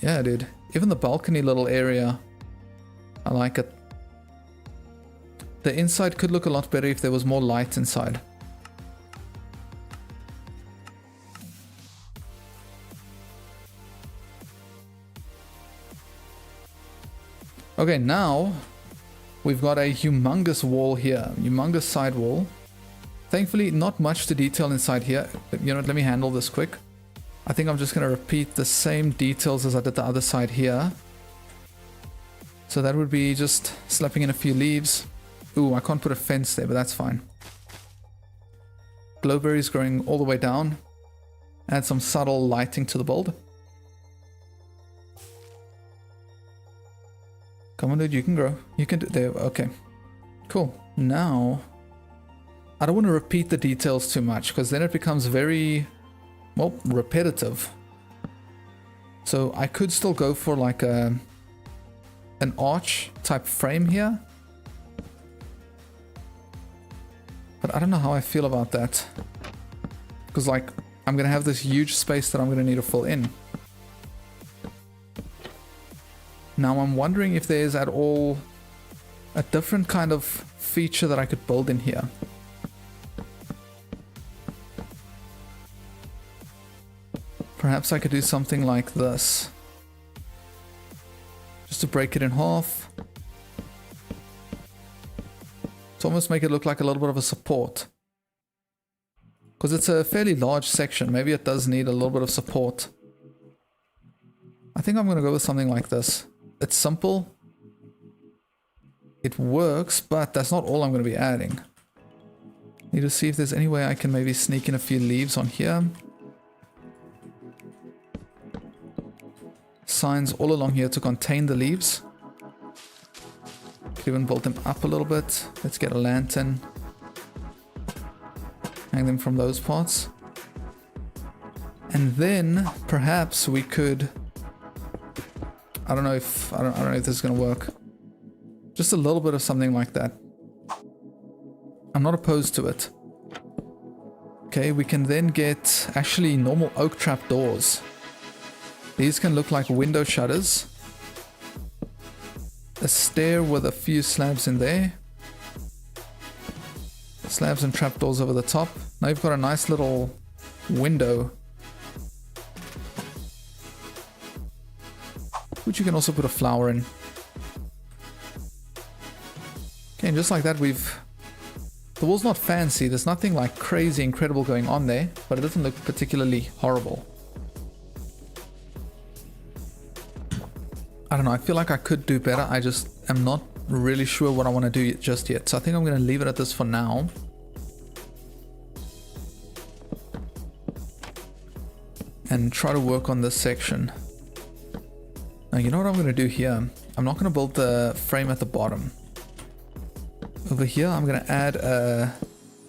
Yeah, dude. Even the balcony little area, I like it. The inside could look a lot better if there was more light inside. Okay, now we've got a humongous wall here, humongous side wall. Thankfully, not much to detail inside here. You know what, let me handle this quick. I think I'm just going to repeat the same details as I did the other side here. So that would be just slapping in a few leaves. Ooh, I can't put a fence there, but that's fine. Glowberries growing all the way down. Add some subtle lighting to the build. Come on, dude, you can grow. You can do there. Okay, cool. Now, I don't want to repeat the details too much because then it becomes very, well, repetitive. So I could still go for like an arch type frame here. But I don't know how I feel about that. Because like, I'm going to have this huge space that I'm going to need to fill in. Now I'm wondering if there's at all a different kind of feature that I could build in here. Perhaps I could do something like this. Just to break it in half. To almost make it look like a little bit of a support. Because it's a fairly large section. Maybe it does need a little bit of support. I think I'm going to go with something like this. It's simple. It works, but that's not all I'm going to be adding. Need to see if there's any way I can maybe sneak in a few leaves on here. Signs all along here to contain the leaves. Could even build them up a little bit. Let's get a lantern. Hang them from those parts. And then perhaps we could, I don't know if this is gonna work. Just a little bit of something like that. I'm not opposed to it. Okay, we can then get actually normal oak trap doors. These can look like window shutters. A stair with a few slabs in there. Slabs and trapdoors over the top. Now you've got a nice little window, which you can also put a flower in. Okay, and just like that the wall's not fancy. There's nothing like crazy incredible going on there, but it doesn't look particularly horrible. I don't know, I feel like I could do better. I just am not really sure what I want to do just yet. So I think I'm going to leave it at this for now. And try to work on this section. Now, you know what I'm going to do here? I'm not going to build the frame at the bottom. Over here, I'm going to add a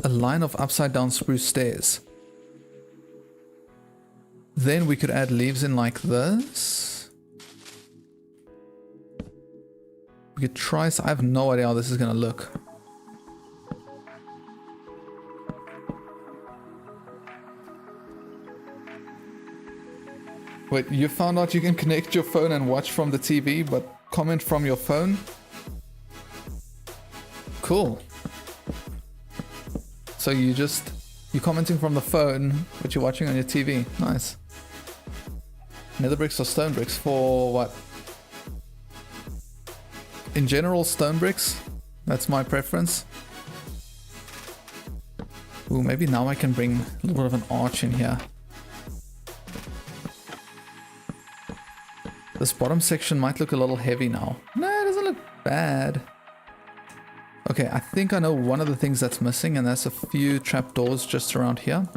line of upside down spruce stairs. Then we could add leaves in like this. We could try, I have no idea how this is going to look. Wait, you found out you can connect your phone and watch from the TV, but comment from your phone? Cool. So you're commenting from the phone, but you're watching on your TV. Nice. Nether bricks or stone bricks for what? In general, stone bricks. That's my preference. Ooh, maybe now I can bring a little bit of an arch in here. This bottom section might look a little heavy now. No, it doesn't look bad. Okay, I think I know one of the things that's missing, and that's a few trapdoors just around here.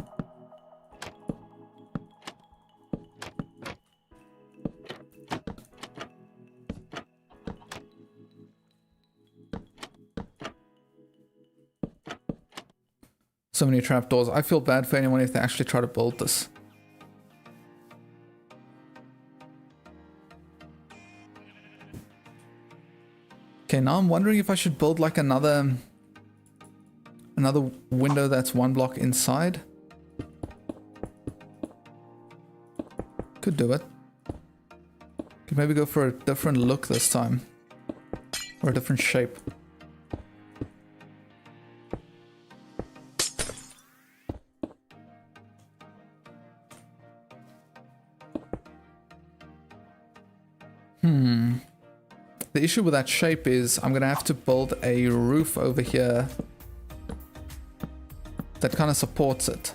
So many trapdoors. I feel bad for anyone if they actually try to build this. Okay, now I'm wondering if I should build like another window that's one block inside. Could do it. Could maybe go for a different look this time. Or a different shape. The issue with that shape is I'm going to have to build a roof over here that kind of supports it.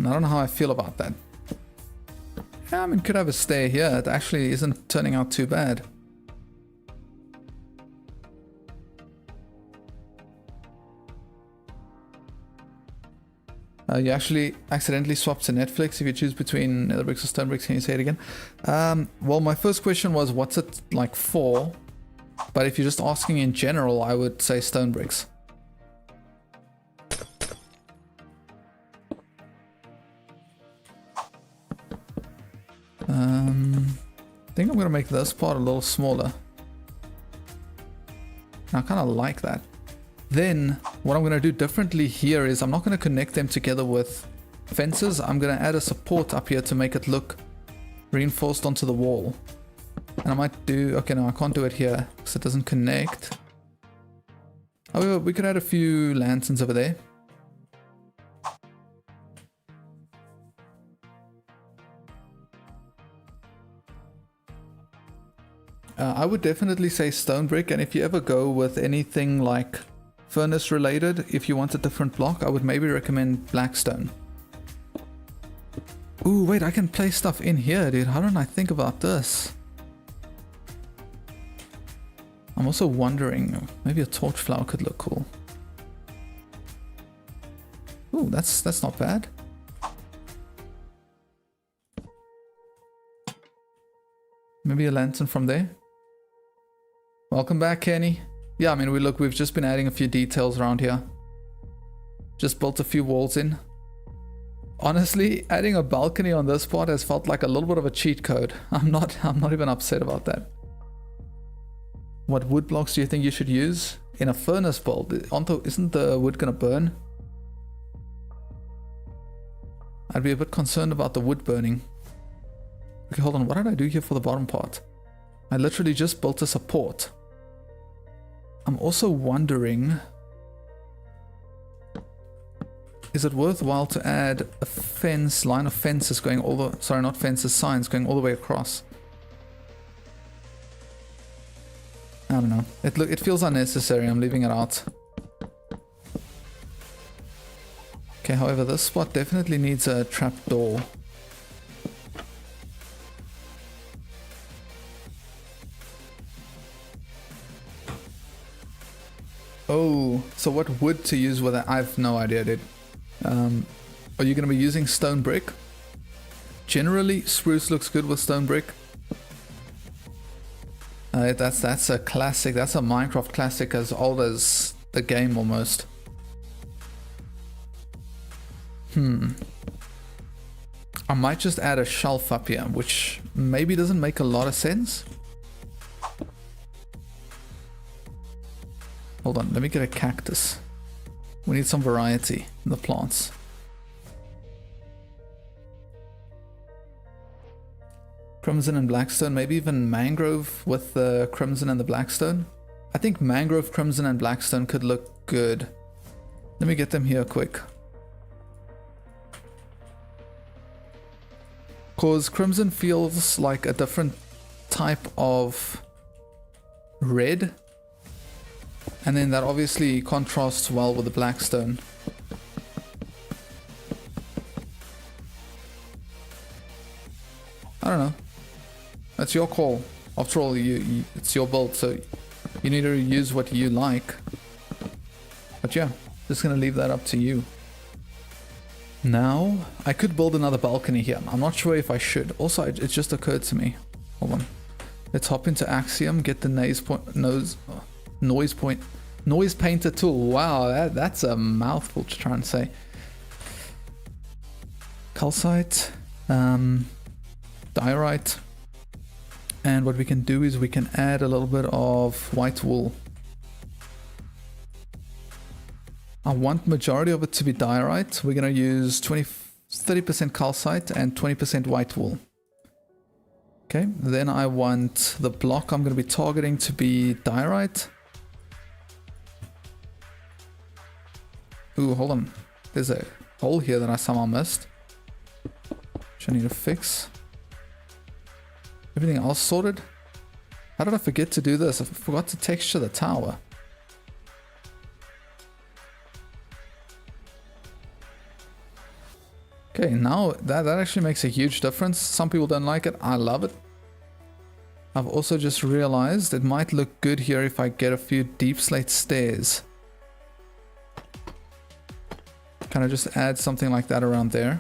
I don't know how I feel about that. Yeah, I mean, could have a stair here. It actually isn't turning out too bad. You actually accidentally swapped to Netflix if you choose between nether bricks or stone bricks. Can you say it again? Well, my first question was, what's it like for? But if you're just asking in general, I would say stone bricks. I think I'm going to make this part a little smaller. I kind of like that. Then what I'm going to do differently here is I'm not going to connect them together with fences. I'm going to add a support up here to make it look reinforced onto the wall. And I might do... Okay, no, I can't do it here because it doesn't connect. However, we could add a few lanterns over there. I would definitely say stone brick, and if you ever go with anything like furnace related, if you want a different block, I would maybe recommend blackstone. Ooh, wait, I can place stuff in here, dude. How don't I think about this? I'm also wondering, maybe a torch flower could look cool. Ooh, that's not bad. Maybe a lantern from there. Welcome back, Kenny. Yeah, I mean, we've just been adding a few details around here. Just built a few walls in. Honestly, adding a balcony on this part has felt like a little bit of a cheat code. I'm not even upset about that. What wood blocks do you think you should use in a furnace build? Isn't the wood gonna burn? I'd be a bit concerned about the wood burning. Okay, hold on. What did I do here for the bottom part? I literally just built a support. I'm also wondering, is it worthwhile to add a fence, line of fences going all the, sorry, not fences, signs going all the way across? I don't know. It feels unnecessary. I'm leaving it out. Okay, however, this spot definitely needs a trapdoor. Oh, so what wood to use with that? I have no idea, dude. Are you going to be using stone brick? Generally, spruce looks good with stone brick. That's a classic. That's a Minecraft classic as old as the game almost. I might just add a shelf up here, which maybe doesn't make a lot of sense. Hold on, let me get a cactus. We need some variety in the plants. Crimson and blackstone, maybe even mangrove with the crimson and the blackstone. I think mangrove, crimson and blackstone could look good. Let me get them here quick. Cause crimson feels like a different type of red. And then that obviously contrasts well with the blackstone. I don't know. That's your call. After all, it's your build, so you need to use what you like. But yeah, just gonna leave that up to you. Now, I could build another balcony here. I'm not sure if I should. Also, it just occurred to me. Hold on. Let's hop into Axiom, get the noise painter tool. Wow, that's a mouthful to try and say. Calcite, diorite, and what we can do is we can add a little bit of white wool. I want majority of it to be diorite. We're going to use 30% calcite and 20% white wool. Okay, then I want the block I'm going to be targeting to be diorite. Ooh, hold on. There's a hole here that I somehow missed, which I need to fix. Everything else sorted? How did I forget to do this? I forgot to texture the tower. Okay, now that actually makes a huge difference. Some people don't like it. I love it. I've also just realized it might look good here if I get a few deep slate stairs. Kind of just add something like that around there.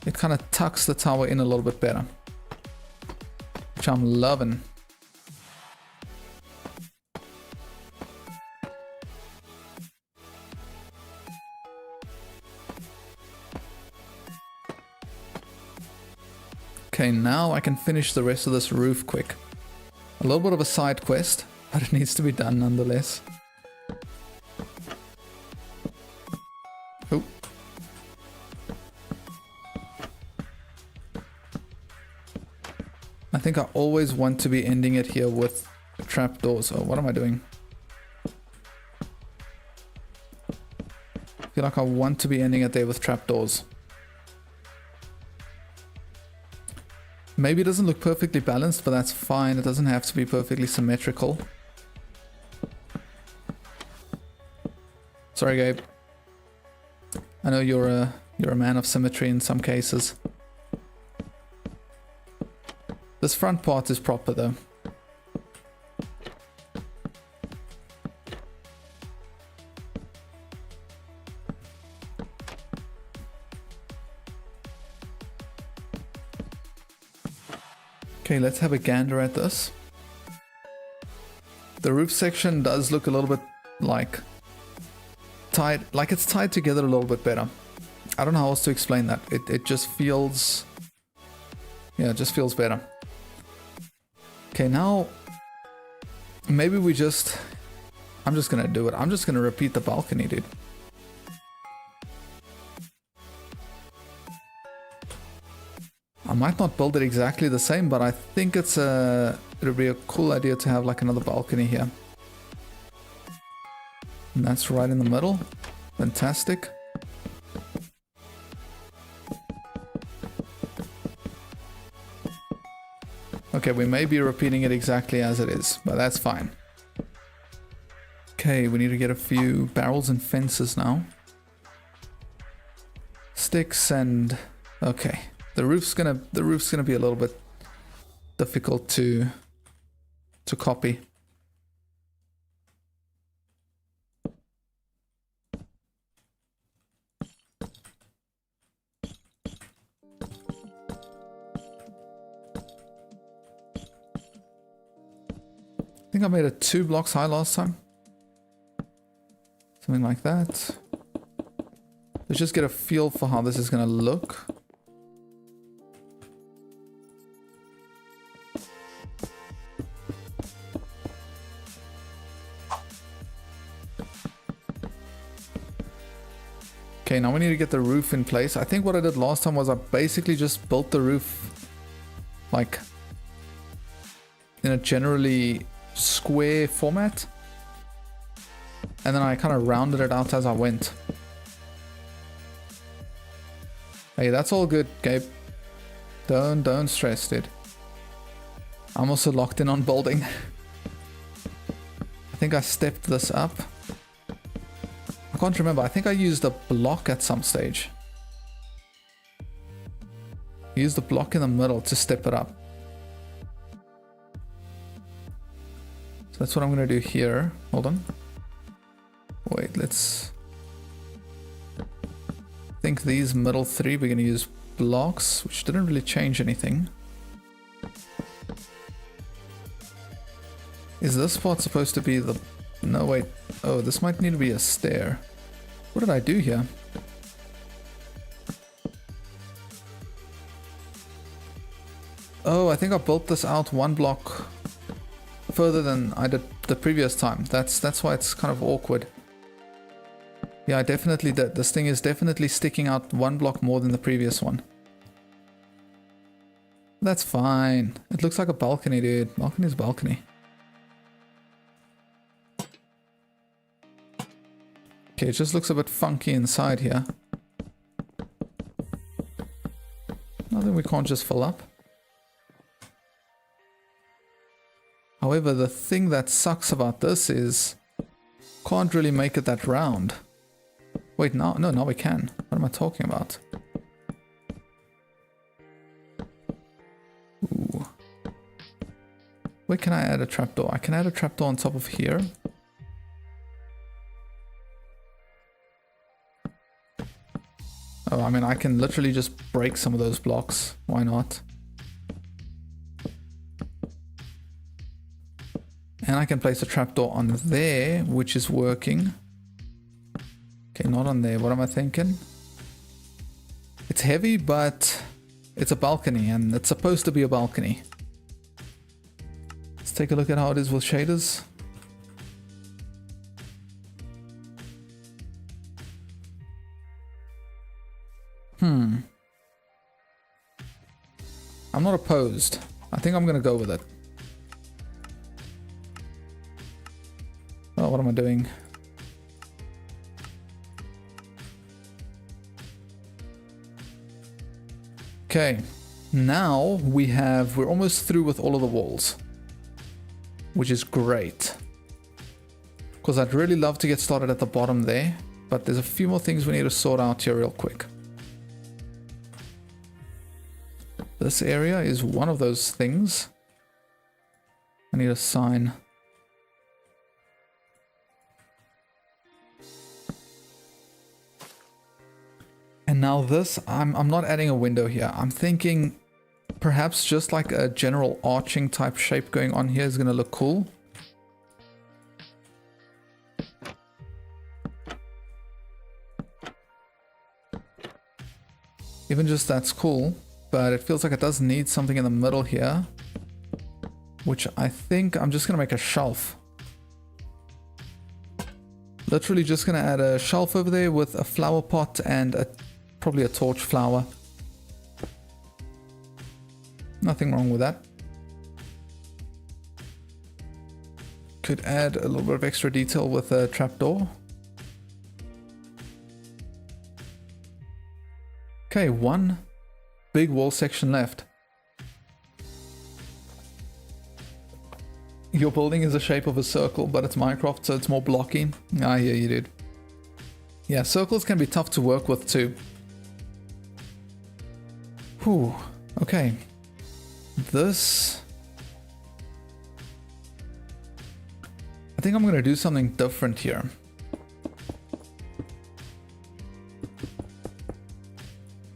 It kind of tucks the tower in a little bit better, which I'm loving. Okay, now I can finish the rest of this roof quick. A little bit of a side quest, but it needs to be done nonetheless. Oh. I think I always want to be ending it here with trapdoors. Oh, what am I doing? I feel like I want to be ending it there with trapdoors. Maybe it doesn't look perfectly balanced, but that's fine. It doesn't have to be perfectly symmetrical. Sorry, Gabe. I know you're a man of symmetry in some cases. This front part is proper though. Okay, let's have a gander at this. The roof section does look a little bit like it's tied together a little bit better. I don't know how else to explain that. It just feels, yeah, it just feels better. Okay, now maybe I'm just gonna do it. I'm just gonna repeat the balcony, dude. I might not build it exactly the same, but I think it'll be a cool idea to have like another balcony here. And that's right in the middle. Fantastic. Okay, we may be repeating it exactly as it is, but that's fine. Okay, we need to get a few barrels and fences now. Sticks and... okay. The roof's gonna be a little bit difficult to copy. I think I made it 2 blocks high last time. Something like that. Let's just get a feel for how this is gonna look. Okay, now we need to get the roof in place. I think what I did last time was I basically just built the roof like in a generally square format. And then I kind of rounded it out as I went. Hey, that's all good, Gabe. Don't stress, dude. I'm also locked in on building. I think I stepped this up. I can't remember. I think I used a block at some stage. I used the block in the middle to step it up. So that's what I'm going to do here. Hold on. Wait, let's... I think these middle 3 we're going to use blocks, which didn't really change anything. Is this part supposed to be the... no, wait. Oh, this might need to be a stair. What did I do here? Oh, I think I built this out 1 block further than I did the previous time. That's why it's kind of awkward. Yeah, I definitely did. This thing is definitely sticking out 1 block more than the previous one. That's fine. It looks like a balcony, dude. Balcony is balcony. Okay, it just looks a bit funky inside here. Nothing we can't just fill up. However, the thing that sucks about this is can't really make it that round. Wait, now we can. What am am I talking about? Ooh. Where can I add a trapdoor? I can add a trapdoor on top of here. Oh, I mean, I can literally just break some of those blocks. Why not? And I can place a trapdoor on there, which is working. Okay, not on there. What am I thinking? It's heavy, but it's a balcony, and it's supposed to be a balcony. Let's take a look at how it is with shaders. I'm not opposed. I think I'm gonna go with it. Oh, what am I doing? Okay, now we're almost through with all of the walls, which is great. Because I'd really love to get started at the bottom there, but there's a few more things we need to sort out here real quick. This area is one of those things. I need a sign. And now this, I'm not adding a window here. I'm thinking perhaps just like a general arching type shape going on here is going to look cool. Even just that's cool. But it feels like it does need something in the middle here, which I think I'm just going to make a shelf. Literally just going to add a shelf over there with a flower pot and probably a torch flower. Nothing wrong with that. Could add a little bit of extra detail with a trapdoor. Okay, one big wall section left. Your building is the shape of a circle, but it's Minecraft, so it's more blocky. I hear you, dude. Yeah, circles can be tough to work with too. Whew, okay. This... I think I'm gonna do something different here.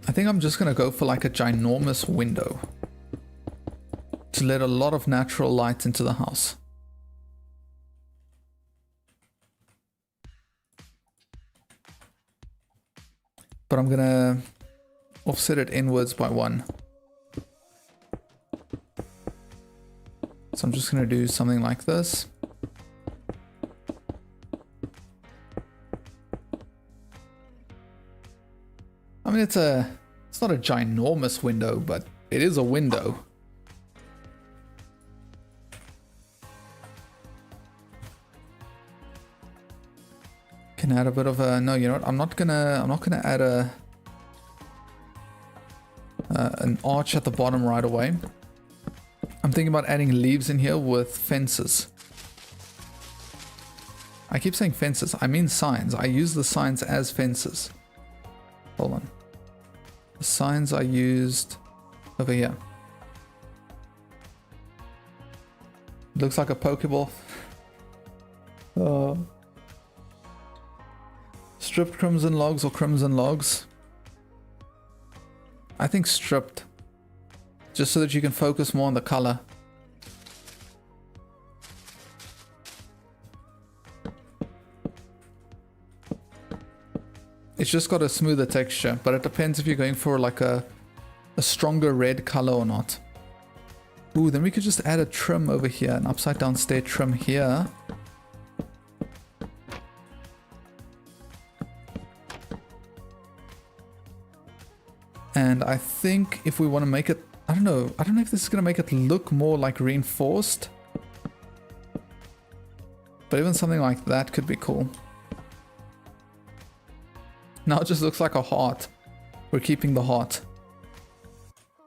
I think I'm just going to go for like a ginormous window to let a lot of natural light into the house. But I'm going to offset it inwards by 1. So I'm just going to do something like this. I mean, it's not a ginormous window, but it is a window. Can add a bit of a, no, you know what? I'm not gonna add an arch at the bottom right away. I'm thinking about adding leaves in here with fences. I keep saying fences. I mean signs. I use the signs as fences. Hold on. The signs are used over here. Looks like a Pokeball. Stripped crimson logs or crimson logs. I think stripped. Just so that you can focus more on the color. It's just got a smoother texture, but it depends if you're going for like a stronger red color or not. Ooh, then we could just add a trim over here, an upside down stair trim here. And I think if we want to make it, I don't know if this is going to make it look more like reinforced. But even something like that could be cool. Now it just looks like a heart. We're keeping the heart.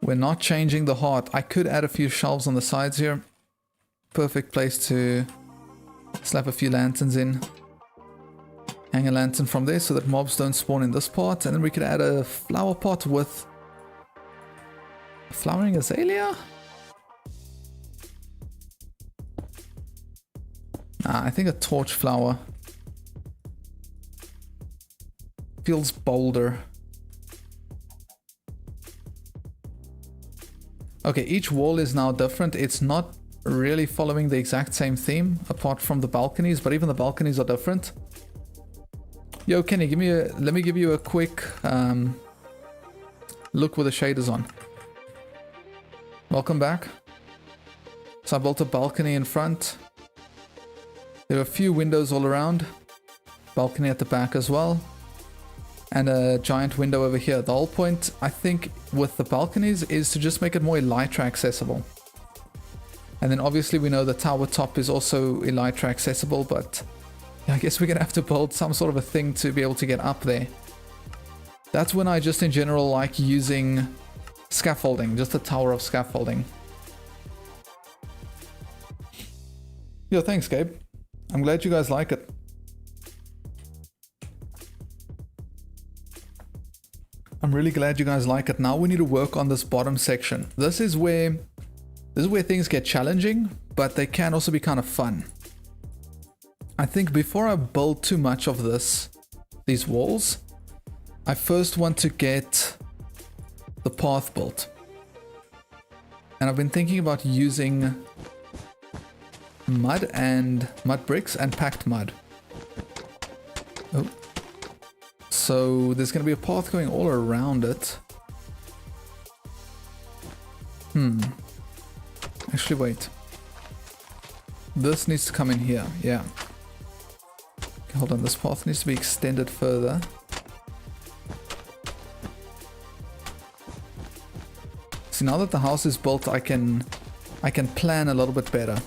We're not changing the heart. I could add a few shelves on the sides here. Perfect place to slap a few lanterns in. Hang a lantern from there so that mobs don't spawn in this part. And then we could add a flower pot with a flowering azalea? Nah, I think a torch flower feels bolder. Okay, each wall is now different. It's not really following the exact same theme apart from the balconies, but even the balconies are different. Yo, Kenny, let me give you a quick look with the shaders on. Welcome back. So I built a balcony in front. There are a few windows all around. Balcony at the back as well. And a giant window over here. The whole point, I think, with the balconies is to just make it more elytra accessible. And then obviously we know the tower top is also elytra accessible, but I guess we're gonna have to build some sort of a thing to be able to get up there. That's when I just in general like using scaffolding, just a tower of scaffolding. Yo, thanks Gabe. I'm glad you guys like it. I'm really glad you guys like it. Now we need to work on this bottom section. This is where things get challenging, but they can also be kind of fun. I think before I build too much of these walls, I first want to get the path built. And I've been thinking about using mud bricks and packed mud. Oh. So there's going to be a path going all around it. Actually, wait. This needs to come in here, yeah. Okay, hold on, this path needs to be extended further. See, now that the house is built, I can plan a little bit better.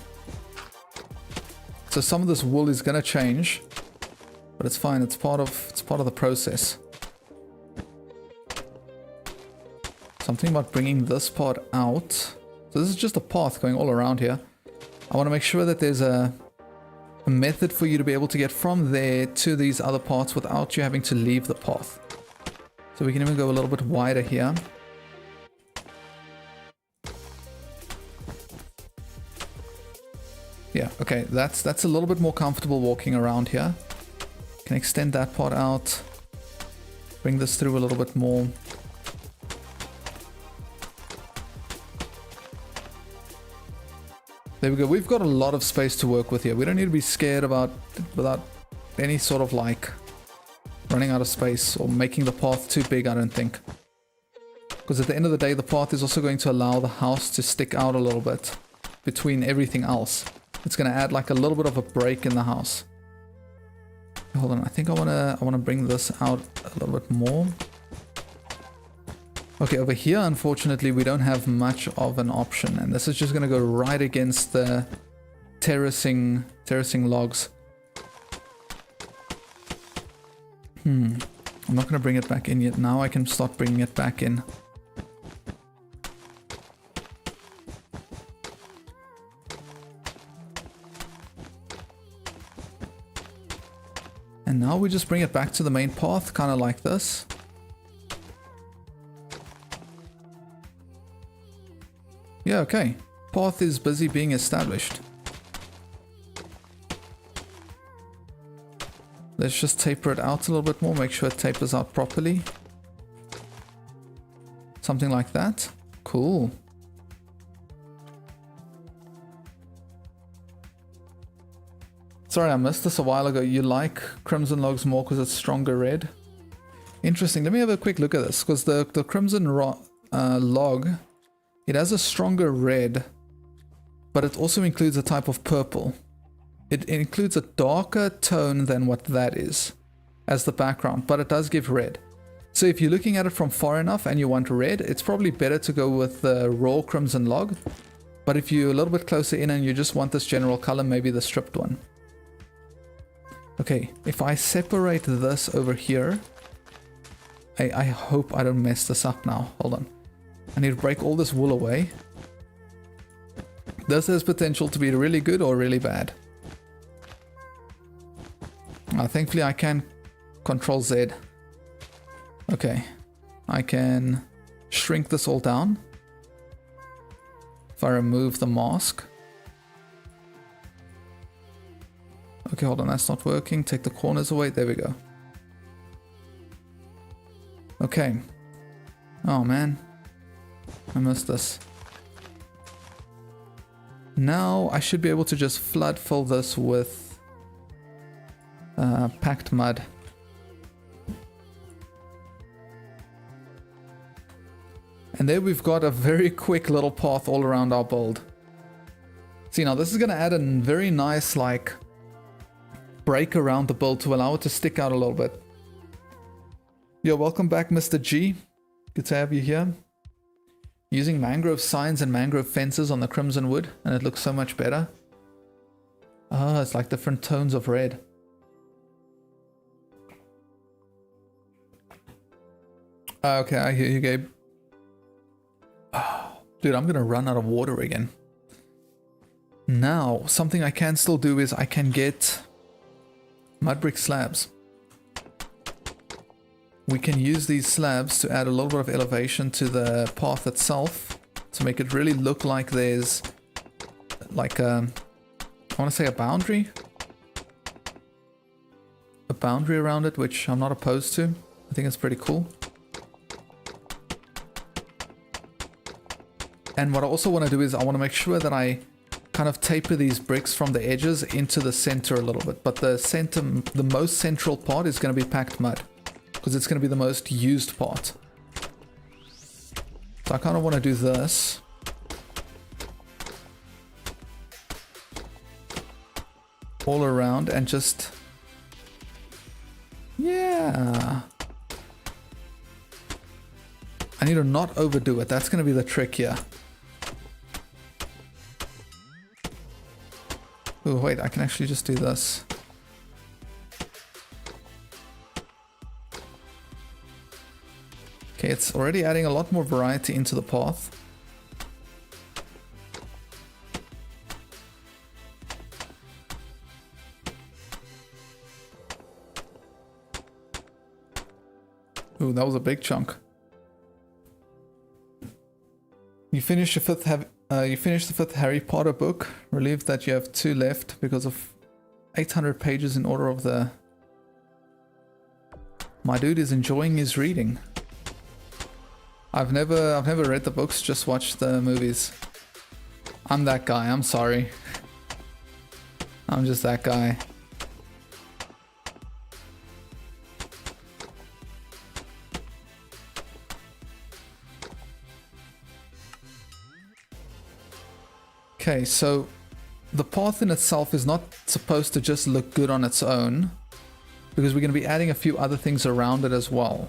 So some of this wool is gonna change, but it's fine. It's part of the process. Something about bringing this part out. So this is just a path going all around here. I want to make sure that there's a method for you to be able to get from there to these other parts without you having to leave the path. So we can even go a little bit wider here. Yeah, okay, that's a little bit more comfortable walking around here. Can extend that part out. Bring this through a little bit more. There we go. We've got a lot of space to work with here. We don't need to be scared about any sort of like running out of space or making the path too big, I don't think. Because at the end of the day, the path is also going to allow the house to stick out a little bit between everything else. It's going to add like a little bit of a break in the house. Hold on, I think I wanna bring this out a little bit more. Okay, over here, unfortunately, we don't have much of an option, and this is just gonna go right against the terracing logs. I'm not gonna bring it back in yet. Now I can start bringing it back in. And now we just bring it back to the main path, kind of like this. Yeah, okay. Path is busy being established. Let's just taper it out a little bit more, make sure it tapers out properly. Something like that. Cool. Sorry, I missed this a while ago. You like crimson logs more because it's stronger red? Interesting. Let me have a quick look at this, because the crimson log, it has a stronger red, but it also includes a type of purple. It includes a darker tone than what that is as the background, but it does give red. So if you're looking at it from far enough and you want red, it's probably better to go with the raw crimson log. But if you're a little bit closer in and you just want this general color, maybe the stripped one. Okay, if I separate this over here, I hope I don't mess this up now. Hold on. I need to break all this wool away. This has potential to be really good or really bad. Thankfully I can Control Z. Okay. I can shrink this all down. If I remove the mask. Okay, hold on, that's not working. Take the corners away. There we go. Okay. Oh man. I missed this. Now I should be able to just flood fill this with packed mud. And there we've got a very quick little path all around our build. See, now this is going to add a very nice like break around the build to allow it to stick out a little bit. Yo, welcome back, Mr. G. Good to have you here. Using mangrove signs and mangrove fences on the crimson wood, and it looks so much better. Ah, it's like different tones of red. Okay, I hear you, Gabe. Oh, dude, I'm gonna run out of water again. Now, something I can still do is I can get mud brick slabs. We can use these slabs to add a little bit of elevation to the path itself to make it really look like there's like a, I want to say a boundary around it, which I'm not opposed to. I think it's pretty cool. And what I also want to do is I want to make sure that I kind of taper these bricks from the edges into the center a little bit. But the most central part is going to be packed mud, because it's going to be the most used part. So I kind of want to do this. All around and just... yeah. I need to not overdo it. That's going to be the trick here. Oh, wait, I can actually just do this. Okay, it's already adding a lot more variety into the path. Ooh, that was a big chunk. You finished the fifth Harry Potter book. Relieved that you have 2 left because of 800 pages in order of the... My dude is enjoying his reading. I've never read the books, just watched the movies. I'm that guy, I'm sorry. I'm just that guy. Okay, so the path in itself is not supposed to just look good on its own, because we're going to be adding a few other things around it as well.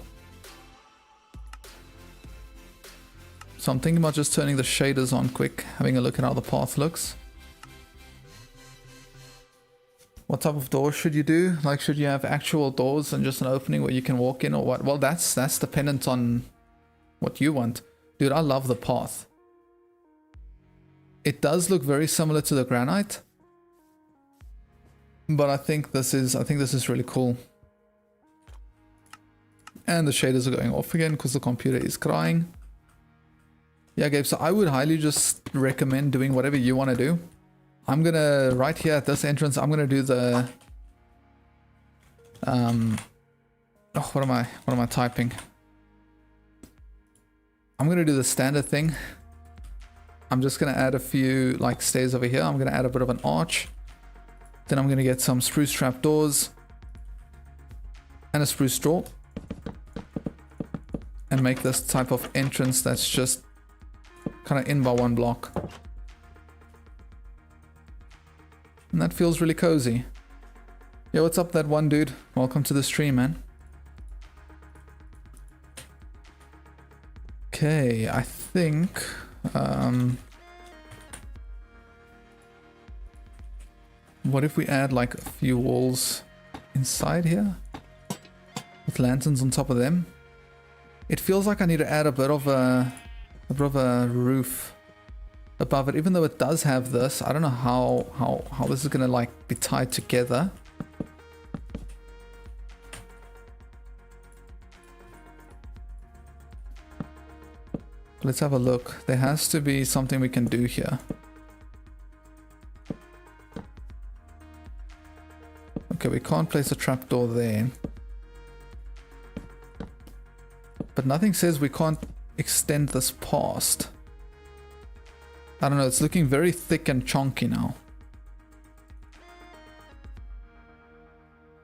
So I'm thinking about just turning the shaders on quick, having a look at how the path looks. What type of doors should you do? Like, should you have actual doors and just an opening where you can walk in, or what? Well, that's dependent on what you want. Dude, I love the path. It does look very similar to the granite, but I think this is really cool. And the shaders are going off again because the computer is crying. Yeah, Gabe, so I would highly just recommend doing whatever you want to do. I'm gonna, right here at this entrance, I'm gonna do the oh, what am I typing? I'm gonna do the standard thing. I'm just going to add a few like stairs over here. I'm going to add a bit of an arch. Then I'm going to get some spruce trap doors and a spruce door and make this type of entrance that's just kind of in by one block. And that feels really cozy. Yo, what's up, that one dude? Welcome to the stream, man. Okay, I think... what if we add like a few walls inside here with lanterns on top of them? It feels like I need to add a bit of a roof above it, even though it does have this. I don't know how this is gonna like be tied together. let's have a look. There has to be something we can do here. Okay, we can't place a trapdoor there. But nothing says we can't extend this past. I don't know, it's looking very thick and chunky now.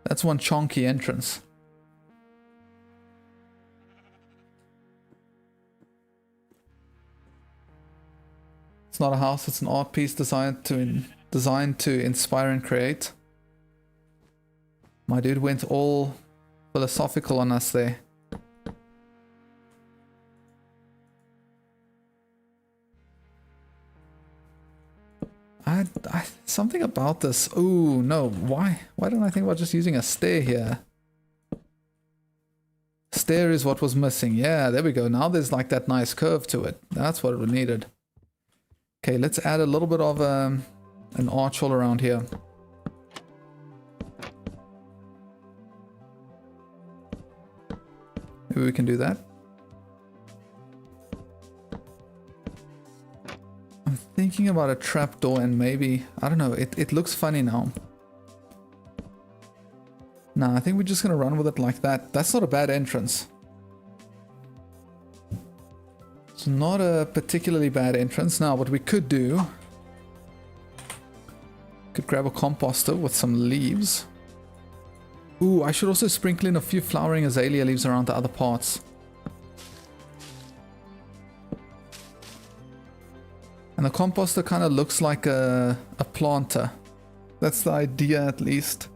That's one chunky entrance. It's not a house, it's an art piece designed to inspire and create. My dude went all philosophical on us there. Something about this. Oh no, why don't I think about just using a stair here? Stair is what was missing. Yeah, there we go. Now there's like that nice curve to it. That's what we needed. Okay, let's add a little bit of an arch all around here. Maybe we can do that. I'm thinking about a trapdoor and maybe, I don't know, it looks funny now. Nah, I think we're just gonna run with it like that. That's not a bad entrance. It's not a particularly bad entrance. Now, what we could do, could grab a composter with some leaves. Ooh, I should also sprinkle in a few flowering azalea leaves around the other parts. And the composter kind of looks like a planter. That's the idea, at least.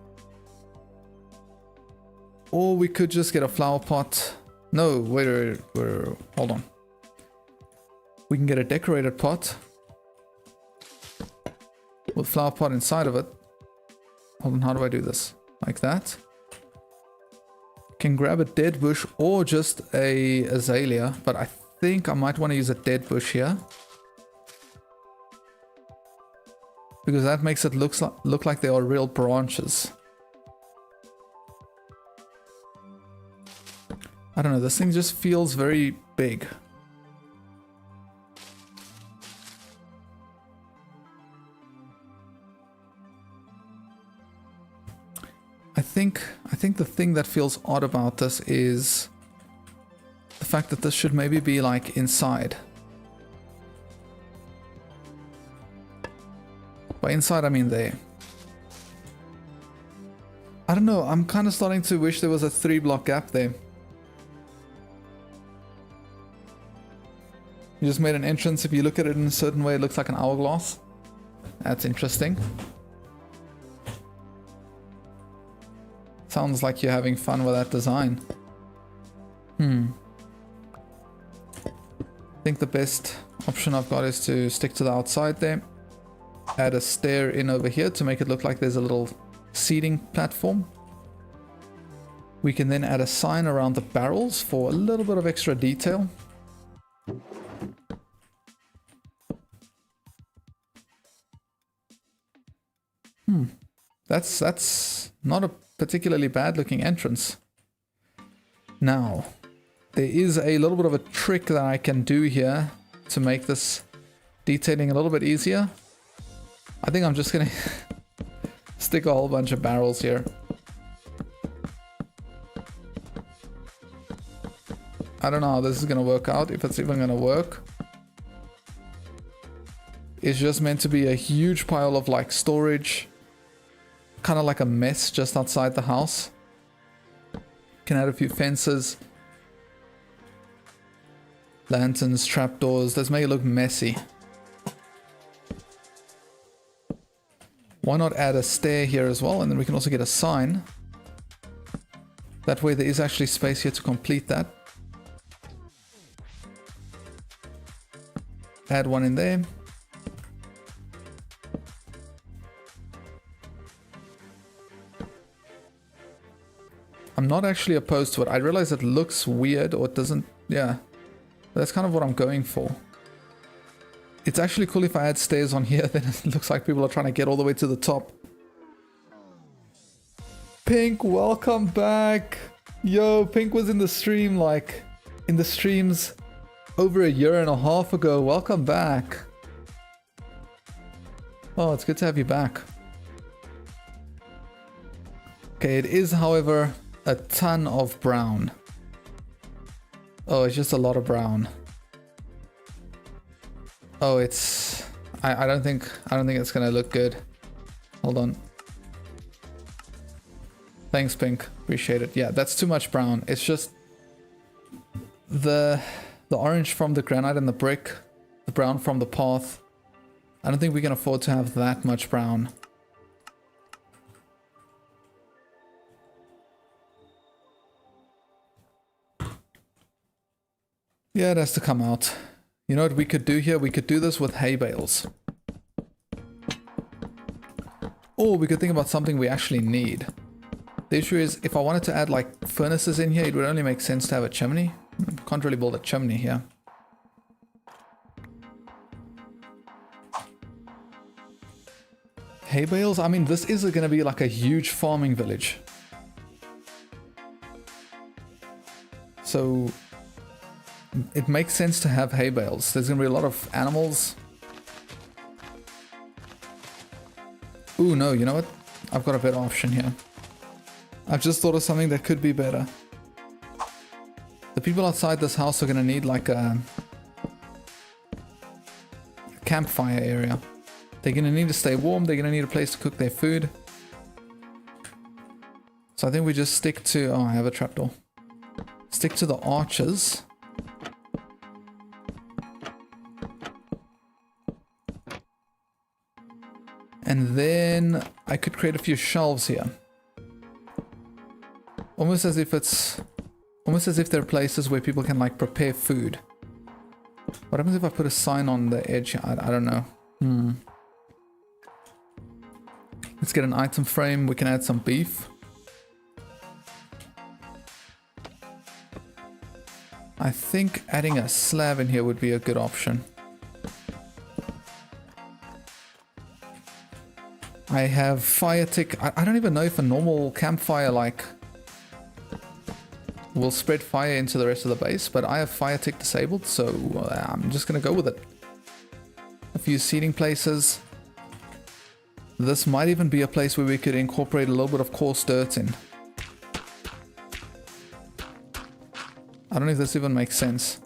Or we could just get a flower pot. No, wait, hold on. We can get a decorated pot with flower pot inside of it. Hold on, how do I do this? Like that. Can grab a dead bush or just a azalea, but I think I might want to use a dead bush here. Because that makes it look like they are real branches. I don't know, this thing just feels very big. I think the thing that feels odd about this is the fact that this should maybe be like inside. By inside I mean there. I don't know, I'm kind of starting to wish there was a 3-block gap there. You just made an entrance. If you look at it in a certain way, it looks like an hourglass. That's interesting. Sounds like you're having fun with that design. I think the best option I've got is to stick to the outside there. Add a stair in over here to make it look like there's a little seating platform. We can then add a sign around the barrels for a little bit of extra detail. That's not a particularly bad looking entrance. Now, there is a little bit of a trick that I can do here to make this detailing a little bit easier. I think I'm just gonna stick a whole bunch of barrels here. I don't know how this is gonna work out, if it's even gonna work. It's just meant to be a huge pile of like storage, kind of like a mess just outside the house. Can add a few fences, lanterns, trapdoors. Let's make it look messy. Why not add a stair here as well, and then we can also get a sign. That way there is actually space here to complete that. Add one in there. I'm not actually opposed to it. I realize it looks weird, or it doesn't, yeah. That's kind of what I'm going for. It's actually cool if I add stairs on here, then it looks like people are trying to get all the way to the top. Pink, welcome back. Yo, Pink was in the stream, like, in the streams over a year and a half ago. Welcome back. Oh, it's good to have you back. Okay, it is, however, a ton of brown. Oh, it's just a lot of brown. Oh, it's... I don't think it's gonna look good. Hold on. Thanks, Pink. Appreciate it. Yeah, that's too much brown. It's just the orange from the granite and the brick, the brown from the path. I don't think we can afford to have that much brown. Yeah, it has to come out. You know what we could do here? We could do this with hay bales. Or we could think about something we actually need. The issue is, if I wanted to add like furnaces in here, it would only make sense to have a chimney. Can't really build a chimney here. Hay bales? I mean, this is going to be like a huge farming village. So it makes sense to have hay bales. There's going to be a lot of animals. Ooh, no, you know what? I've got a better option here. I've just thought of something that could be better. The people outside this house are going to need like a campfire area. They're going to need to stay warm. They're going to need a place to cook their food. So I think we just stick to... Oh, I have a trapdoor. Stick to the arches. And then I could create a few shelves here. Almost as if it's... Almost as if there are places where people can like prepare food. What happens if I put a sign on the edge? I don't know. Let's get an item frame. We can add some beef. I think adding a slab in here would be a good option. I have fire tick. I don't even know if a normal campfire like will spread fire into the rest of the base, but I have fire tick disabled, so I'm just gonna go with it. A few seating places. This might even be a place where we could incorporate a little bit of coarse dirt in. I don't know if this even makes sense.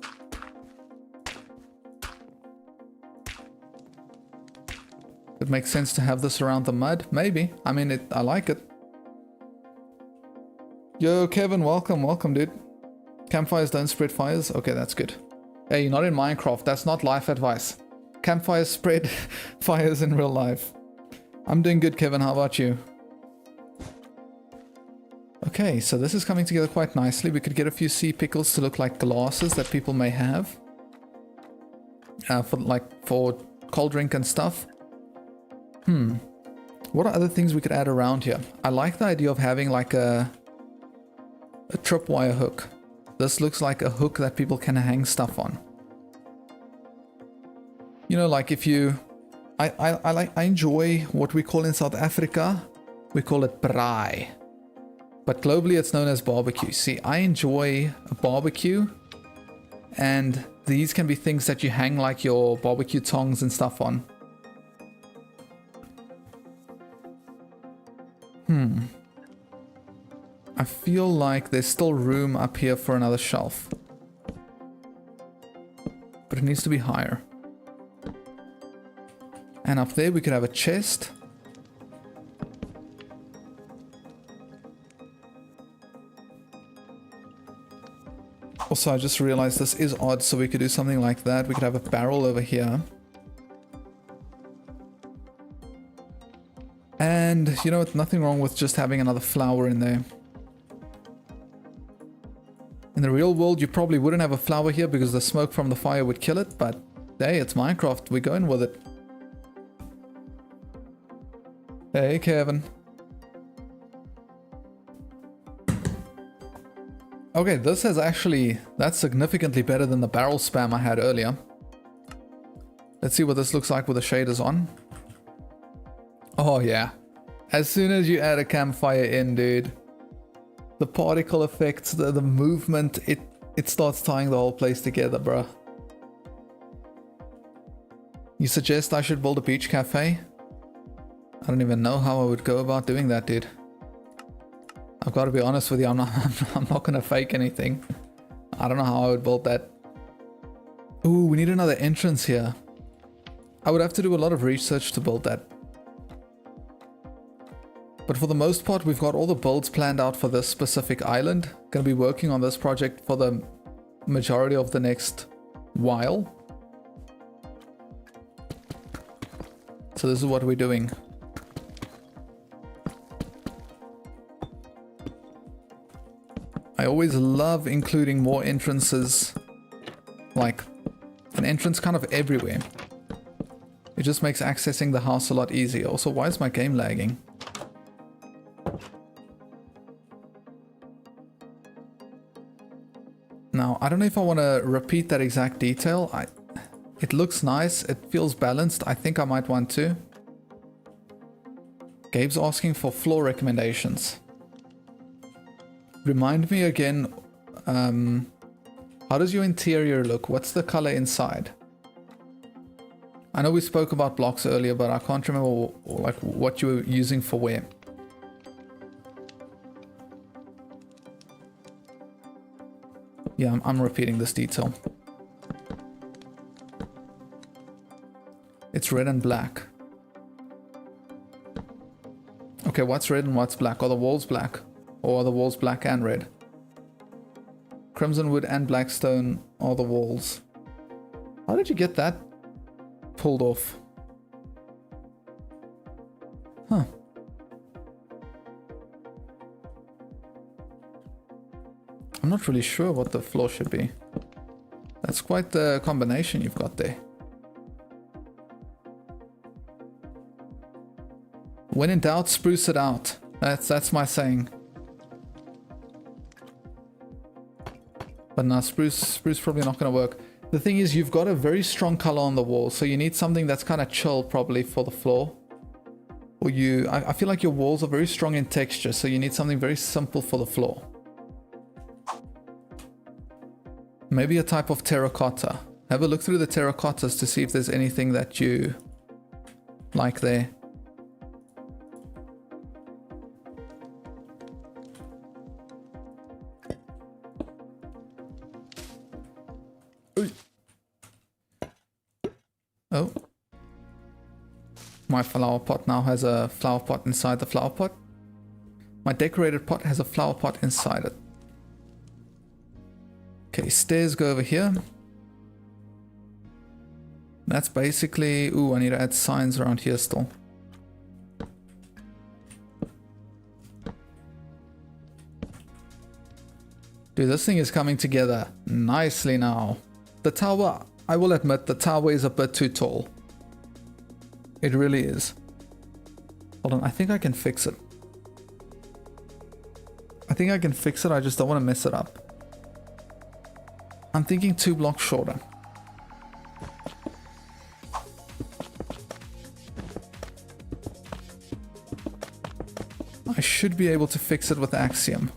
It makes sense to have this around the mud, maybe. I mean, I like it. Yo, Kevin, welcome, dude. Campfires don't spread fires? Okay, that's good. Hey, you're not in Minecraft. That's not life advice. Campfires spread fires in real life. I'm doing good, Kevin. How about you? Okay, so this is coming together quite nicely. We could get a few sea pickles to look like glasses that people may have. For cold drink and stuff. What are other things we could add around here? I like the idea of having like a tripwire hook. This looks like a hook that people can hang stuff on. You know, like if you... I enjoy what we call in South Africa, we call it braai. But globally it's known as barbecue. See, I enjoy a barbecue, and these can be things that you hang like your barbecue tongs and stuff on. I feel like there's still room up here for another shelf. But it needs to be higher. And up there we could have a chest. Also, I just realized this is odd, so we could do something like that. We could have a barrel over here. And you know what? Nothing wrong with just having another flower in there. In the real world, you probably wouldn't have a flower here because the smoke from the fire would kill it, but hey, it's Minecraft. We're going with it. Hey, Kevin. Okay, this is actually... That's significantly better than the barrel spam I had earlier. Let's see what this looks like with the shaders on. Oh yeah. As soon as you add a campfire in, dude, the particle effects, the movement, it starts tying the whole place together, bruh. You suggest I should build a beach cafe? I don't even know how I would go about doing that, dude. I've got to be honest with you, I'm not gonna fake anything. I don't know how I would build that. Ooh, we need another entrance here. I would have to do a lot of research to build that. But for the most part, we've got all the builds planned out for this specific island. Gonna be working on this project for the majority of the next while. So this is what we're doing. I always love including more entrances, like an entrance kind of everywhere. It just makes accessing the house a lot easier. Also, why is my game lagging? Now, I don't know if I want to repeat that exact detail. It looks nice. It feels balanced. I think I might want to. Gabe's asking for floor recommendations. Remind me again, how does your interior look? What's the color inside? I know we spoke about blocks earlier, but I can't remember like what you were using for where. Yeah, I'm repeating this detail. It's red and black. Okay, what's red and what's black? Are the walls black? Or are the walls black and red? Crimson wood and black stone are the walls. How did you get that pulled off? Huh. I'm not really sure what the floor should be. That's quite the combination you've got there. When in doubt, spruce it out. That's my saying. But no, spruce probably not going to work. The thing is, you've got a very strong color on the wall, so you need something that's kind of chill probably for the floor. Or I feel like your walls are very strong in texture, so you need something very simple for the floor. Maybe a type of terracotta. Have a look through the terracottas to see if there's anything that you like there. Oh. My flower pot now has a flower pot inside the flower pot. My decorated pot has a flower pot inside it. Okay, stairs go over here. That's basically... Ooh, I need to add signs around here still. Dude, this thing is coming together nicely now. The tower, I will admit, the tower is a bit too tall. It really is. Hold on, I think I can fix it. I think I can fix it, I just don't want to mess it up. I'm thinking 2 blocks shorter. I should be able to fix it with Axiom.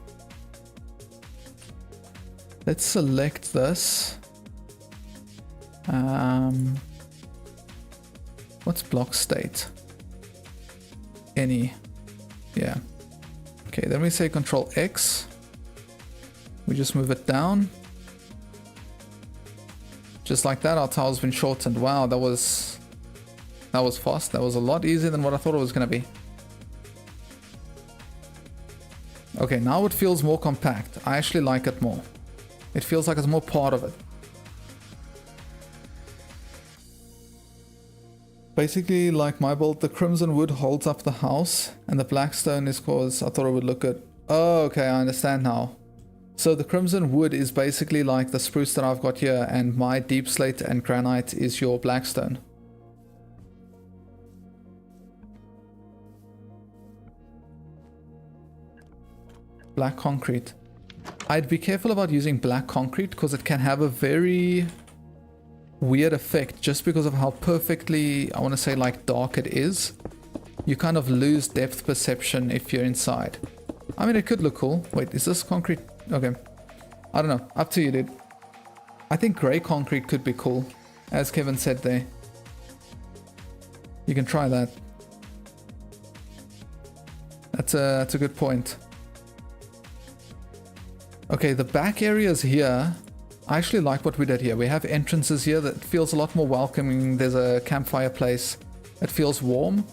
Let's select this. What's block state? Any. Yeah. Okay, then we say Control X. We just move it down. Just like that, our tile's been shortened. Wow, that was fast. That was a lot easier than what I thought it was going to be. Okay, now it feels more compact. I actually like it more. It feels like it's more part of it. Basically, like my build, the crimson wood holds up the house, and the black stone is cause I thought it would look good. Oh, okay, I understand now. So the crimson wood is basically like the spruce that I've got here, and my deep slate and granite is your black stone. Black concrete. I'd be careful about using black concrete because it can have a very weird effect just because of how perfectly, I want to say, like dark it is. You kind of lose depth perception if you're inside. I mean, it could look cool. Wait, is this concrete? Okay. I don't know. Up to you, dude. I think grey concrete could be cool, as Kevin said there. You can try that. That's a good point. Okay, the back areas here, I actually like what we did here. We have entrances here that feels a lot more welcoming. There's a campfire place. It feels warm.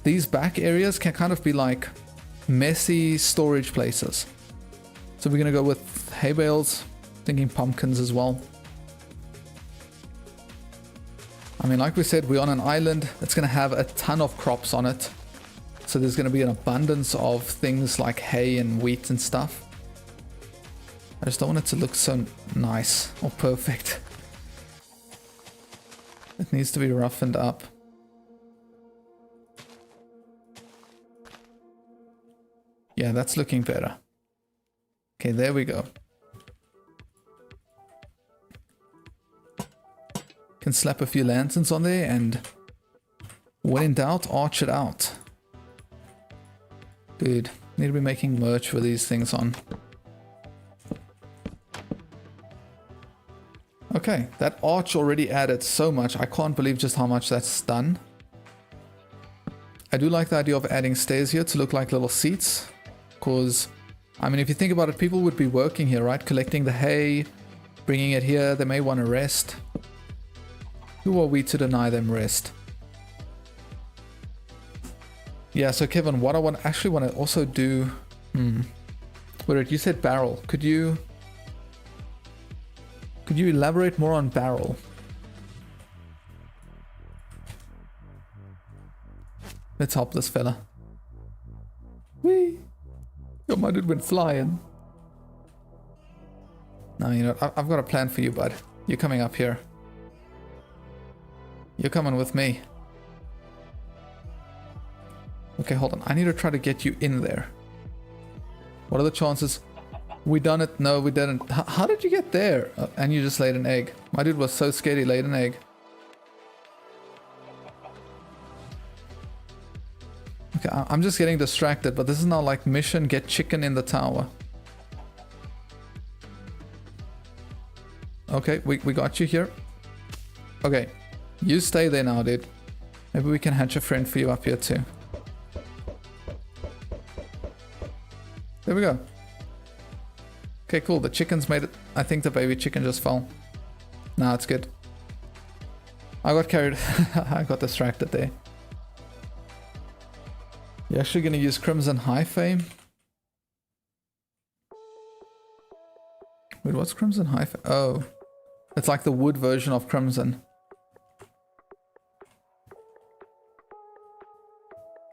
These back areas can kind of be like messy storage places. So we're gonna go with hay bales, thinking pumpkins as well. I mean, like we said, we're on an island. It's gonna have a ton of crops on it. So there's gonna be an abundance of things like hay and wheat and stuff. I just don't want it to look so nice or perfect. It needs to be roughened up. Yeah, that's looking better. Okay, there we go. Can slap a few lanterns on there and when in doubt, arch it out. Dude, need to be making merch with these things on. Okay, that arch already added so much. I can't believe just how much that's done. I do like the idea of adding stairs here to look like little seats. Because, I mean, if you think about it, people would be working here, right? Collecting the hay, bringing it here. They may want to rest. Who are we to deny them rest? Yeah, so Kevin, what I actually want to also do... Wait, you said barrel. Could you elaborate more on barrel? Let's help this fella. Whee! Yo, my dude went flying. No, you know, I've got a plan for you, bud. You're coming up here. You're coming with me. Okay, hold on. I need to try to get you in there. What are the chances? We done it. No, we didn't. How did you get there? And you just laid an egg. My dude was so scared he laid an egg. Okay, I'm just getting distracted, but this is now like mission get chicken in the tower. Okay, we got you here. Okay, you stay there now, dude. Maybe we can hatch a friend for you up here too. There we go. Okay, cool. The chickens made it. I think the baby chicken just fell. Nah, it's good. I got carried. I got distracted there. You're actually going to use Crimson Hyphae? Wait, what's Crimson Hyphae? Oh. It's like the wood version of Crimson.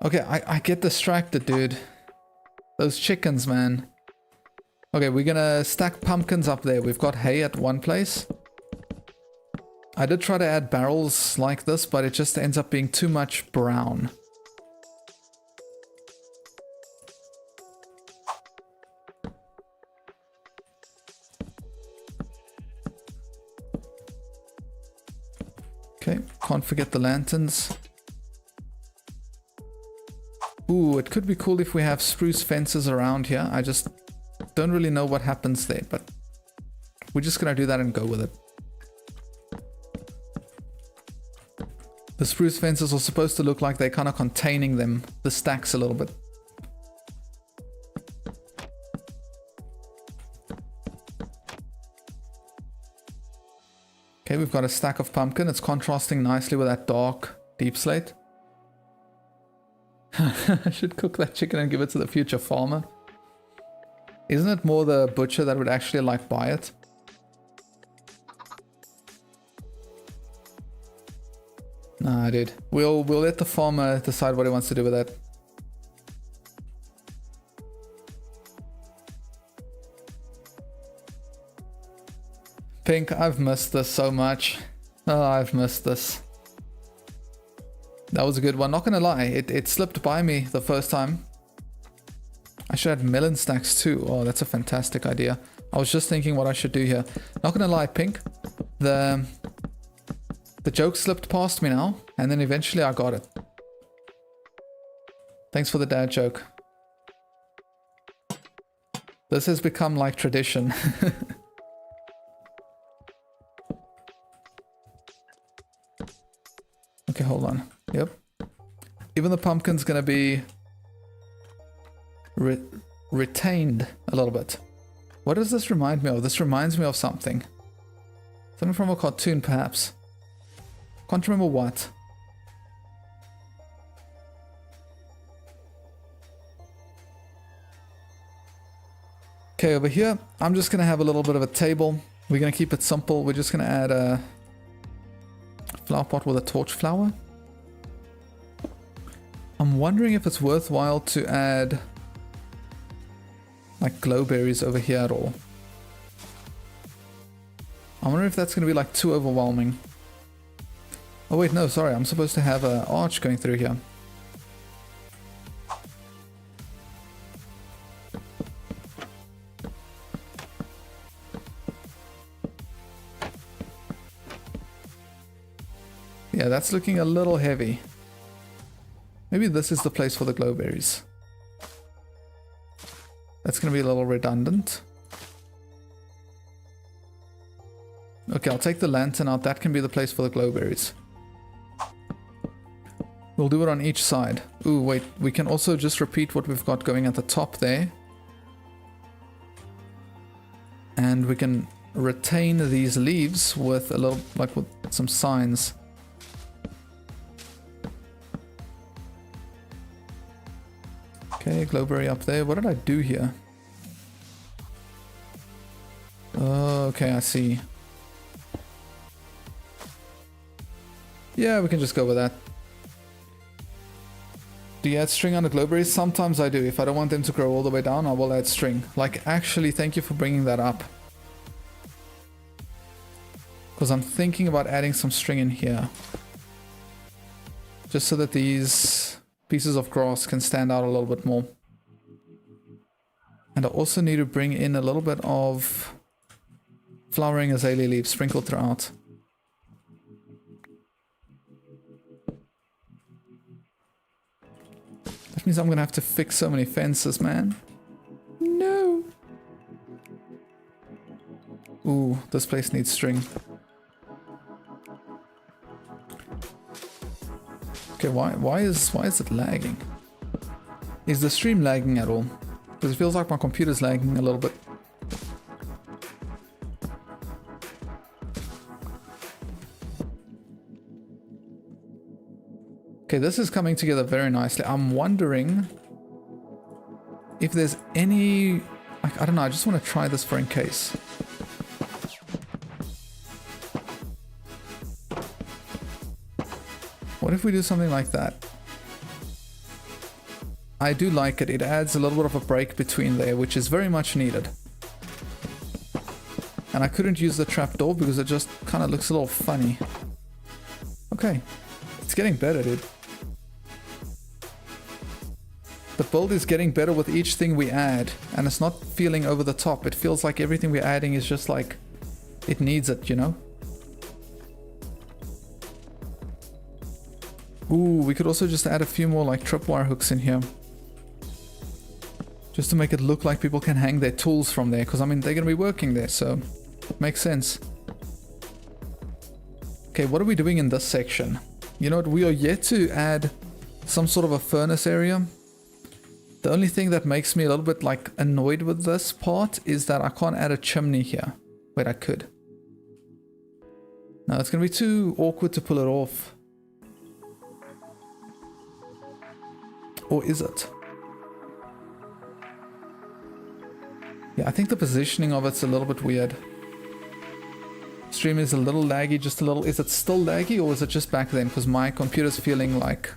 Okay, I get distracted, dude. Those chickens, man. Okay, we're gonna stack pumpkins up there. We've got hay at one place. I did try to add barrels like this, but it just ends up being too much brown. Okay, can't forget the lanterns. Ooh, it could be cool if we have spruce fences around here. I just don't really know what happens there, but we're just gonna do that and go with it. The spruce fences are supposed to look like they're kind of containing the stacks a little bit. Okay, we've got a stack of pumpkin. It's contrasting nicely with that dark deep slate. I should cook that chicken and give it to the future farmer. Isn't it more the butcher that would actually like buy it? Nah, dude. We'll let the farmer decide what he wants to do with that. Pink, I've missed this so much. Oh, I've missed this. That was a good one. Not gonna lie, it slipped by me the first time. I should add melon stacks too. Oh, that's a fantastic idea. I was just thinking what I should do here. Not gonna lie, Pink. The joke slipped past me now, and then eventually I got it. Thanks for the dad joke. This has become like tradition. Okay, hold on. Yep, Even the pumpkin's gonna be retained a little bit. What does this remind me of? This reminds me of something. Something from a cartoon, perhaps. Can't remember what. Okay, over here, I'm just gonna have a little bit of a table. We're gonna keep it simple. We're just gonna add a flower pot with a torch flower. I'm wondering if it's worthwhile to add like glowberries over here at all. I wonder if that's gonna be like too overwhelming. Oh wait, no, sorry, I'm supposed to have an arch going through here. Yeah, that's looking a little heavy. Maybe this is the place for the glowberries. That's going to be a little redundant. Okay, I'll take the lantern out. That can be the place for the glowberries. We'll do it on each side. Ooh, wait. We can also just repeat what we've got going at the top there. And we can retain these leaves with a little, like with some signs. Okay, glowberry up there. What did I do here? Oh, okay, I see. Yeah, we can just go with that. Do you add string on the glowberries? Sometimes I do. If I don't want them to grow all the way down, I will add string. Like, actually, thank you for bringing that up. Because I'm thinking about adding some string in here. Just so that these pieces of grass can stand out a little bit more. And I also need to bring in a little bit of flowering azalea leaves sprinkled throughout. That means I'm gonna have to fix so many fences, man. No. Ooh, this place needs string. Okay, why is it lagging? Is the stream lagging at all? Because it feels like my computer's lagging a little bit. Okay, this is coming together very nicely. I'm wondering if there's any... like, I don't know, I just want to try this for in case. What if we do something like that? I do like it. It adds a little bit of a break between there, which is very much needed. And I couldn't use the trapdoor because it just kind of looks a little funny. Okay. It's getting better, dude. The build is getting better with each thing we add, and it's not feeling over the top. It feels like everything we're adding is just like, it needs it, you know? Ooh, we could also just add a few more like tripwire hooks in here. Just to make it look like people can hang their tools from there, because I mean, they're going to be working there, so it makes sense. Okay, what are we doing in this section? You know what, we are yet to add some sort of a furnace area. The only thing that makes me a little bit like annoyed with this part is that I can't add a chimney here. Wait, I could. No, it's going to be too awkward to pull it off. Or is it? Yeah, I think the positioning of it's a little bit weird. Stream is a little laggy, just a little. Is it still laggy or is it just back then? Because my computer's feeling like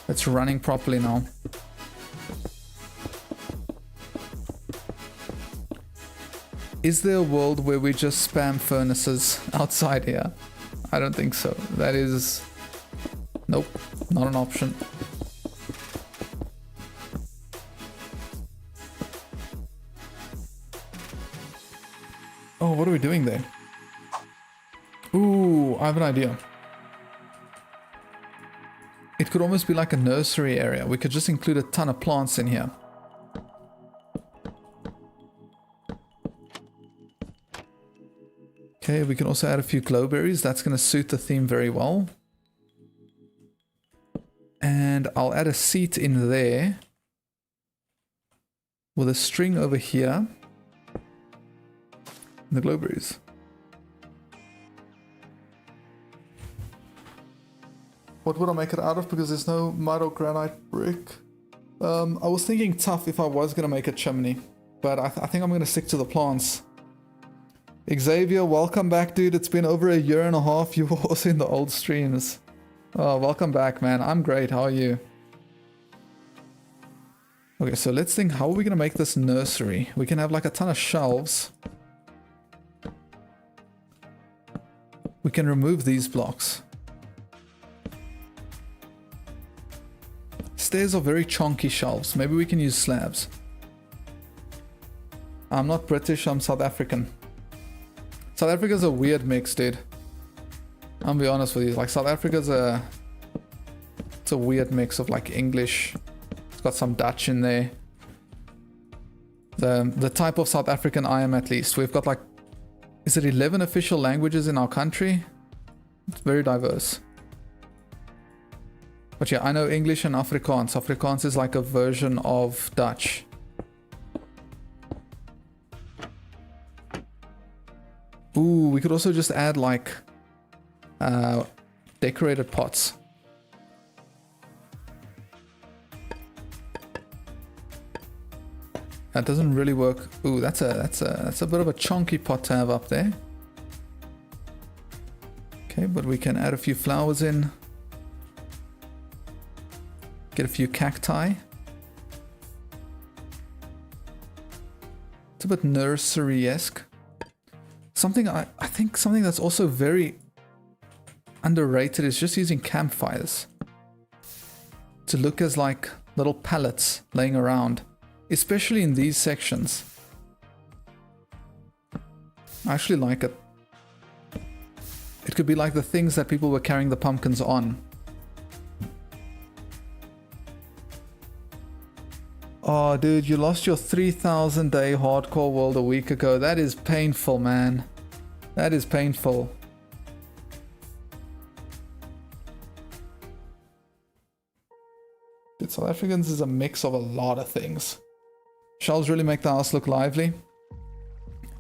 it's running properly now. Is there a world where we just spam furnaces outside here? I don't think so. That is... nope, not an option. Oh, what are we doing there? Ooh, I have an idea. It could almost be like a nursery area. We could just include a ton of plants in here. Okay, we can also add a few glowberries. That's going to suit the theme very well. And I'll add a seat in there with a string over here. The glowberries. What would I make it out of? Because there's no mud or granite brick. I was thinking tough if I was going to make a chimney. But I think I'm going to stick to the plants. Xavier, welcome back, dude. It's been over a year and a half. You were also in the old streams. Oh, welcome back, man. I'm great. How are you? Okay, so let's think. How are we going to make this nursery? We can have like a ton of shelves. We can remove these blocks. Stairs are very chunky shelves. Maybe we can use slabs. I'm not British, I'm South African. South Africa's a weird mix, dude. I'll be honest with you. Like, South Africa's it's a weird mix of like English. It's got some Dutch in there. The type of South African I am, at least. We've got like, is it 11 official languages in our country? It's very diverse. But yeah, I know English and Afrikaans. Afrikaans is like a version of Dutch. Ooh, we could also just add like decorated pots. That doesn't really work. Ooh, that's a bit of a chunky pot to have up there. Okay, but we can add a few flowers in. Get a few cacti. It's a bit nursery-esque. Something I think something that's also very underrated is just using campfires to look as like little pallets laying around, especially in these sections. I actually like it. It could be like the things that people were carrying the pumpkins on. Oh, dude, you lost your 3,000 day hardcore world a week ago. That is painful, man. That is painful. Dude, South Africans is a mix of a lot of things. Shells really make the house look lively.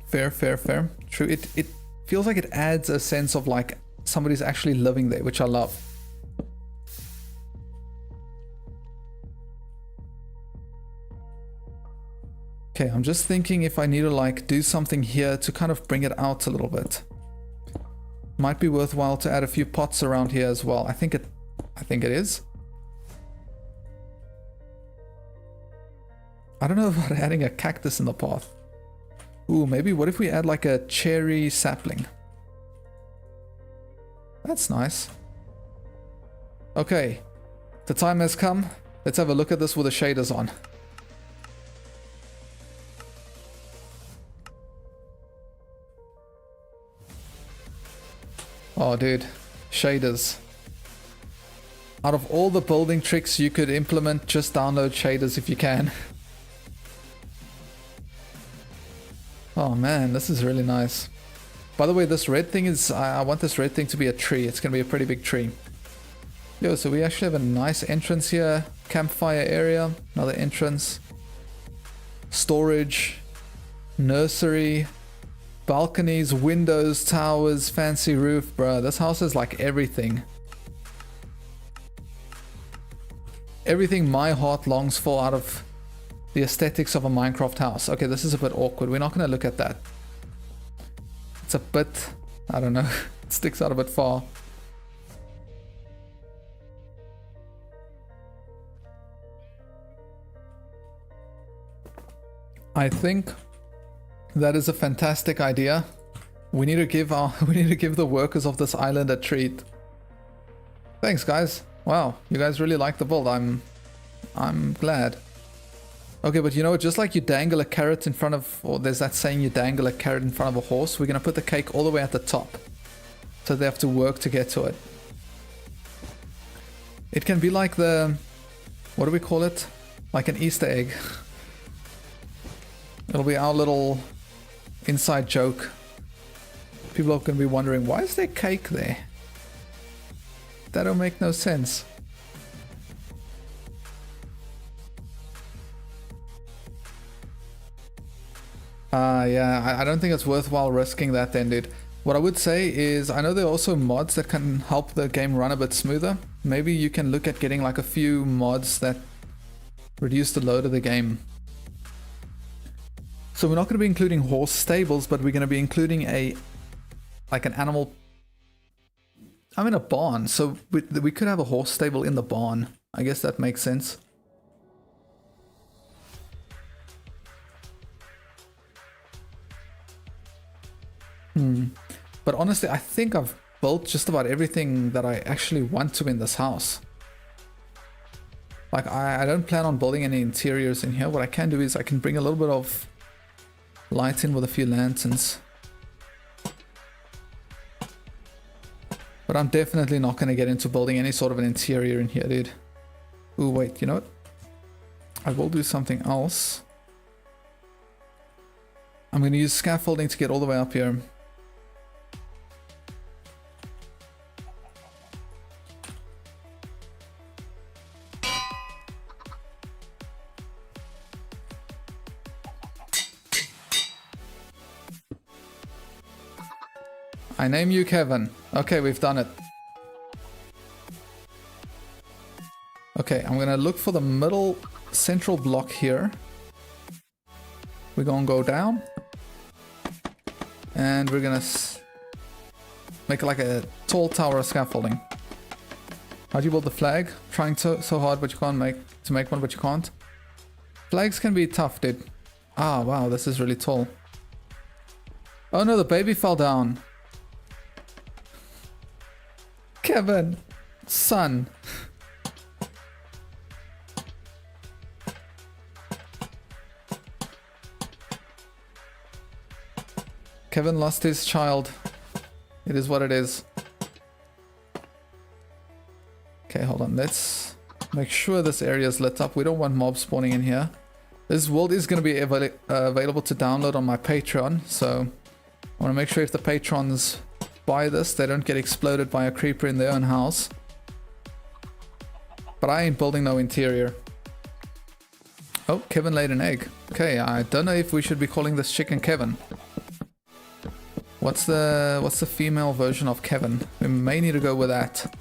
Fair, fair, fair. True, it feels like it adds a sense of like somebody's actually living there, which I love. Okay, I'm just thinking if I need to like do something here to kind of bring it out a little bit. Might be worthwhile to add a few pots around here as well. I think it is. I don't know about adding a cactus in the path. Ooh, maybe what if we add like a cherry sapling? That's nice. Okay, the time has come. Let's have a look at this with the shaders on. Oh, dude, shaders. Out of all the building tricks you could implement, just download shaders if you can. Oh man, this is really nice. By the way, this red thing is, I want this red thing to be a tree. It's going to be a pretty big tree. Yo, so we actually have a nice entrance here. Campfire area, another entrance. Storage, nursery, balconies, windows, towers, fancy roof. Bruh, this house is like everything. Everything my heart longs for out of the aesthetics of a Minecraft house. Okay, this is a bit awkward. We're not going to look at that. It's a bit, I don't know, it sticks out a bit far. I think that is a fantastic idea. We need to give the workers of this island a treat. Thanks, guys. Wow, you guys really like the build. I'm glad. Okay, but you know what? Just like you dangle a carrot in front of, or there's that saying, you dangle a carrot in front of a horse. We're gonna put the cake all the way at the top, so they have to work to get to it. It can be like the, what do we call it? Like an Easter egg. It'll be our little inside joke. People are going to be wondering, why is there cake there? That don't make no sense. Yeah, I don't think it's worthwhile risking that then, dude. What I would say is, I know there are also mods that can help the game run a bit smoother. Maybe you can look at getting like a few mods that reduce the load of the game. So we're not going to be including horse stables, but we're going to be including like an animal, a barn. So we could have a horse stable in the barn. I guess that makes sense. But honestly, I think I've built just about everything that I actually want to in this house. Like, I don't plan on building any interiors in here. What I can do is I can bring a little bit of light in with a few lanterns. But I'm definitely not going to get into building any sort of an interior in here, dude. Ooh, wait, you know what? I will do something else. I'm going to use scaffolding to get all the way up here. I name you Kevin. Okay, we've done it. Okay, I'm gonna look for the middle central block here. We're gonna go down. And we're gonna make like a tall tower of scaffolding. How do you build the flag? Trying so hard but you can't make one, but you can't. Flags can be tough, dude. Ah, wow, this is really tall. Oh no, the baby fell down. Kevin, son. Kevin lost his child. It is what it is. Okay, hold on. Let's make sure this area is lit up. We don't want mobs spawning in here. This world is going to be available to download on my Patreon, so I want to make sure if the patrons buy this, they don't get exploded by a creeper in their own house. But I ain't building no interior. Oh, Kevin laid an egg. Okay, I don't know if we should be calling this chicken Kevin. What's the female version of Kevin? We may need to go with that.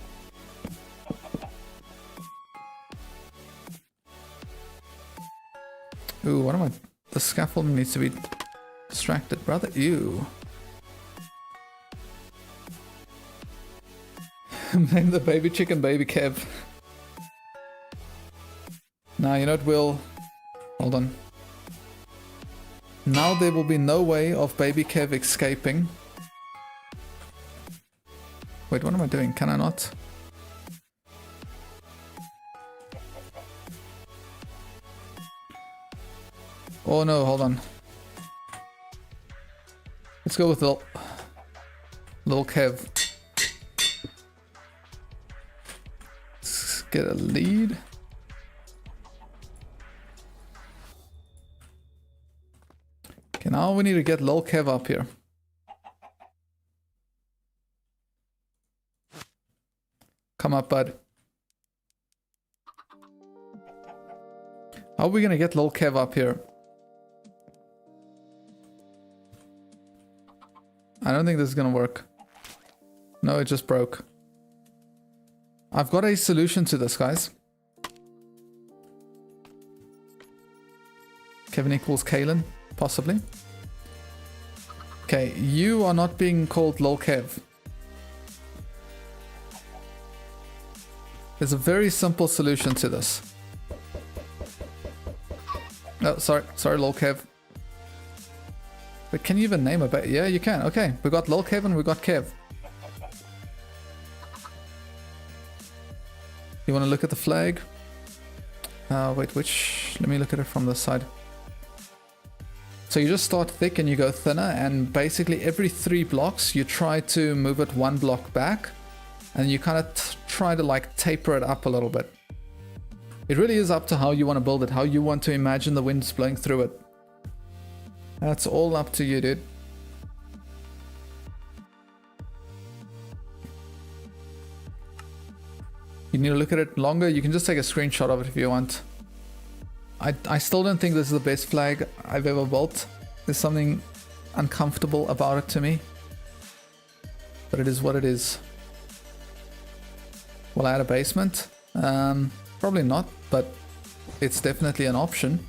Ooh, what am I? The scaffolding needs to be distracted, brother. Ew. Name the baby chicken baby Kev. Now, you know what, Will? Hold on. Now there will be no way of baby Kev escaping. Wait, what am I doing? Can I not? Oh no, hold on. Let's go with little Kev. Let's get a lead. Okay, now we need to get Lil Kev up here. Come up, bud. How are we gonna get Lil Kev up here? I don't think this is gonna work. No, it just broke. I've got a solution to this, guys. Kevin equals Kalen, possibly. Okay, you are not being called Lol Kev. There's a very simple solution to this. Oh, sorry, Lol Kev. But can you even name a baby? Yeah, you can. Okay, we got Lol Kev and we got Kev. You want to look at the flag? Wait, which? Let me look at it from this side. So you just start thick and you go thinner, and basically every 3 blocks you try to move it 1 block back, and you kind of try to like taper it up a little bit. It really is up to how you want to build it, how you want to imagine the winds blowing through it. That's all up to you, dude. You need to look at it longer. You can just take a screenshot of it if you want. I still don't think this is the best flag I've ever built. There's something uncomfortable about it to me. But it is what it is. Will I add a basement? Probably not, but it's definitely an option.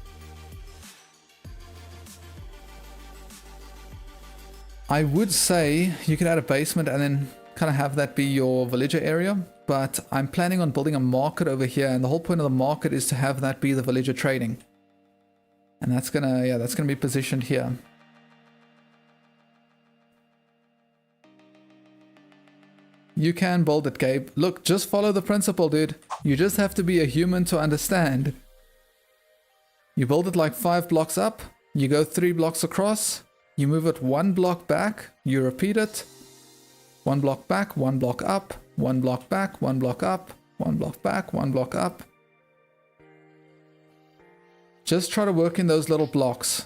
I would say you could add a basement and then kind of have that be your villager area, but I'm planning on building a market over here, and the whole point of the market is to have that be the villager trading. And that's gonna, yeah, that's gonna be positioned here. You can build it, Gabe. Look, just follow the principle, dude. You just have to be a human to understand. You build it like 5 blocks up, you go 3 blocks across, you move it 1 block back, you repeat it. 1 block back, 1 block up, 1 block back, 1 block up, 1 block back, 1 block up. Just try to work in those little blocks.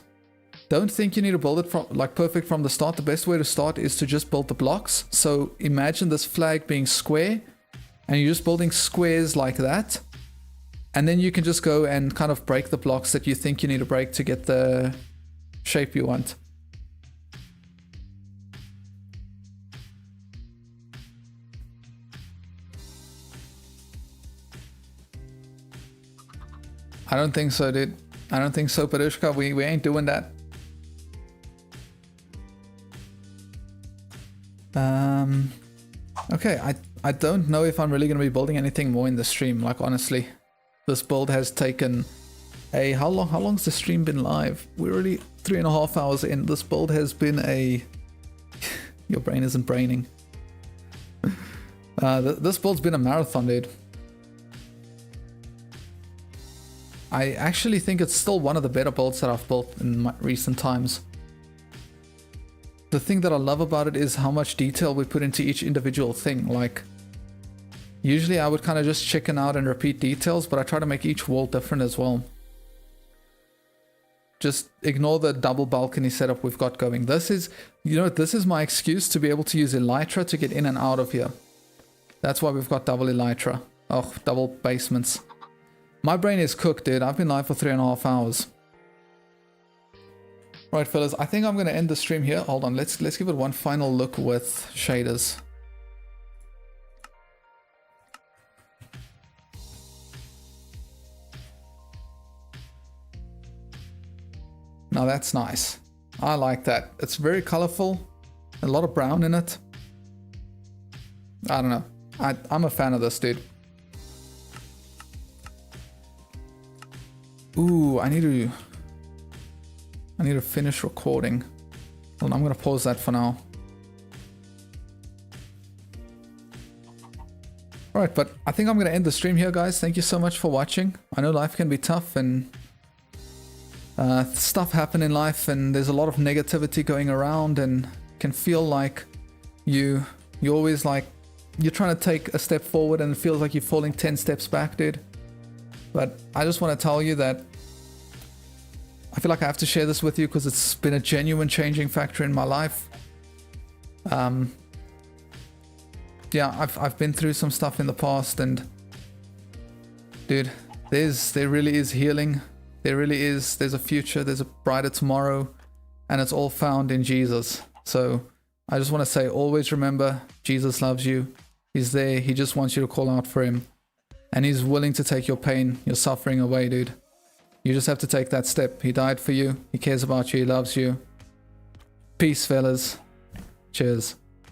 Don't think you need to build it from like perfect from the start. The best way to start is to just build the blocks. So imagine this flag being square, and you're just building squares like that. And then you can just go and kind of break the blocks that you think you need to break to get the shape you want. I don't think so, dude. I don't think so, Padushka. We ain't doing that. Okay, I don't know if I'm really going to be building anything more in the stream, like honestly. This build has taken a... How long's the stream been live? We're already 3.5 hours in. This build has been a... Your brain isn't braining. This build's been a marathon, dude. I actually think it's still one of the better builds that I've built in recent times. The thing that I love about it is how much detail we put into each individual thing. Like, usually I would kind of just chicken out and repeat details, but I try to make each wall different as well. Just ignore the double balcony setup we've got going. This is, you know, this is my excuse to be able to use elytra to get in and out of here. That's why we've got double elytra. Oh, double basements. My brain is cooked, dude. I've been live for 3.5 hours. Right, fellas, I think I'm going to end the stream here. Hold on, let's give it one final look with shaders. Now that's nice. I like that. It's very colorful. A lot of brown in it. I don't know. I'm a fan of this, dude. Ooh, I need to finish recording. Well, I'm gonna pause that for now. Alright, but I think I'm gonna end the stream here, guys. Thank you so much for watching. I know life can be tough and stuff happen in life, and there's a lot of negativity going around, and can feel like you're always like you're trying to take a step forward and it feels like you're falling 10 steps back, dude. But I just want to tell you that I feel like I have to share this with you because it's been a genuine changing factor in my life. Yeah, I've been through some stuff in the past, and dude, there really is healing. There really is. There's a future. There's a brighter tomorrow, and it's all found in Jesus. So I just want to say, always remember, Jesus loves you. He's there. He just wants you to call out for him. And he's willing to take your pain, your suffering away, dude. You just have to take that step. He died for you. He cares about you. He loves you. Peace, fellas. Cheers.